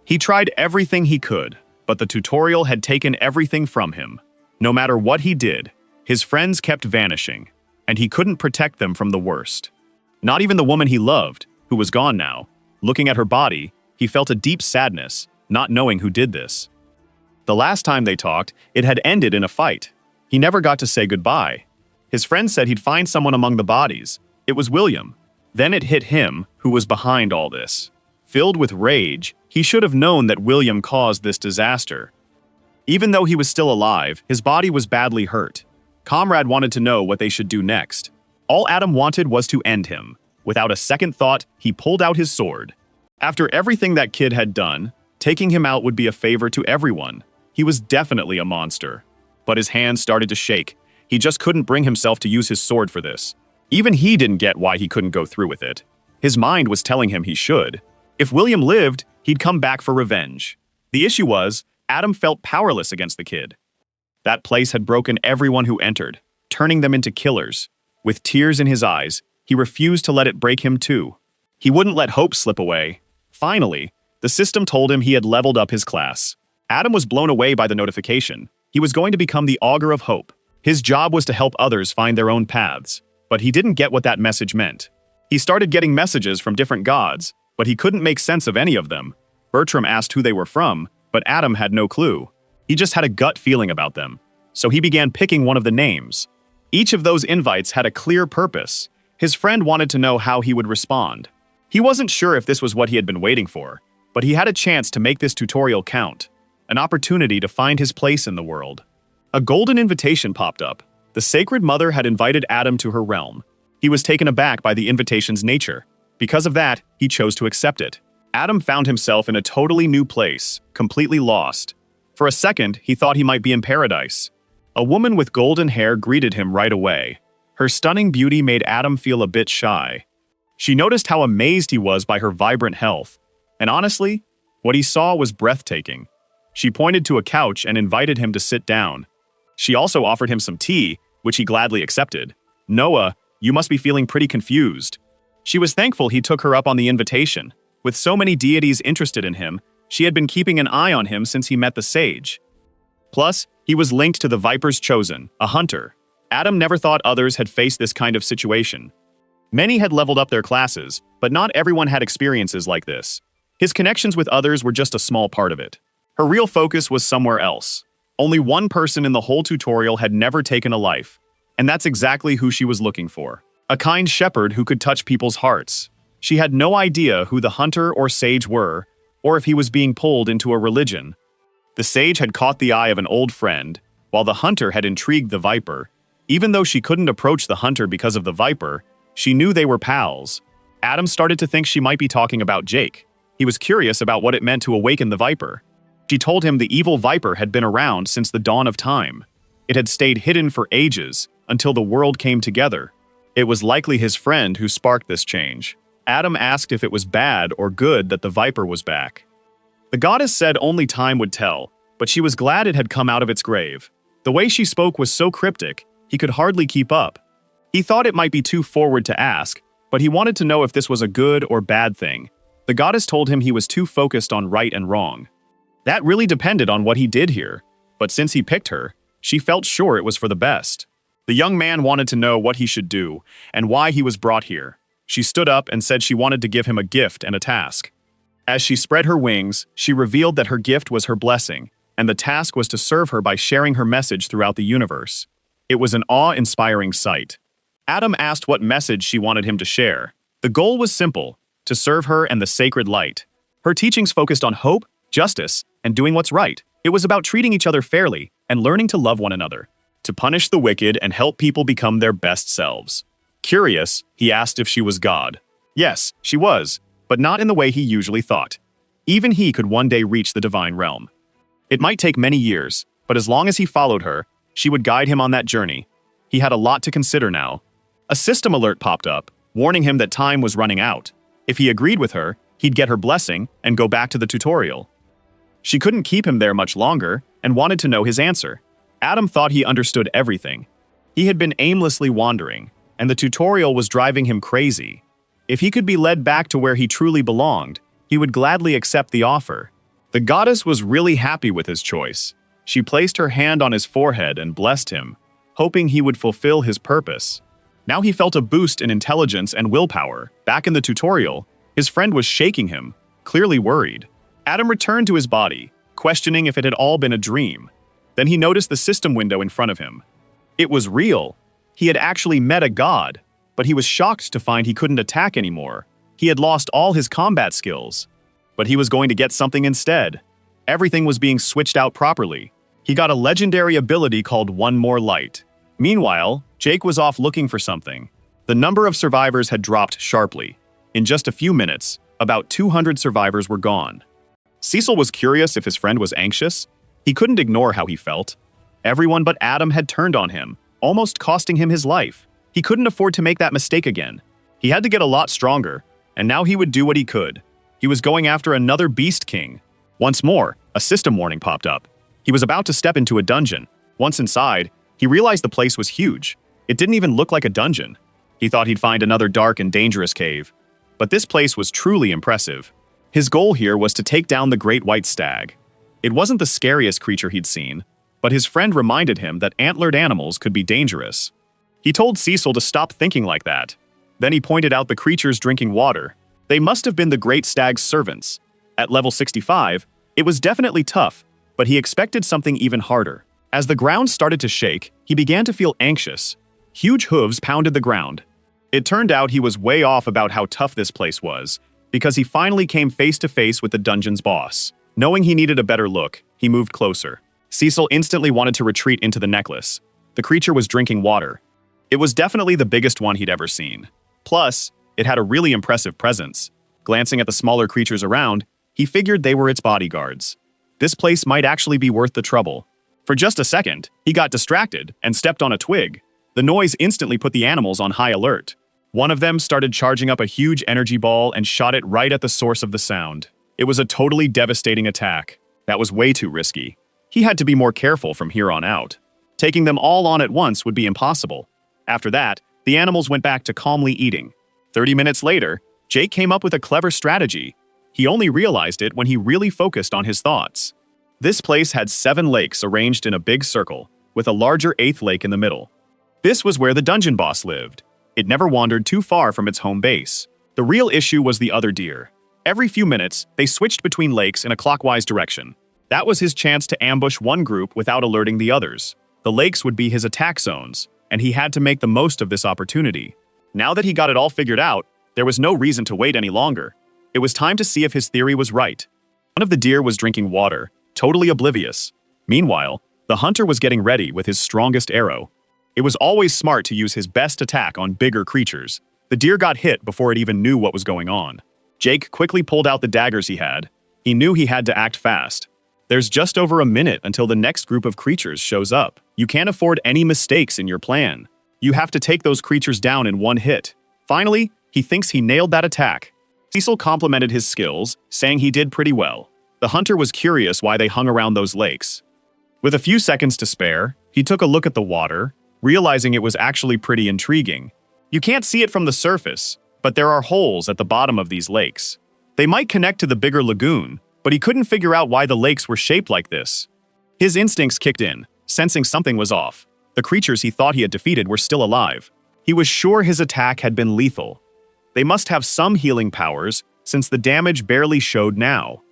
He tried everything he could, but the tutorial had taken everything from him. No matter what he did, his friends kept vanishing, and he couldn't protect them from the worst. Not even the woman he loved, who was gone now. Looking at her body, he felt a deep sadness, not knowing who did this. The last time they talked, it had ended in a fight. He never got to say goodbye. His friend said he'd find someone among the bodies. It was William. Then it hit him, who was behind all this. Filled with rage, he should have known that William caused this disaster. Even though he was still alive, his body was badly hurt. Comrade wanted to know what they should do next. All Adam wanted was to end him. Without a second thought, he pulled out his sword. After everything that kid had done, taking him out would be a favor to everyone. He was definitely a monster. But his hands started to shake. He just couldn't bring himself to use his sword for this. Even he didn't get why he couldn't go through with it. His mind was telling him he should. If William lived, he'd come back for revenge. The issue was, Adam felt powerless against the kid. That place had broken everyone who entered, turning them into killers. With tears in his eyes, he refused to let it break him too. He wouldn't let hope slip away. Finally, the system told him he had leveled up his class. Adam was blown away by the notification. He was going to become the Augur of Hope. His job was to help others find their own paths. But he didn't get what that message meant. He started getting messages from different gods, but he couldn't make sense of any of them. Bertram asked who they were from, but Adam had no clue. He just had a gut feeling about them. So he began picking one of the names. Each of those invites had a clear purpose. His friend wanted to know how he would respond. He wasn't sure if this was what he had been waiting for, but he had a chance to make this tutorial count. An opportunity to find his place in the world. A golden invitation popped up. The Sacred Mother had invited Adam to her realm. He was taken aback by the invitation's nature. Because of that, he chose to accept it. Adam found himself in a totally new place, completely lost. For a second, he thought he might be in paradise. A woman with golden hair greeted him right away. Her stunning beauty made Adam feel a bit shy. She noticed how amazed he was by her vibrant health. And honestly, what he saw was breathtaking. She pointed to a couch and invited him to sit down. She also offered him some tea, which he gladly accepted. Noah, you must be feeling pretty confused. She was thankful he took her up on the invitation. With so many deities interested in him, she had been keeping an eye on him since he met the sage. Plus, he was linked to the Viper's Chosen, a hunter. Adam never thought others had faced this kind of situation. Many had leveled up their classes, but not everyone had experiences like this. His connections with others were just a small part of it. Her real focus was somewhere else. Only one person in the whole tutorial had never taken a life, and that's exactly who she was looking for. A kind shepherd who could touch people's hearts. She had no idea who the hunter or sage were, or if he was being pulled into a religion. The sage had caught the eye of an old friend, while the hunter had intrigued the viper. Even though she couldn't approach the hunter because of the viper, she knew they were pals. Adam started to think she might be talking about Jake. He was curious about what it meant to awaken the viper. She told him the evil viper had been around since the dawn of time. It had stayed hidden for ages, until the world came together. It was likely his friend who sparked this change. Adam asked if it was bad or good that the viper was back. The goddess said only time would tell, but she was glad it had come out of its grave. The way she spoke was so cryptic, he could hardly keep up. He thought it might be too forward to ask, but he wanted to know if this was a good or bad thing. The goddess told him he was too focused on right and wrong. That really depended on what he did here, but since he picked her, she felt sure it was for the best. The young man wanted to know what he should do and why he was brought here. She stood up and said she wanted to give him a gift and a task. As she spread her wings, she revealed that her gift was her blessing, and the task was to serve her by sharing her message throughout the universe. It was an awe-inspiring sight. Adam asked what message she wanted him to share. The goal was simple: to serve her and the sacred light. Her teachings focused on hope, justice, and doing what's right. It was about treating each other fairly and learning to love one another, to punish the wicked and help people become their best selves. Curious, he asked if she was God. Yes, she was, but not in the way he usually thought. Even he could one day reach the divine realm. It might take many years, but as long as he followed her, she would guide him on that journey. He had a lot to consider now. A system alert popped up, warning him that time was running out. If he agreed with her, he'd get her blessing and go back to the tutorial. She couldn't keep him there much longer and wanted to know his answer. Adam thought he understood everything. He had been aimlessly wandering, and the tutorial was driving him crazy. If he could be led back to where he truly belonged, he would gladly accept the offer. The goddess was really happy with his choice. She placed her hand on his forehead and blessed him, hoping he would fulfill his purpose. Now he felt a boost in intelligence and willpower. Back in the tutorial, his friend was shaking him, clearly worried. Adam returned to his body, questioning if it had all been a dream. Then he noticed the system window in front of him. It was real. He had actually met a god, but he was shocked to find he couldn't attack anymore. He had lost all his combat skills, but he was going to get something instead. Everything was being switched out properly. He got a legendary ability called One More Light. Meanwhile, Jake was off looking for something. The number of survivors had dropped sharply. In just a few minutes, about 200 survivors were gone. Cecil was curious if his friend was anxious. He couldn't ignore how he felt. Everyone but Adam had turned on him, almost costing him his life. He couldn't afford to make that mistake again. He had to get a lot stronger, and now he would do what he could. He was going after another Beast King. Once more, a system warning popped up. He was about to step into a dungeon. Once inside, he realized the place was huge. It didn't even look like a dungeon. He thought he'd find another dark and dangerous cave. But this place was truly impressive. His goal here was to take down the great white stag. It wasn't the scariest creature he'd seen, but his friend reminded him that antlered animals could be dangerous. He told Cecil to stop thinking like that. Then he pointed out the creatures drinking water. They must have been the great stag's servants. At level 65, it was definitely tough, but he expected something even harder. As the ground started to shake, he began to feel anxious. Huge hooves pounded the ground. It turned out he was way off about how tough this place was, because he finally came face to face with the dungeon's boss. Knowing he needed a better look, he moved closer. Cecil instantly wanted to retreat into the necklace. The creature was drinking water. It was definitely the biggest one he'd ever seen. Plus, it had a really impressive presence. Glancing at the smaller creatures around, he figured they were its bodyguards. This place might actually be worth the trouble. For just a second, he got distracted and stepped on a twig. The noise instantly put the animals on high alert. One of them started charging up a huge energy ball and shot it right at the source of the sound. It was a totally devastating attack. That was way too risky. He had to be more careful from here on out. Taking them all on at once would be impossible. After that, the animals went back to calmly eating. 30 minutes later, Jake came up with a clever strategy. He only realized it when he really focused on his thoughts. This place had 7 lakes arranged in a big circle, with a larger 8th lake in the middle. This was where the dungeon boss lived. It never wandered too far from its home base. The real issue was the other deer. Every few minutes, they switched between lakes in a clockwise direction. That was his chance to ambush one group without alerting the others. The lakes would be his attack zones, and he had to make the most of this opportunity. Now that he got it all figured out, there was no reason to wait any longer. It was time to see if his theory was right. One of the deer was drinking water, totally oblivious. Meanwhile, the hunter was getting ready with his strongest arrow. It was always smart to use his best attack on bigger creatures. The deer got hit before it even knew what was going on. Jake quickly pulled out the daggers he had. He knew he had to act fast. There's just over a minute until the next group of creatures shows up. You can't afford any mistakes in your plan. You have to take those creatures down in one hit. Finally, he thinks he nailed that attack. Cecil complimented his skills, saying he did pretty well. The hunter was curious why they hung around those lakes. With a few seconds to spare, he took a look at the water, realizing it was actually pretty intriguing. You can't see it from the surface, But there are holes at the bottom of these lakes. They might connect to the bigger lagoon, but he couldn't figure out why the lakes were shaped like this. His instincts kicked in, sensing something was off. The creatures he thought he had defeated were still alive. He was sure his attack had been lethal. They must have some healing powers, since the damage barely showed now.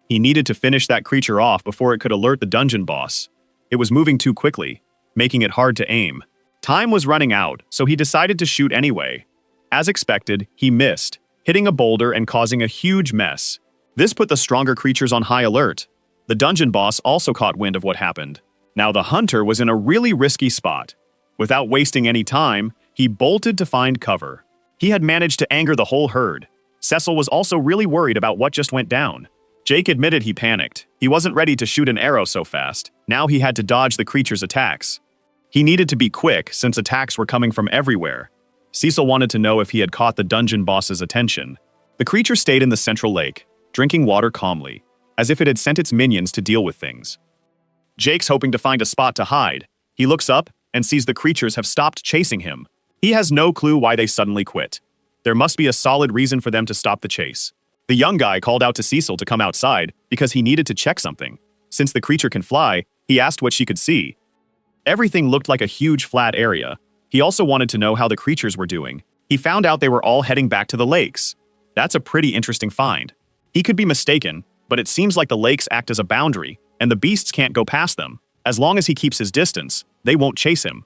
He needed to finish that creature off before it could alert the dungeon boss. It was moving too quickly, making it hard to aim. Time was running out, so he decided to shoot anyway. As expected, he missed, hitting a boulder and causing a huge mess. This put the stronger creatures on high alert. The dungeon boss also caught wind of what happened. Now the hunter was in a really risky spot. Without wasting any time, he bolted to find cover. He had managed to anger the whole herd. Cecil was also really worried about what just went down. Jake admitted he panicked. He wasn't ready to shoot an arrow so fast. Now he had to dodge the creature's attacks. He needed to be quick since attacks were coming from everywhere. Cecil wanted to know if he had caught the dungeon boss's attention. The creature stayed in the central lake, drinking water calmly, as if it had sent its minions to deal with things. Jake's hoping to find a spot to hide. He looks up and sees the creatures have stopped chasing him. He has no clue why they suddenly quit. There must be a solid reason for them to stop the chase. The young guy called out to Cecil to come outside because he needed to check something. Since the creature can fly, he asked what she could see. Everything looked like a huge flat area. He also wanted to know how the creatures were doing. He found out they were all heading back to the lakes. That's a pretty interesting find. He could be mistaken, but it seems like the lakes act as a boundary, and the beasts can't go past them. As long as he keeps his distance, they won't chase him.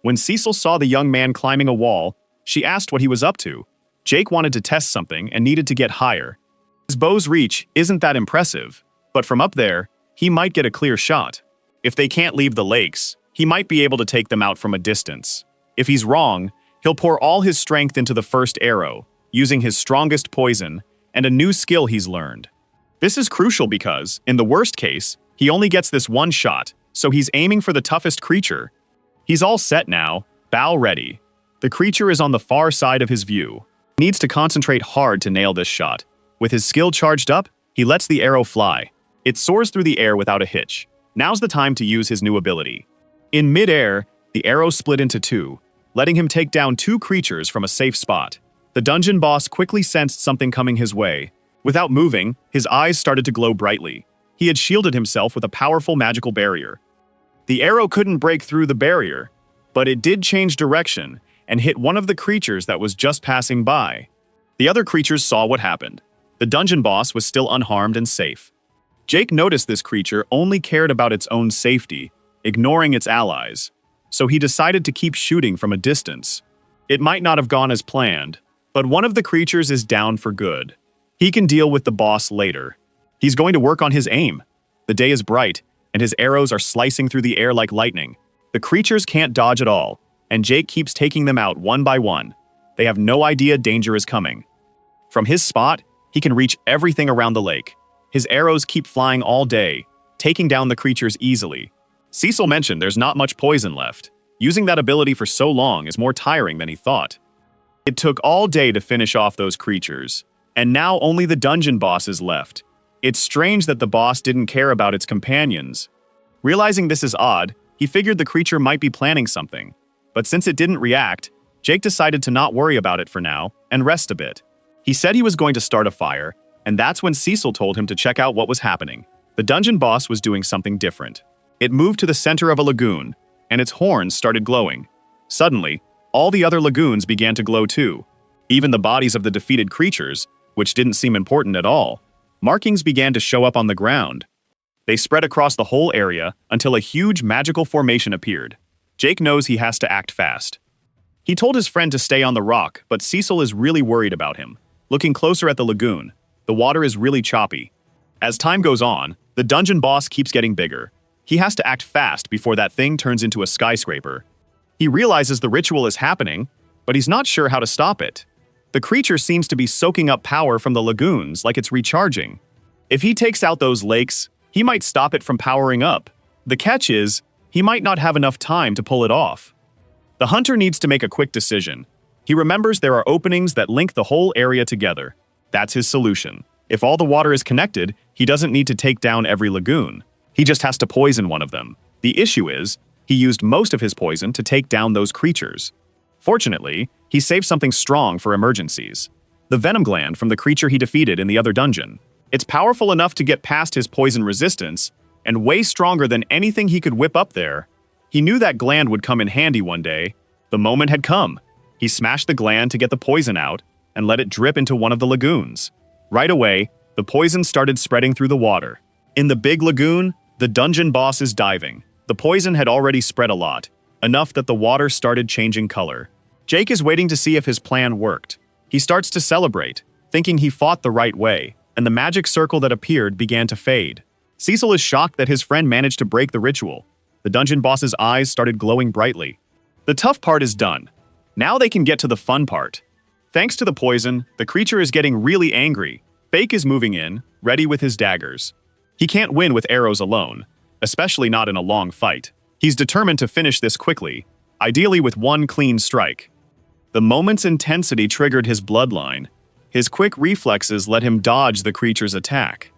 When Cecil saw the young man climbing a wall, she asked what he was up to. Jake wanted to test something and needed to get higher. His bow's reach isn't that impressive, but from up there, he might get a clear shot. If they can't leave the lakes, he might be able to take them out from a distance. If he's wrong, he'll pour all his strength into the first arrow, using his strongest poison and a new skill he's learned. This is crucial because, in the worst case, he only gets this one shot, so he's aiming for the toughest creature. He's all set now, bow ready. The creature is on the far side of his view. He needs to concentrate hard to nail this shot. With his skill charged up, he lets the arrow fly. It soars through the air without a hitch. Now's the time to use his new ability. In mid-air, the arrow split into two, letting him take down two creatures from a safe spot. The dungeon boss quickly sensed something coming his way. Without moving, his eyes started to glow brightly. He had shielded himself with a powerful magical barrier. The arrow couldn't break through the barrier, but it did change direction and hit one of the creatures that was just passing by. The other creatures saw what happened. The dungeon boss was still unharmed and safe. Jake noticed this creature only cared about its own safety, ignoring its allies, so he decided to keep shooting from a distance. It might not have gone as planned, but one of the creatures is down for good. He can deal with the boss later. He's going to work on his aim. The day is bright, and his arrows are slicing through the air like lightning. The creatures can't dodge at all, and Jake keeps taking them out one by one. They have no idea danger is coming. From his spot, he can reach everything around the lake. His arrows keep flying all day, taking down the creatures easily. Cecil mentioned there's not much poison left. Using that ability for so long is more tiring than he thought. It took all day to finish off those creatures, and now only the dungeon boss is left. It's strange that the boss didn't care about its companions. Realizing this is odd, he figured the creature might be planning something. But since it didn't react, Jake decided to not worry about it for now and rest a bit. He said he was going to start a fire, and that's when Cecil told him to check out what was happening. The dungeon boss was doing something different. It moved to the center of a lagoon, and its horns started glowing. Suddenly, all the other lagoons began to glow too. Even the bodies of the defeated creatures, which didn't seem important at all. Markings began to show up on the ground. They spread across the whole area until a huge magical formation appeared. Jake knows he has to act fast. He told his friend to stay on the rock, but Cecil is really worried about him. Looking closer at the lagoon, the water is really choppy. As time goes on, the dungeon boss keeps getting bigger. He has to act fast before that thing turns into a skyscraper. He realizes the ritual is happening, but he's not sure how to stop it. The creature seems to be soaking up power from the lagoons like it's recharging. If he takes out those lakes, he might stop it from powering up. The catch is, he might not have enough time to pull it off. The hunter needs to make a quick decision. He remembers there are openings that link the whole area together. That's his solution. If all the water is connected, he doesn't need to take down every lagoon. He just has to poison one of them. The issue is, he used most of his poison to take down those creatures. Fortunately, he saved something strong for emergencies. The venom gland from the creature he defeated in the other dungeon. It's powerful enough to get past his poison resistance, and way stronger than anything he could whip up there. He knew that gland would come in handy one day. The moment had come. He smashed the gland to get the poison out, and let it drip into one of the lagoons. Right away, the poison started spreading through the water. In the big lagoon, the dungeon boss is diving. The poison had already spread a lot, enough that the water started changing color. Jake is waiting to see if his plan worked. He starts to celebrate, thinking he fought the right way, and the magic circle that appeared began to fade. Cecil is shocked that his friend managed to break the ritual. The dungeon boss's eyes started glowing brightly. The tough part is done. Now they can get to the fun part. Thanks to the poison, the creature is getting really angry. Fake is moving in, ready with his daggers. He can't win with arrows alone, especially not in a long fight. He's determined to finish this quickly, ideally with one clean strike. The moment's intensity triggered his bloodline. His quick reflexes let him dodge the creature's attack.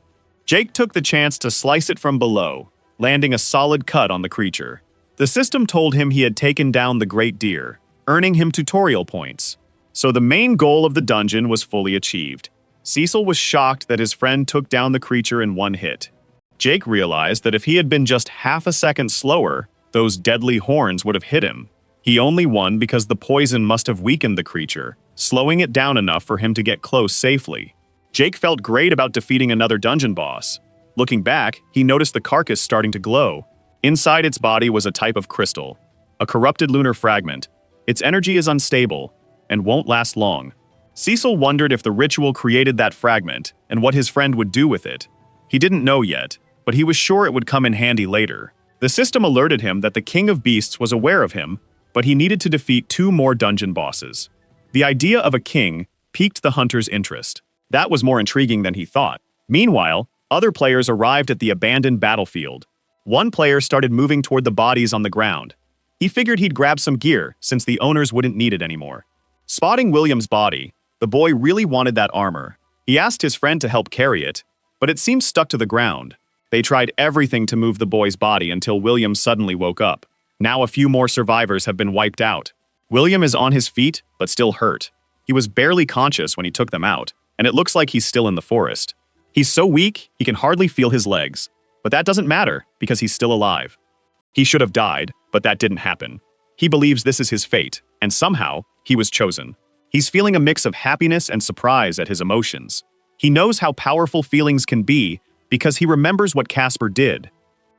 Jake took the chance to slice it from below, landing a solid cut on the creature. The system told him he had taken down the great deer, earning him tutorial points. So the main goal of the dungeon was fully achieved. Cecil was shocked that his friend took down the creature in one hit. Jake realized that if he had been just half a second slower, those deadly horns would have hit him. He only won because the poison must have weakened the creature, slowing it down enough for him to get close safely. Jake felt great about defeating another dungeon boss. Looking back, he noticed the carcass starting to glow. Inside its body was a type of crystal, a corrupted lunar fragment. Its energy is unstable and won't last long. Cecil wondered if the ritual created that fragment and what his friend would do with it. He didn't know yet, but he was sure it would come in handy later. The system alerted him that the King of Beasts was aware of him, but he needed to defeat 2 more dungeon bosses. The idea of a king piqued the hunter's interest. That was more intriguing than he thought. Meanwhile, other players arrived at the abandoned battlefield. One player started moving toward the bodies on the ground. He figured he'd grab some gear since the owners wouldn't need it anymore. Spotting William's body, the boy really wanted that armor. He asked his friend to help carry it, but it seemed stuck to the ground. They tried everything to move the boy's body until William suddenly woke up. Now a few more survivors have been wiped out. William is on his feet, but still hurt. He was barely conscious when he took them out, and it looks like he's still in the forest. He's so weak, he can hardly feel his legs. But that doesn't matter, because he's still alive. He should have died, but that didn't happen. He believes this is his fate, and somehow, he was chosen. He's feeling a mix of happiness and surprise at his emotions. He knows how powerful feelings can be because he remembers what Casper did.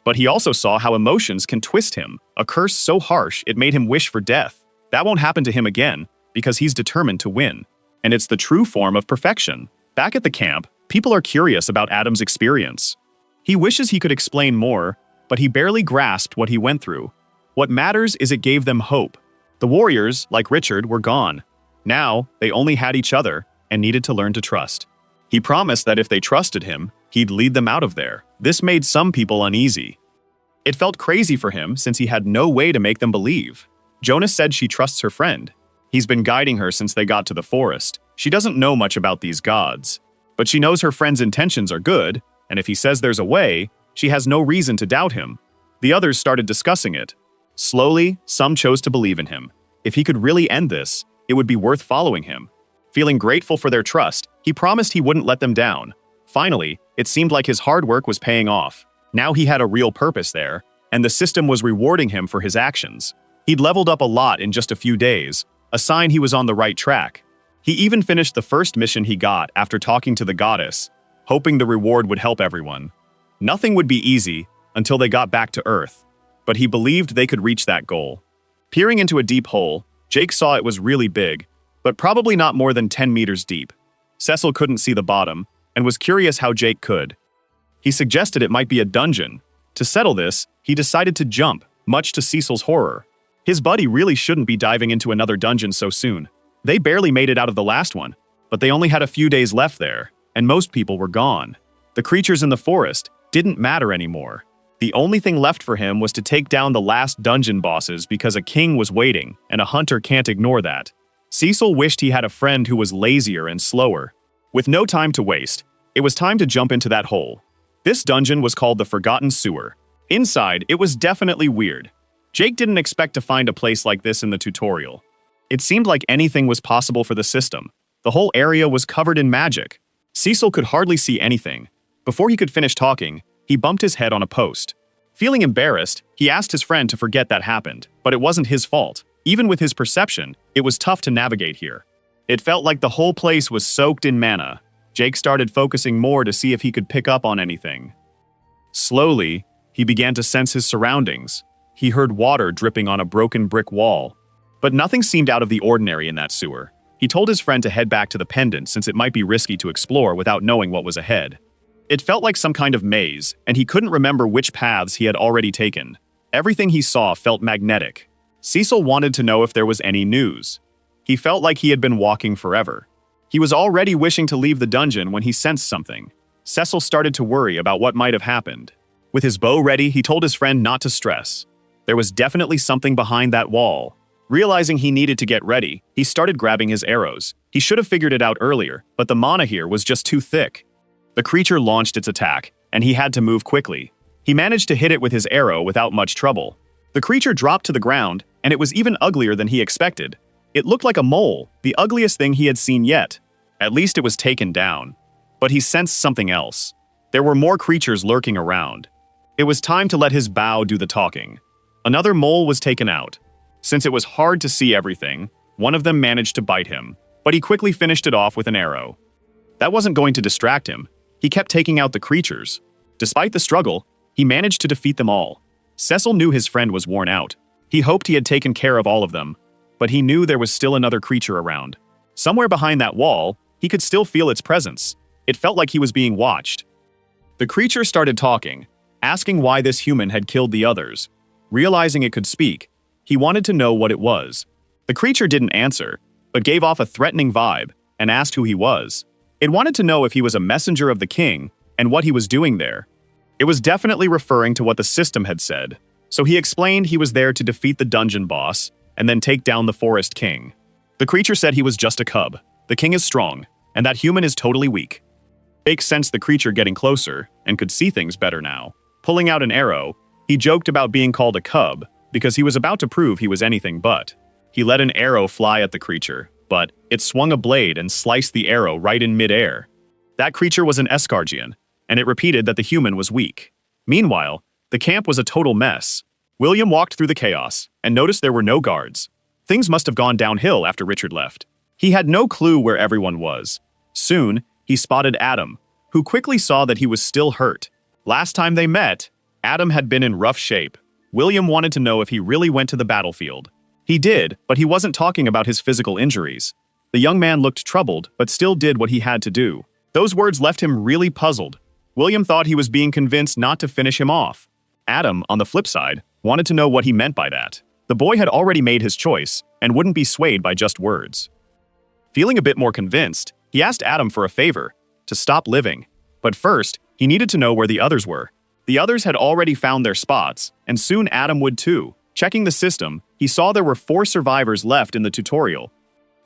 But he also saw how emotions can twist him, a curse so harsh it made him wish for death. That won't happen to him again, because he's determined to win. And it's the true form of perfection. Back at the camp, people are curious about Adam's experience. He wishes he could explain more, but he barely grasped what he went through. What matters is it gave them hope. The warriors, like Richard, were gone. Now, they only had each other and needed to learn to trust. He promised that if they trusted him, he'd lead them out of there. This made some people uneasy. It felt crazy for him since he had no way to make them believe. Jonas said she trusts her friend. He's been guiding her since they got to the forest. She doesn't know much about these gods, but she knows her friend's intentions are good, and if he says there's a way, she has no reason to doubt him. The others started discussing it. Slowly, some chose to believe in him. If he could really end this, it would be worth following him. Feeling grateful for their trust, he promised he wouldn't let them down. Finally, it seemed like his hard work was paying off. Now he had a real purpose there, and the system was rewarding him for his actions. He'd leveled up a lot in just a few days, a sign he was on the right track. He even finished the first mission he got after talking to the goddess, hoping the reward would help everyone. Nothing would be easy until they got back to Earth, but he believed they could reach that goal. Peering into a deep hole, Jake saw it was really big, but probably not more than 10 meters deep. Cecil couldn't see the bottom, and was curious how Jake could. He suggested it might be a dungeon. To settle this, he decided to jump, much to Cecil's horror. His buddy really shouldn't be diving into another dungeon so soon. They barely made it out of the last one, but they only had a few days left there, and most people were gone. The creatures in the forest didn't matter anymore. The only thing left for him was to take down the last dungeon bosses because a king was waiting, and a hunter can't ignore that. Cecil wished he had a friend who was lazier and slower. With no time to waste, it was time to jump into that hole. This dungeon was called the Forgotten Sewer. Inside, it was definitely weird. Jake didn't expect to find a place like this in the tutorial. It seemed like anything was possible for the system. The whole area was covered in magic. Cecil could hardly see anything. Before he could finish talking, he bumped his head on a post. Feeling embarrassed, he asked his friend to forget that happened, but it wasn't his fault. Even with his perception, it was tough to navigate here. It felt like the whole place was soaked in mana. Jake started focusing more to see if he could pick up on anything. Slowly, he began to sense his surroundings. He heard water dripping on a broken brick wall. But nothing seemed out of the ordinary in that sewer. He told his friend to head back to the pendant since it might be risky to explore without knowing what was ahead. It felt like some kind of maze, and he couldn't remember which paths he had already taken. Everything he saw felt magnetic. Cecil wanted to know if there was any news. He felt like he had been walking forever. He was already wishing to leave the dungeon when he sensed something. Cecil started to worry about what might have happened. With his bow ready, he told his friend not to stress. There was definitely something behind that wall. Realizing he needed to get ready, he started grabbing his arrows. He should have figured it out earlier, but the mana here was just too thick. The creature launched its attack, and he had to move quickly. He managed to hit it with his arrow without much trouble. The creature dropped to the ground, and it was even uglier than he expected. It looked like a mole, the ugliest thing he had seen yet. At least it was taken down. But he sensed something else. There were more creatures lurking around. It was time to let his bow do the talking. Another mole was taken out. Since it was hard to see everything, one of them managed to bite him, but he quickly finished it off with an arrow. That wasn't going to distract him. He kept taking out the creatures. Despite the struggle, he managed to defeat them all. Cecil knew his friend was worn out. He hoped he had taken care of all of them, but he knew there was still another creature around. Somewhere behind that wall, he could still feel its presence. It felt like he was being watched. The creature started talking, asking why this human had killed the others. Realizing it could speak, he wanted to know what it was. The creature didn't answer, but gave off a threatening vibe and asked who he was. It wanted to know if he was a messenger of the king and what he was doing there. It was definitely referring to what the system had said, so he explained he was there to defeat the dungeon boss and then take down the forest king. The creature said he was just a cub. The king is strong, and that human is totally weak. Jake sensed the creature getting closer and could see things better now. Pulling out an arrow, he joked about being called a cub because he was about to prove he was anything but. He let an arrow fly at the creature, but it swung a blade and sliced the arrow right in midair. That creature was an Escargian, and it repeated that the human was weak. Meanwhile, the camp was a total mess. William walked through the chaos and noticed there were no guards. Things must have gone downhill after Richard left. He had no clue where everyone was. Soon, he spotted Adam, who quickly saw that he was still hurt. Last time they met, Adam had been in rough shape. William wanted to know if he really went to the battlefield. He did, but he wasn't talking about his physical injuries. The young man looked troubled, but still did what he had to do. Those words left him really puzzled. William thought he was being convinced not to finish him off. Adam, on the flip side, wanted to know what he meant by that. The boy had already made his choice and wouldn't be swayed by just words. Feeling a bit more convinced, he asked Adam for a favor, to stop living. But first, he needed to know where the others were. The others had already found their spots, and soon Adam would too. Checking the system, he saw there were 4 survivors left in the tutorial.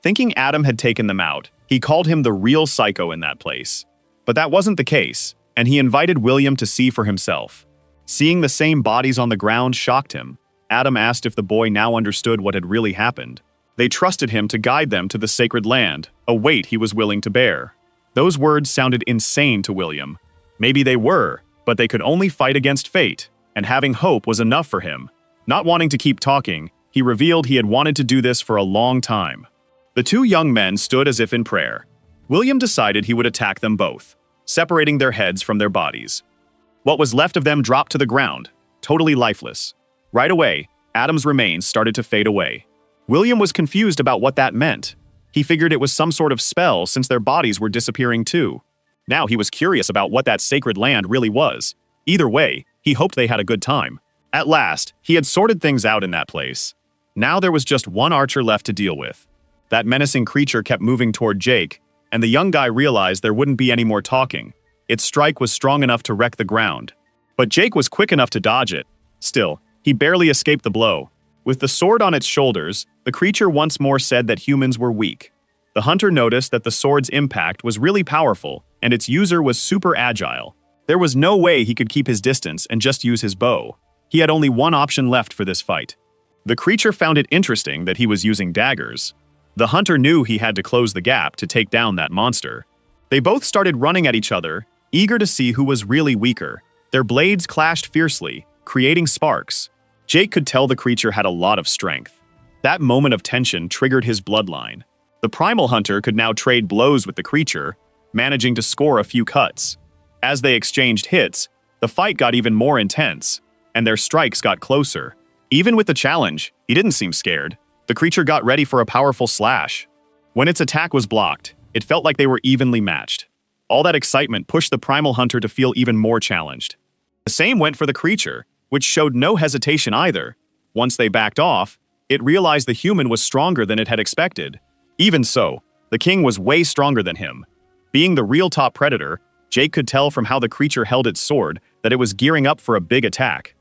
Thinking Adam had taken them out, he called him the real psycho in that place. But that wasn't the case, and he invited William to see for himself. Seeing the same bodies on the ground shocked him. Adam asked if the boy now understood what had really happened. They trusted him to guide them to the sacred land, a weight he was willing to bear. Those words sounded insane to William. Maybe they were, but they could only fight against fate, and having hope was enough for him. Not wanting to keep talking, he revealed he had wanted to do this for a long time. The 2 young men stood as if in prayer. William decided he would attack them both, separating their heads from their bodies. What was left of them dropped to the ground, totally lifeless. Right away, Adam's remains started to fade away. William was confused about what that meant. He figured it was some sort of spell since their bodies were disappearing too. Now he was curious about what that sacred land really was. Either way, he hoped they had a good time. At last, he had sorted things out in that place. Now there was just one archer left to deal with. That menacing creature kept moving toward Jake, and the young guy realized there wouldn't be any more talking. Its strike was strong enough to wreck the ground. But Jake was quick enough to dodge it. Still, he barely escaped the blow. With the sword on its shoulders, the creature once more said that humans were weak. The hunter noticed that the sword's impact was really powerful, and its user was super agile. There was no way he could keep his distance and just use his bow. He had only one option left for this fight. The creature found it interesting that he was using daggers. The hunter knew he had to close the gap to take down that monster. They both started running at each other, eager to see who was really weaker. Their blades clashed fiercely, creating sparks. Jake could tell the creature had a lot of strength. That moment of tension triggered his bloodline. The primal hunter could now trade blows with the creature, managing to score a few cuts. As they exchanged hits, the fight got even more intense, and their strikes got closer. Even with the challenge, he didn't seem scared. The creature got ready for a powerful slash. When its attack was blocked, it felt like they were evenly matched. All that excitement pushed the primal hunter to feel even more challenged. The same went for the creature, which showed no hesitation either. Once they backed off, it realized the human was stronger than it had expected. Even so, the king was way stronger than him. Being the real top predator, Jake could tell from how the creature held its sword that it was gearing up for a big attack.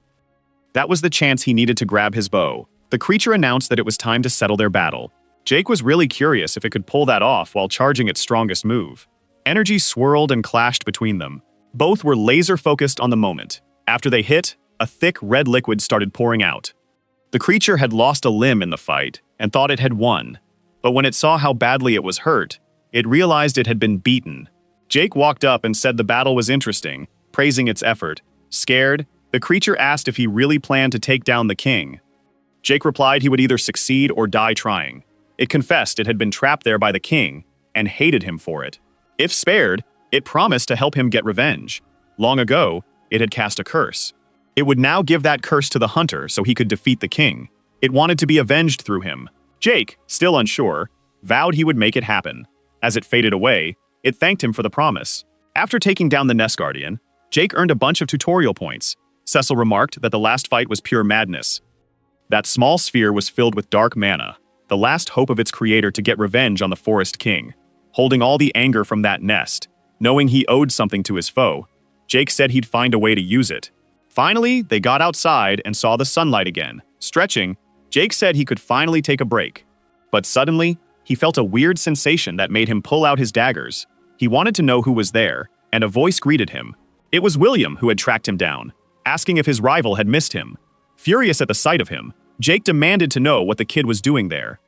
That was the chance he needed to grab his bow. The creature announced that it was time to settle their battle. Jake was really curious if it could pull that off while charging its strongest move. Energy swirled and clashed between them. Both were laser-focused on the moment. After they hit, a thick red liquid started pouring out. The creature had lost a limb in the fight and thought it had won. But when it saw how badly it was hurt, it realized it had been beaten. Jake walked up and said the battle was interesting, praising its effort. Scared, the creature asked if he really planned to take down the king. Jake replied he would either succeed or die trying. It confessed it had been trapped there by the king and hated him for it. If spared, it promised to help him get revenge. Long ago, it had cast a curse. It would now give that curse to the hunter so he could defeat the king. It wanted to be avenged through him. Jake, still unsure, vowed he would make it happen. As it faded away, it thanked him for the promise. After taking down the Nest Guardian, Jake earned a bunch of tutorial points. Cecil remarked that the last fight was pure madness. That small sphere was filled with dark mana, the last hope of its creator to get revenge on the Forest King. Holding all the anger from that nest, knowing he owed something to his foe, Jake said he'd find a way to use it. Finally, they got outside and saw the sunlight again. Stretching, Jake said he could finally take a break. But suddenly, he felt a weird sensation that made him pull out his daggers. He wanted to know who was there, and a voice greeted him. It was William who had tracked him down, asking if his rival had missed him. Furious at the sight of him, Jake demanded to know what the kid was doing there.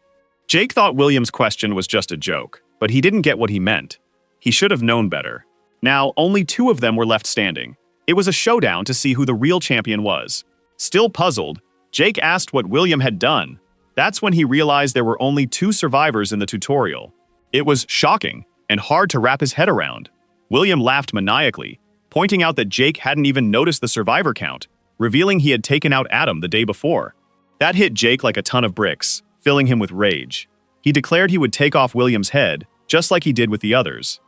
Jake thought William's question was just a joke, but he didn't get what he meant. He should have known better. Now, only two of them were left standing. It was a showdown to see who the real champion was. Still puzzled, Jake asked what William had done. That's when he realized there were only two survivors in the tutorial. It was shocking and hard to wrap his head around. William laughed maniacally, pointing out that Jake hadn't even noticed the survivor count, revealing he had taken out Adam the day before. That hit Jake like a ton of bricks, filling him with rage. He declared he would take off William's head, just like he did with the others.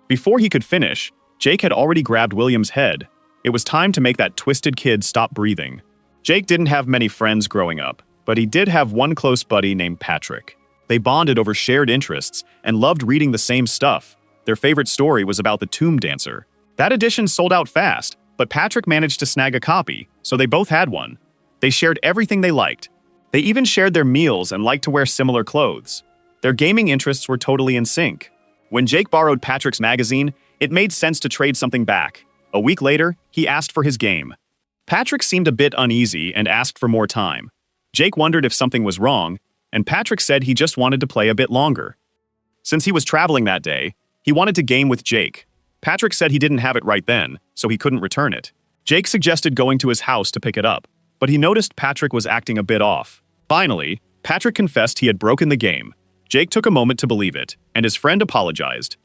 Before he could finish, Jake had already grabbed William's head. It was time to make that twisted kid stop breathing. Jake didn't have many friends growing up, but he did have one close buddy named Patrick. They bonded over shared interests and loved reading the same stuff. Their favorite story was about the Tomb Dancer. That edition sold out fast, but Patrick managed to snag a copy, so they both had one. They shared everything they liked. They even shared their meals and liked to wear similar clothes. Their gaming interests were totally in sync. When Jake borrowed Patrick's magazine, it made sense to trade something back. A week later, he asked for his game. Patrick seemed a bit uneasy and asked for more time. Jake wondered if something was wrong, and Patrick said he just wanted to play a bit longer. Since he was traveling that day, he wanted to game with Jake. Patrick said he didn't have it right then, so he couldn't return it. Jake suggested going to his house to pick it up, but he noticed Patrick was acting a bit off. Finally, Patrick confessed he had broken the game. Jake took a moment to believe it, and his friend apologized.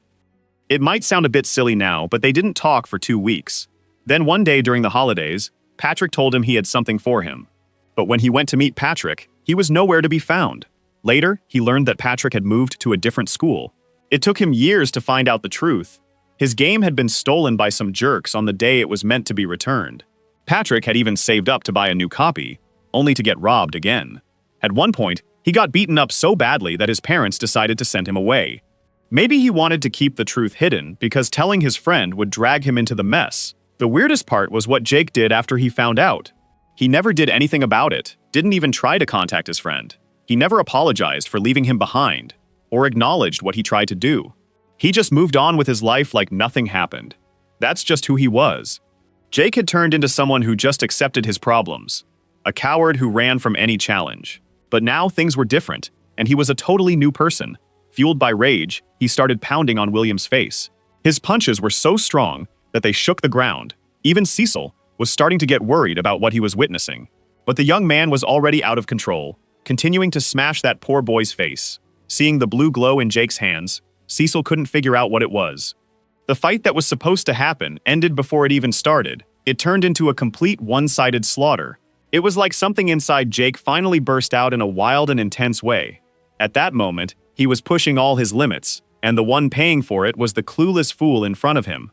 It might sound a bit silly now, but they didn't talk for 2 weeks. Then one day during the holidays, Patrick told him he had something for him. But when he went to meet Patrick, he was nowhere to be found. Later, he learned that Patrick had moved to a different school. It took him years to find out the truth. His game had been stolen by some jerks on the day it was meant to be returned. Patrick had even saved up to buy a new copy, only to get robbed again. At one point, he got beaten up so badly that his parents decided to send him away. Maybe he wanted to keep the truth hidden because telling his friend would drag him into the mess. The weirdest part was what Jake did after he found out. He never did anything about it, didn't even try to contact his friend. He never apologized for leaving him behind, or acknowledged what he tried to do. He just moved on with his life like nothing happened. That's just who he was. Jake had turned into someone who just accepted his problems. a coward who ran from any challenge. But now things were different, and he was a totally new person. Fueled by rage, he started pounding on William's face. His punches were so strong that they shook the ground. Even Cecil was starting to get worried about what he was witnessing. But the young man was already out of control, continuing to smash that poor boy's face. Seeing the blue glow in Jake's hands, Cecil couldn't figure out what it was. The fight that was supposed to happen ended before it even started. It turned into a complete one-sided slaughter. It was like something inside Jake finally burst out in a wild and intense way. At that moment, he was pushing all his limits, and the one paying for it was the clueless fool in front of him.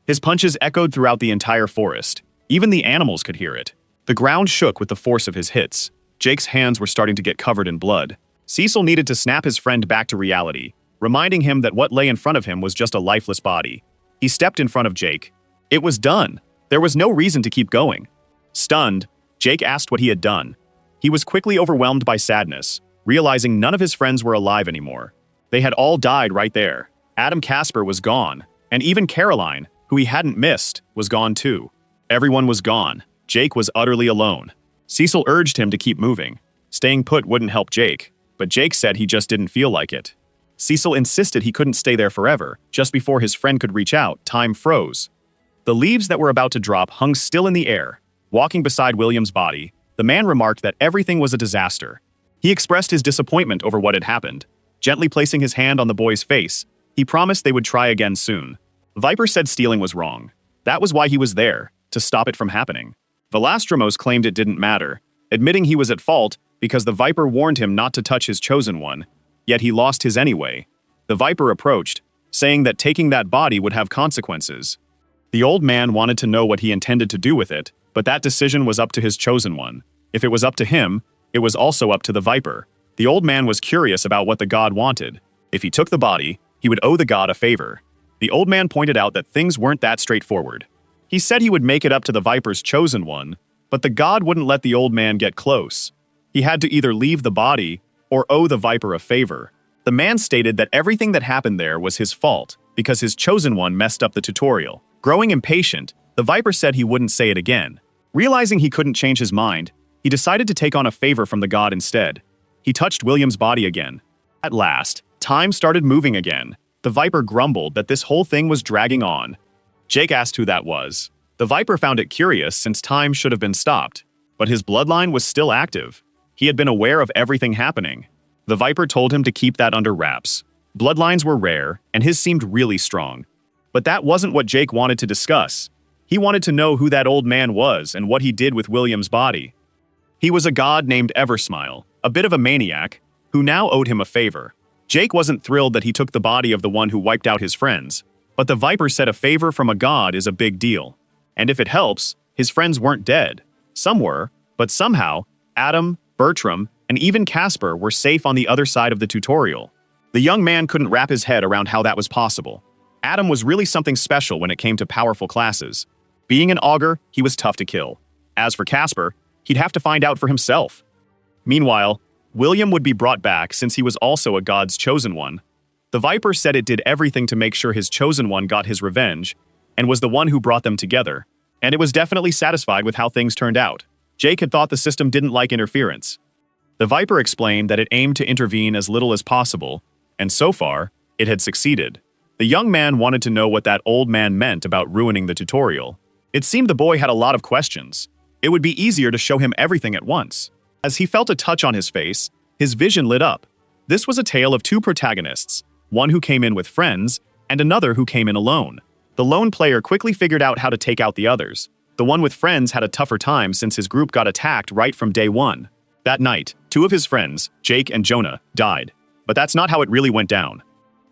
His punches echoed throughout the entire forest. Even the animals could hear it. The ground shook with the force of his hits. Jake's hands were starting to get covered in blood. Cecil needed to snap his friend back to reality, reminding him that what lay in front of him was just a lifeless body. He stepped in front of Jake. It was done. There was no reason to keep going. Stunned, Jake asked what he had done. He was quickly overwhelmed by sadness, realizing none of his friends were alive anymore. They had all died right there. Adam Casper was gone, and even Caroline, who he hadn't missed, was gone too. Everyone was gone. Jake was utterly alone. Cecil urged him to keep moving. Staying put wouldn't help Jake, but Jake said he just didn't feel like it. Cecil insisted he couldn't stay there forever. Just before his friend could reach out, time froze. The leaves that were about to drop hung still in the air. Walking beside William's body, the man remarked that everything was a disaster. He expressed his disappointment over what had happened. Gently placing his hand on the boy's face, he promised they would try again soon. Viper said stealing was wrong. That was why he was there, to stop it from happening. Velastromus claimed it didn't matter, admitting he was at fault because the Viper warned him not to touch his chosen one, yet he lost his anyway. The Viper approached, saying that taking that body would have consequences. The old man wanted to know what he intended to do with it, but that decision was up to his chosen one. If it was up to him, it was also up to the Viper. The old man was curious about what the god wanted. If he took the body, he would owe the god a favor. The old man pointed out that things weren't that straightforward. He said he would make it up to the Viper's chosen one, but the god wouldn't let the old man get close. He had to either leave the body or owe the Viper a favor. The man stated that everything that happened there was his fault because his chosen one messed up the tutorial. Growing impatient, the Viper said he wouldn't say it again. Realizing he couldn't change his mind, he decided to take on a favor from the god instead. He touched William's body again. At last, time started moving again. The Viper grumbled that this whole thing was dragging on. Jake asked who that was. The Viper found it curious since time should have been stopped, but his bloodline was still active. He had been aware of everything happening. The Viper told him to keep that under wraps. Bloodlines were rare, and his seemed really strong. But that wasn't what Jake wanted to discuss. He wanted to know who that old man was and what he did with William's body. He was a god named Eversmile, a bit of a maniac, who now owed him a favor. Jake wasn't thrilled that he took the body of the one who wiped out his friends, but the Viper said a favor from a god is a big deal. And if it helps, his friends weren't dead. Some were, but somehow, Adam, Bertram, and even Casper were safe on the other side of the tutorial. The young man couldn't wrap his head around how that was possible. Adam was really something special when it came to powerful classes. Being an augur, he was tough to kill. As for Casper, he'd have to find out for himself. Meanwhile, William would be brought back since he was also a god's chosen one. The Viper said it did everything to make sure his chosen one got his revenge, and was the one who brought them together. And it was definitely satisfied with how things turned out. Jake had thought the system didn't like interference. The Viper explained that it aimed to intervene as little as possible, and so far, it had succeeded. The young man wanted to know what that old man meant about ruining the tutorial. It seemed the boy had a lot of questions. It would be easier to show him everything at once. As he felt a touch on his face, his vision lit up. This was a tale of two protagonists, one who came in with friends, and another who came in alone. The lone player quickly figured out how to take out the others. The one with friends had a tougher time since his group got attacked right from day one. That night, two of his friends, Jake and Jonah, died. But that's not how it really went down.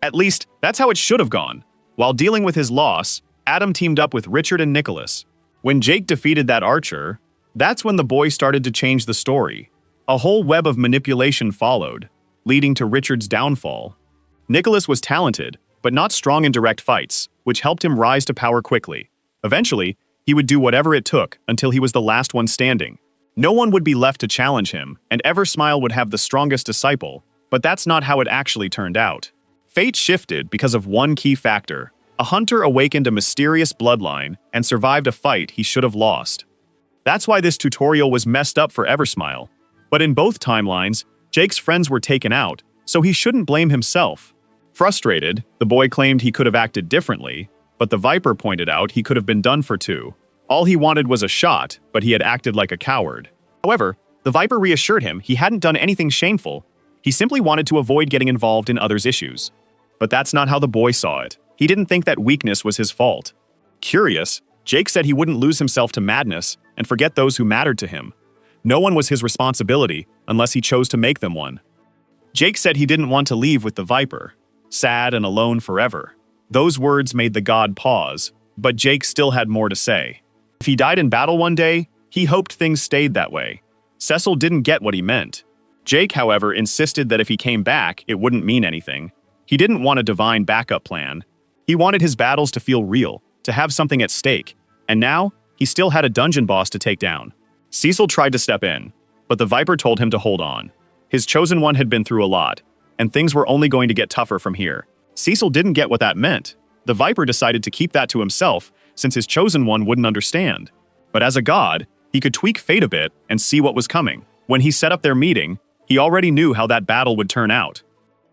At least, that's how it should have gone. While dealing with his loss, Adam teamed up with Richard and Nicholas. When Jake defeated that archer, that's when the boy started to change the story. A whole web of manipulation followed, leading to Richard's downfall. Nicholas was talented, but not strong in direct fights, which helped him rise to power quickly. Eventually, he would do whatever it took until he was the last one standing. No one would be left to challenge him, and Eversmile would have the strongest disciple, but that's not how it actually turned out. Fate shifted because of one key factor. A hunter awakened a mysterious bloodline and survived a fight he should have lost. That's why this tutorial was messed up for Eversmile. But in both timelines, Jake's friends were taken out, so he shouldn't blame himself. Frustrated, the boy claimed he could have acted differently, but the Viper pointed out he could have been done for too. All he wanted was a shot, but he had acted like a coward. However, the Viper reassured him he hadn't done anything shameful. He simply wanted to avoid getting involved in others' issues. But that's not how the boy saw it. He didn't think that weakness was his fault. Curious, Jake said he wouldn't lose himself to madness and forget those who mattered to him. No one was his responsibility unless he chose to make them one. Jake said he didn't want to leave with the Viper, sad and alone forever. Those words made the god pause, but Jake still had more to say. If he died in battle one day, he hoped things stayed that way. Cecil didn't get what he meant. Jake, however, insisted that if he came back, it wouldn't mean anything. He didn't want a divine backup plan. He wanted his battles to feel real, to have something at stake. And now, he still had a dungeon boss to take down. Cecil tried to step in, but the Viper told him to hold on. His chosen one had been through a lot, and things were only going to get tougher from here. Cecil didn't get what that meant. The Viper decided to keep that to himself, since his chosen one wouldn't understand. But as a god, he could tweak fate a bit and see what was coming. When he set up their meeting, he already knew how that battle would turn out.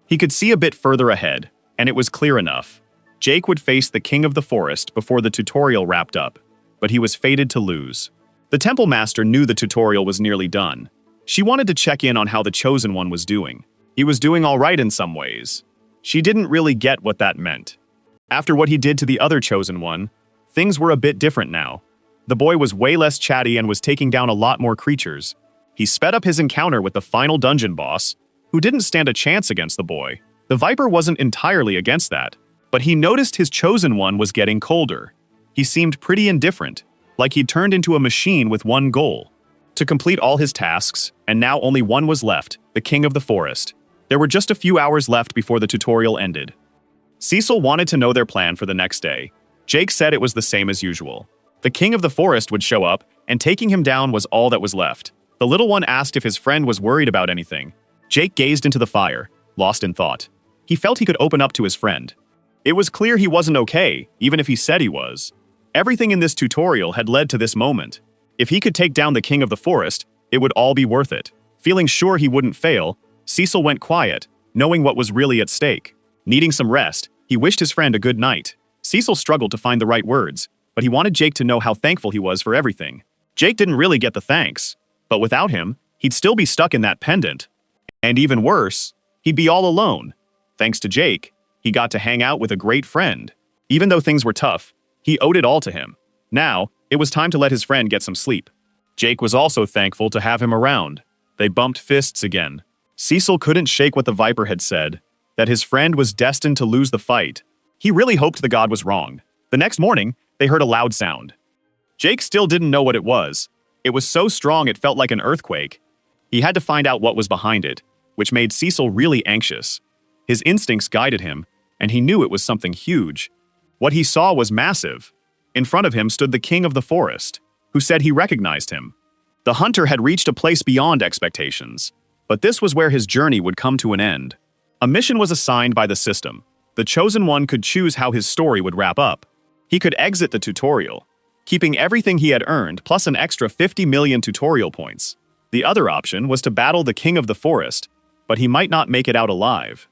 He could see a bit further ahead, and it was clear enough. Jake would face the King of the Forest before the tutorial wrapped up, but he was fated to lose. The Temple Master knew the tutorial was nearly done. She wanted to check in on how the Chosen One was doing. He was doing all right in some ways. She didn't really get what that meant. After what he did to the other Chosen One, things were a bit different now. The boy was way less chatty and was taking down a lot more creatures. He sped up his encounter with the final dungeon boss, who didn't stand a chance against the boy. The Viper wasn't entirely against that, but he noticed his Chosen One was getting colder. He seemed pretty indifferent, like he'd turned into a machine with one goal: to complete all his tasks, and now only one was left, the King of the Forest. There were just a few hours left before the tutorial ended. Cecil wanted to know their plan for the next day. Jake said it was the same as usual. The King of the Forest would show up, and taking him down was all that was left. The little one asked if his friend was worried about anything. Jake gazed into the fire, lost in thought. He felt he could open up to his friend. It was clear he wasn't okay, even if he said he was. Everything in this tutorial had led to this moment. If he could take down the King of the Forest, it would all be worth it. Feeling sure he wouldn't fail, Cecil went quiet, knowing what was really at stake. Needing some rest, he wished his friend a good night. Cecil struggled to find the right words, but he wanted Jake to know how thankful he was for everything. Jake didn't really get the thanks, but without him, he'd still be stuck in that pendant. And even worse, he'd be all alone. Thanks to Jake, he got to hang out with a great friend. Even though things were tough, he owed it all to him. Now, it was time to let his friend get some sleep. Jake was also thankful to have him around. They bumped fists again. Cecil couldn't shake what the Viper had said, that his friend was destined to lose the fight. He really hoped the god was wrong. The next morning, they heard a loud sound. Jake still didn't know what it was. It was so strong it felt like an earthquake. He had to find out what was behind it, which made Cecil really anxious. His instincts guided him, and he knew it was something huge. What he saw was massive. In front of him stood the King of the Forest, who said he recognized him. The hunter had reached a place beyond expectations, but this was where his journey would come to an end. A mission was assigned by the system. The Chosen One could choose how his story would wrap up. He could exit the tutorial, keeping everything he had earned plus an extra 50 million tutorial points. The other option was to battle the King of the Forest, but he might not make it out alive.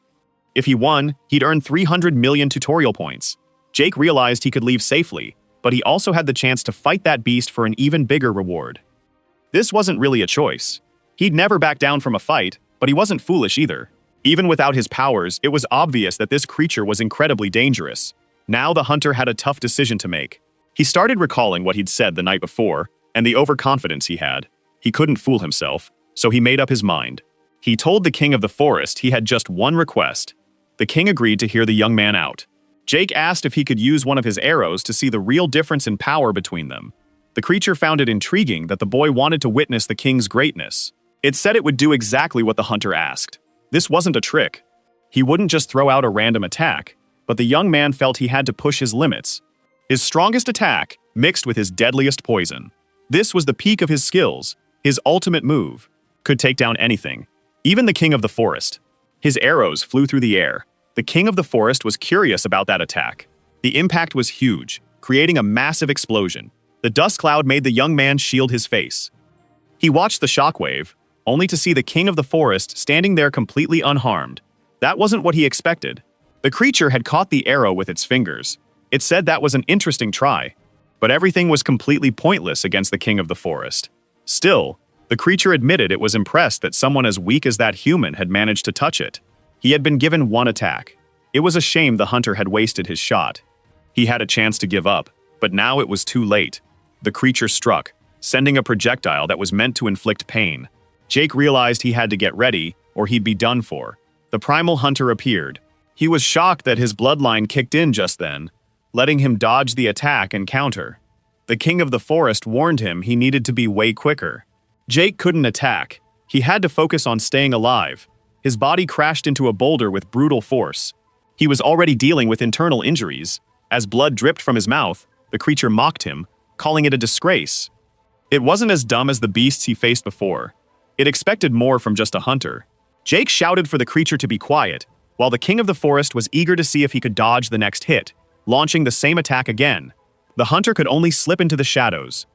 If he won, he'd earn 300 million tutorial points. Jake realized he could leave safely, but he also had the chance to fight that beast for an even bigger reward. This wasn't really a choice. He'd never back down from a fight, but he wasn't foolish either. Even without his powers, it was obvious that this creature was incredibly dangerous. Now the hunter had a tough decision to make. He started recalling what he'd said the night before, and the overconfidence he had. He couldn't fool himself, so he made up his mind. He told the King of the Forest he had just one request. The king agreed to hear the young man out. Jake asked if he could use one of his arrows to see the real difference in power between them. The creature found it intriguing that the boy wanted to witness the king's greatness. It said it would do exactly what the hunter asked. This wasn't a trick. He wouldn't just throw out a random attack, but the young man felt he had to push his limits. His strongest attack mixed with his deadliest poison. This was the peak of his skills. His ultimate move could take down anything, even the King of the Forest. His arrows flew through the air. The King of the Forest was curious about that attack. The impact was huge, creating a massive explosion. The dust cloud made the young man shield his face. He watched the shockwave, only to see the king of the forest standing there completely unharmed. That wasn't what he expected. The creature had caught the arrow with its fingers. It said that was an interesting try, but everything was completely pointless against the king of the forest. Still, the creature admitted it was impressed that someone as weak as that human had managed to touch it. He had been given one attack. It was a shame the hunter had wasted his shot. He had a chance to give up, but now it was too late. The creature struck, sending a projectile that was meant to inflict pain. Jake realized he had to get ready, or he'd be done for. The primal hunter appeared. He was shocked that his bloodline kicked in just then, letting him dodge the attack and counter. The king of the forest warned him he needed to be way quicker. Jake couldn't attack. He had to focus on staying alive. His body crashed into a boulder with brutal force. He was already dealing with internal injuries. As blood dripped from his mouth, the creature mocked him, calling it a disgrace. It wasn't as dumb as the beasts he faced before. It expected more from just a hunter. Jake shouted for the creature to be quiet, while the king of the forest was eager to see if he could dodge the next hit, launching the same attack again. The hunter could only slip into the shadows.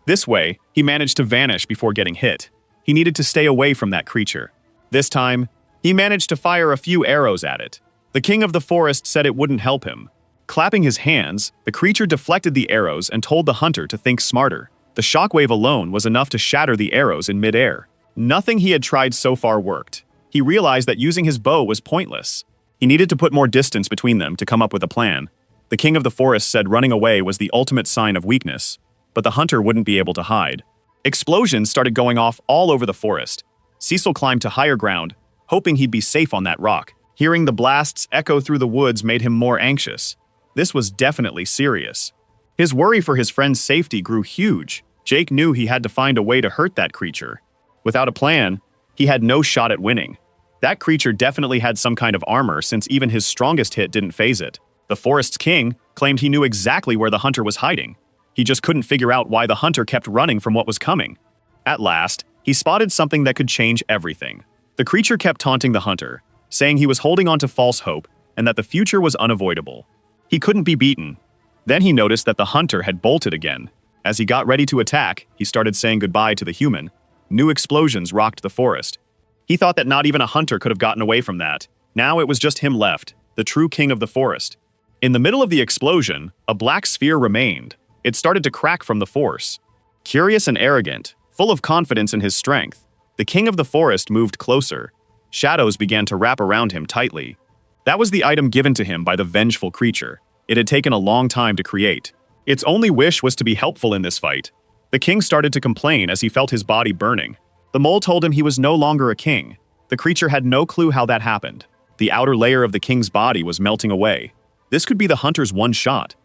This way, he managed to vanish before getting hit. He needed to stay away from that creature. This time, he managed to fire a few arrows at it. The king of the forest said it wouldn't help him. Clapping his hands, the creature deflected the arrows and told the hunter to think smarter. The shockwave alone was enough to shatter the arrows in midair. Nothing he had tried so far worked. He realized that using his bow was pointless. He needed to put more distance between them to come up with a plan. The king of the forest said running away was the ultimate sign of weakness, but the hunter wouldn't be able to hide. Explosions started going off all over the forest. Cecil climbed to higher ground, hoping he'd be safe on that rock. Hearing the blasts echo through the woods made him more anxious. This was definitely serious. His worry for his friend's safety grew huge. Jake knew he had to find a way to hurt that creature. Without a plan, he had no shot at winning. That creature definitely had some kind of armor since even his strongest hit didn't phase it. The forest's king claimed he knew exactly where the hunter was hiding. He just couldn't figure out why the hunter kept running from what was coming. At last, he spotted something that could change everything. The creature kept taunting the hunter, saying he was holding on to false hope and that the future was unavoidable. He couldn't be beaten. Then he noticed that the hunter had bolted again. As he got ready to attack, he started saying goodbye to the human. New explosions rocked the forest. He thought that not even a hunter could have gotten away from that. Now it was just him left, the true king of the forest. In the middle of the explosion, a black sphere remained. It started to crack from the force. Curious and arrogant, full of confidence in his strength, the king of the forest moved closer. Shadows began to wrap around him tightly. That was the item given to him by the vengeful creature. It had taken a long time to create. Its only wish was to be helpful in this fight. The king started to complain as he felt his body burning. The mole told him he was no longer a king. The creature had no clue how that happened. The outer layer of the king's body was melting away. This could be the hunter's one shot.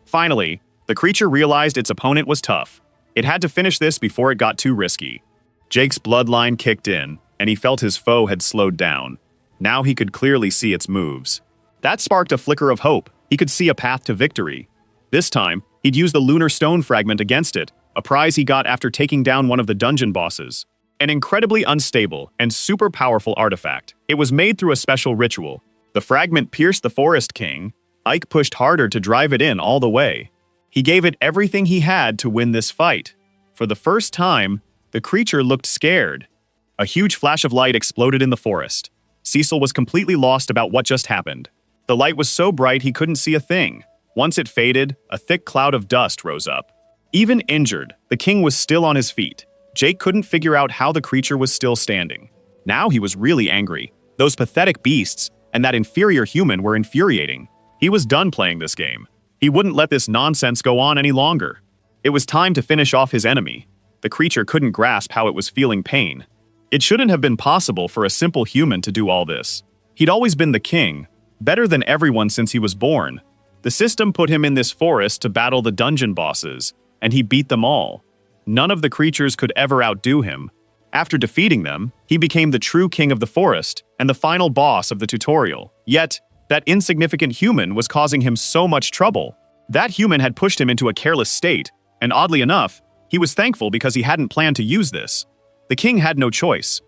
Finally, the creature realized its opponent was tough. It had to finish this before it got too risky. Jake's bloodline kicked in, and he felt his foe had slowed down. Now he could clearly see its moves. That sparked a flicker of hope. He could see a path to victory. This time, he'd use the lunar stone fragment against it, a prize he got after taking down one of the dungeon bosses. An incredibly unstable and super powerful artifact. It was made through a special ritual. The fragment pierced the Forest King. Ike pushed harder to drive it in all the way. He gave it everything he had to win this fight. For the first time, the creature looked scared. A huge flash of light exploded in the forest. Cecil was completely lost about what just happened. The light was so bright he couldn't see a thing. Once it faded, a thick cloud of dust rose up. Even injured, the king was still on his feet. Jake couldn't figure out how the creature was still standing. Now he was really angry. Those pathetic beasts and that inferior human were infuriating. He was done playing this game. He wouldn't let this nonsense go on any longer. It was time to finish off his enemy. The creature couldn't grasp how it was feeling pain. It shouldn't have been possible for a simple human to do all this. He'd always been the king, better than everyone since he was born. The system put him in this forest to battle the dungeon bosses, and he beat them all. None of the creatures could ever outdo him. After defeating them, he became the true king of the forest and the final boss of the tutorial. Yet, that insignificant human was causing him so much trouble. That human had pushed him into a careless state, and oddly enough, he was thankful because he hadn't planned to use this. The king had no choice.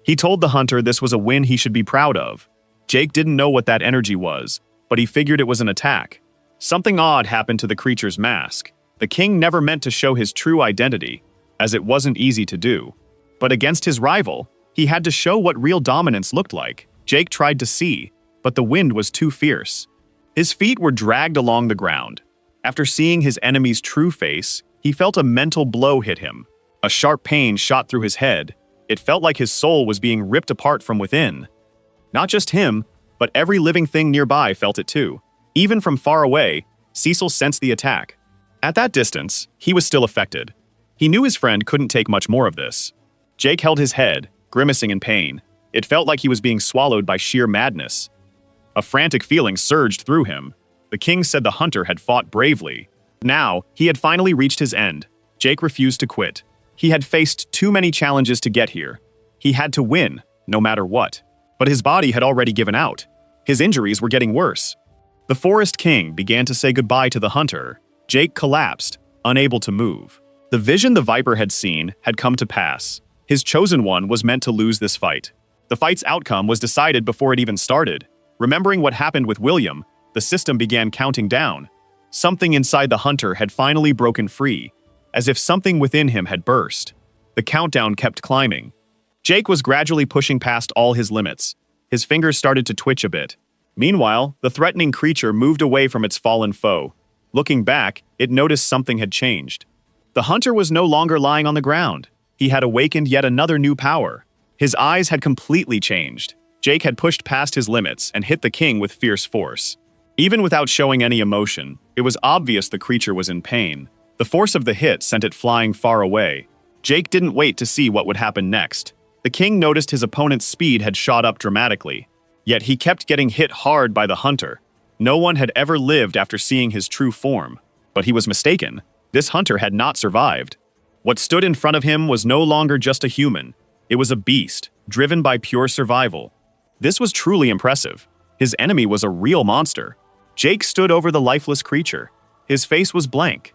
He told the hunter this was a win he should be proud of. Jake didn't know what that energy was, but he figured it was an attack. Something odd happened to the creature's mask. The king never meant to show his true identity, as it wasn't easy to do. But against his rival, he had to show what real dominance looked like. Jake tried to see, but the wind was too fierce. His feet were dragged along the ground. After seeing his enemy's true face, he felt a mental blow hit him. A sharp pain shot through his head. It felt like his soul was being ripped apart from within. Not just him, but every living thing nearby felt it too. Even from far away, Cecil sensed the attack. At that distance, he was still affected. He knew his friend couldn't take much more of this. Jake held his head, grimacing in pain. It felt like he was being swallowed by sheer madness. A frantic feeling surged through him. The king said the hunter had fought bravely. Now, he had finally reached his end. Jake refused to quit. He had faced too many challenges to get here. He had to win, no matter what. But his body had already given out. His injuries were getting worse. The Forest King began to say goodbye to the hunter. Jake collapsed, unable to move. The vision the Viper had seen had come to pass. His chosen one was meant to lose this fight. The fight's outcome was decided before it even started. Remembering what happened with William, the system began counting down. Something inside the hunter had finally broken free, as if something within him had burst. The countdown kept climbing. Jake was gradually pushing past all his limits. His fingers started to twitch a bit. Meanwhile, the threatening creature moved away from its fallen foe. Looking back, it noticed something had changed. The hunter was no longer lying on the ground. He had awakened yet another new power. His eyes had completely changed. Jake had pushed past his limits and hit the king with fierce force. Even without showing any emotion, it was obvious the creature was in pain. The force of the hit sent it flying far away. Jake didn't wait to see what would happen next. The king noticed his opponent's speed had shot up dramatically. Yet he kept getting hit hard by the hunter. No one had ever lived after seeing his true form. But he was mistaken. This hunter had not survived. What stood in front of him was no longer just a human. It was a beast, driven by pure survival. This was truly impressive. His enemy was a real monster. Jake stood over the lifeless creature. His face was blank.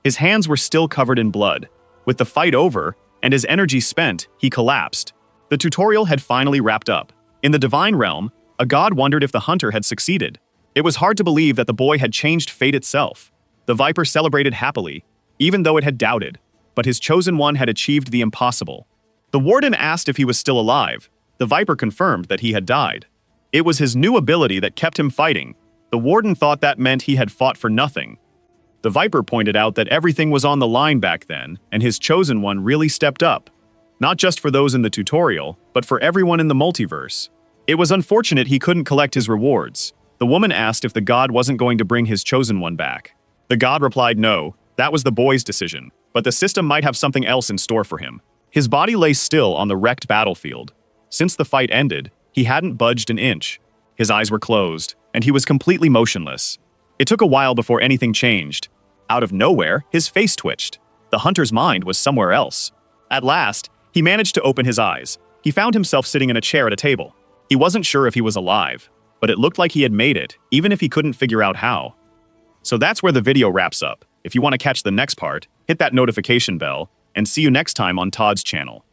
His hands were still covered in blood. With the fight over, and his energy spent, he collapsed. The tutorial had finally wrapped up. In the divine realm, a god wondered if the hunter had succeeded. It was hard to believe that the boy had changed fate itself. The Viper celebrated happily, even though it had doubted. But his chosen one had achieved the impossible. The warden asked if he was still alive. The Viper confirmed that he had died. It was his new ability that kept him fighting. The warden thought that meant he had fought for nothing. The Viper pointed out that everything was on the line back then, and his chosen one really stepped up. Not just for those in the tutorial, but for everyone in the multiverse. It was unfortunate he couldn't collect his rewards. The woman asked if the god wasn't going to bring his chosen one back. The god replied no, that was the boy's decision, but the system might have something else in store for him. His body lay still on the wrecked battlefield. Since the fight ended, he hadn't budged an inch. His eyes were closed, and he was completely motionless. It took a while before anything changed. Out of nowhere, his face twitched. The hunter's mind was somewhere else. At last, he managed to open his eyes. He found himself sitting in a chair at a table. He wasn't sure if he was alive, but it looked like he had made it, even if he couldn't figure out how. So that's where the video wraps up. If you want to catch the next part, hit that notification bell, and see you next time on Todd's channel.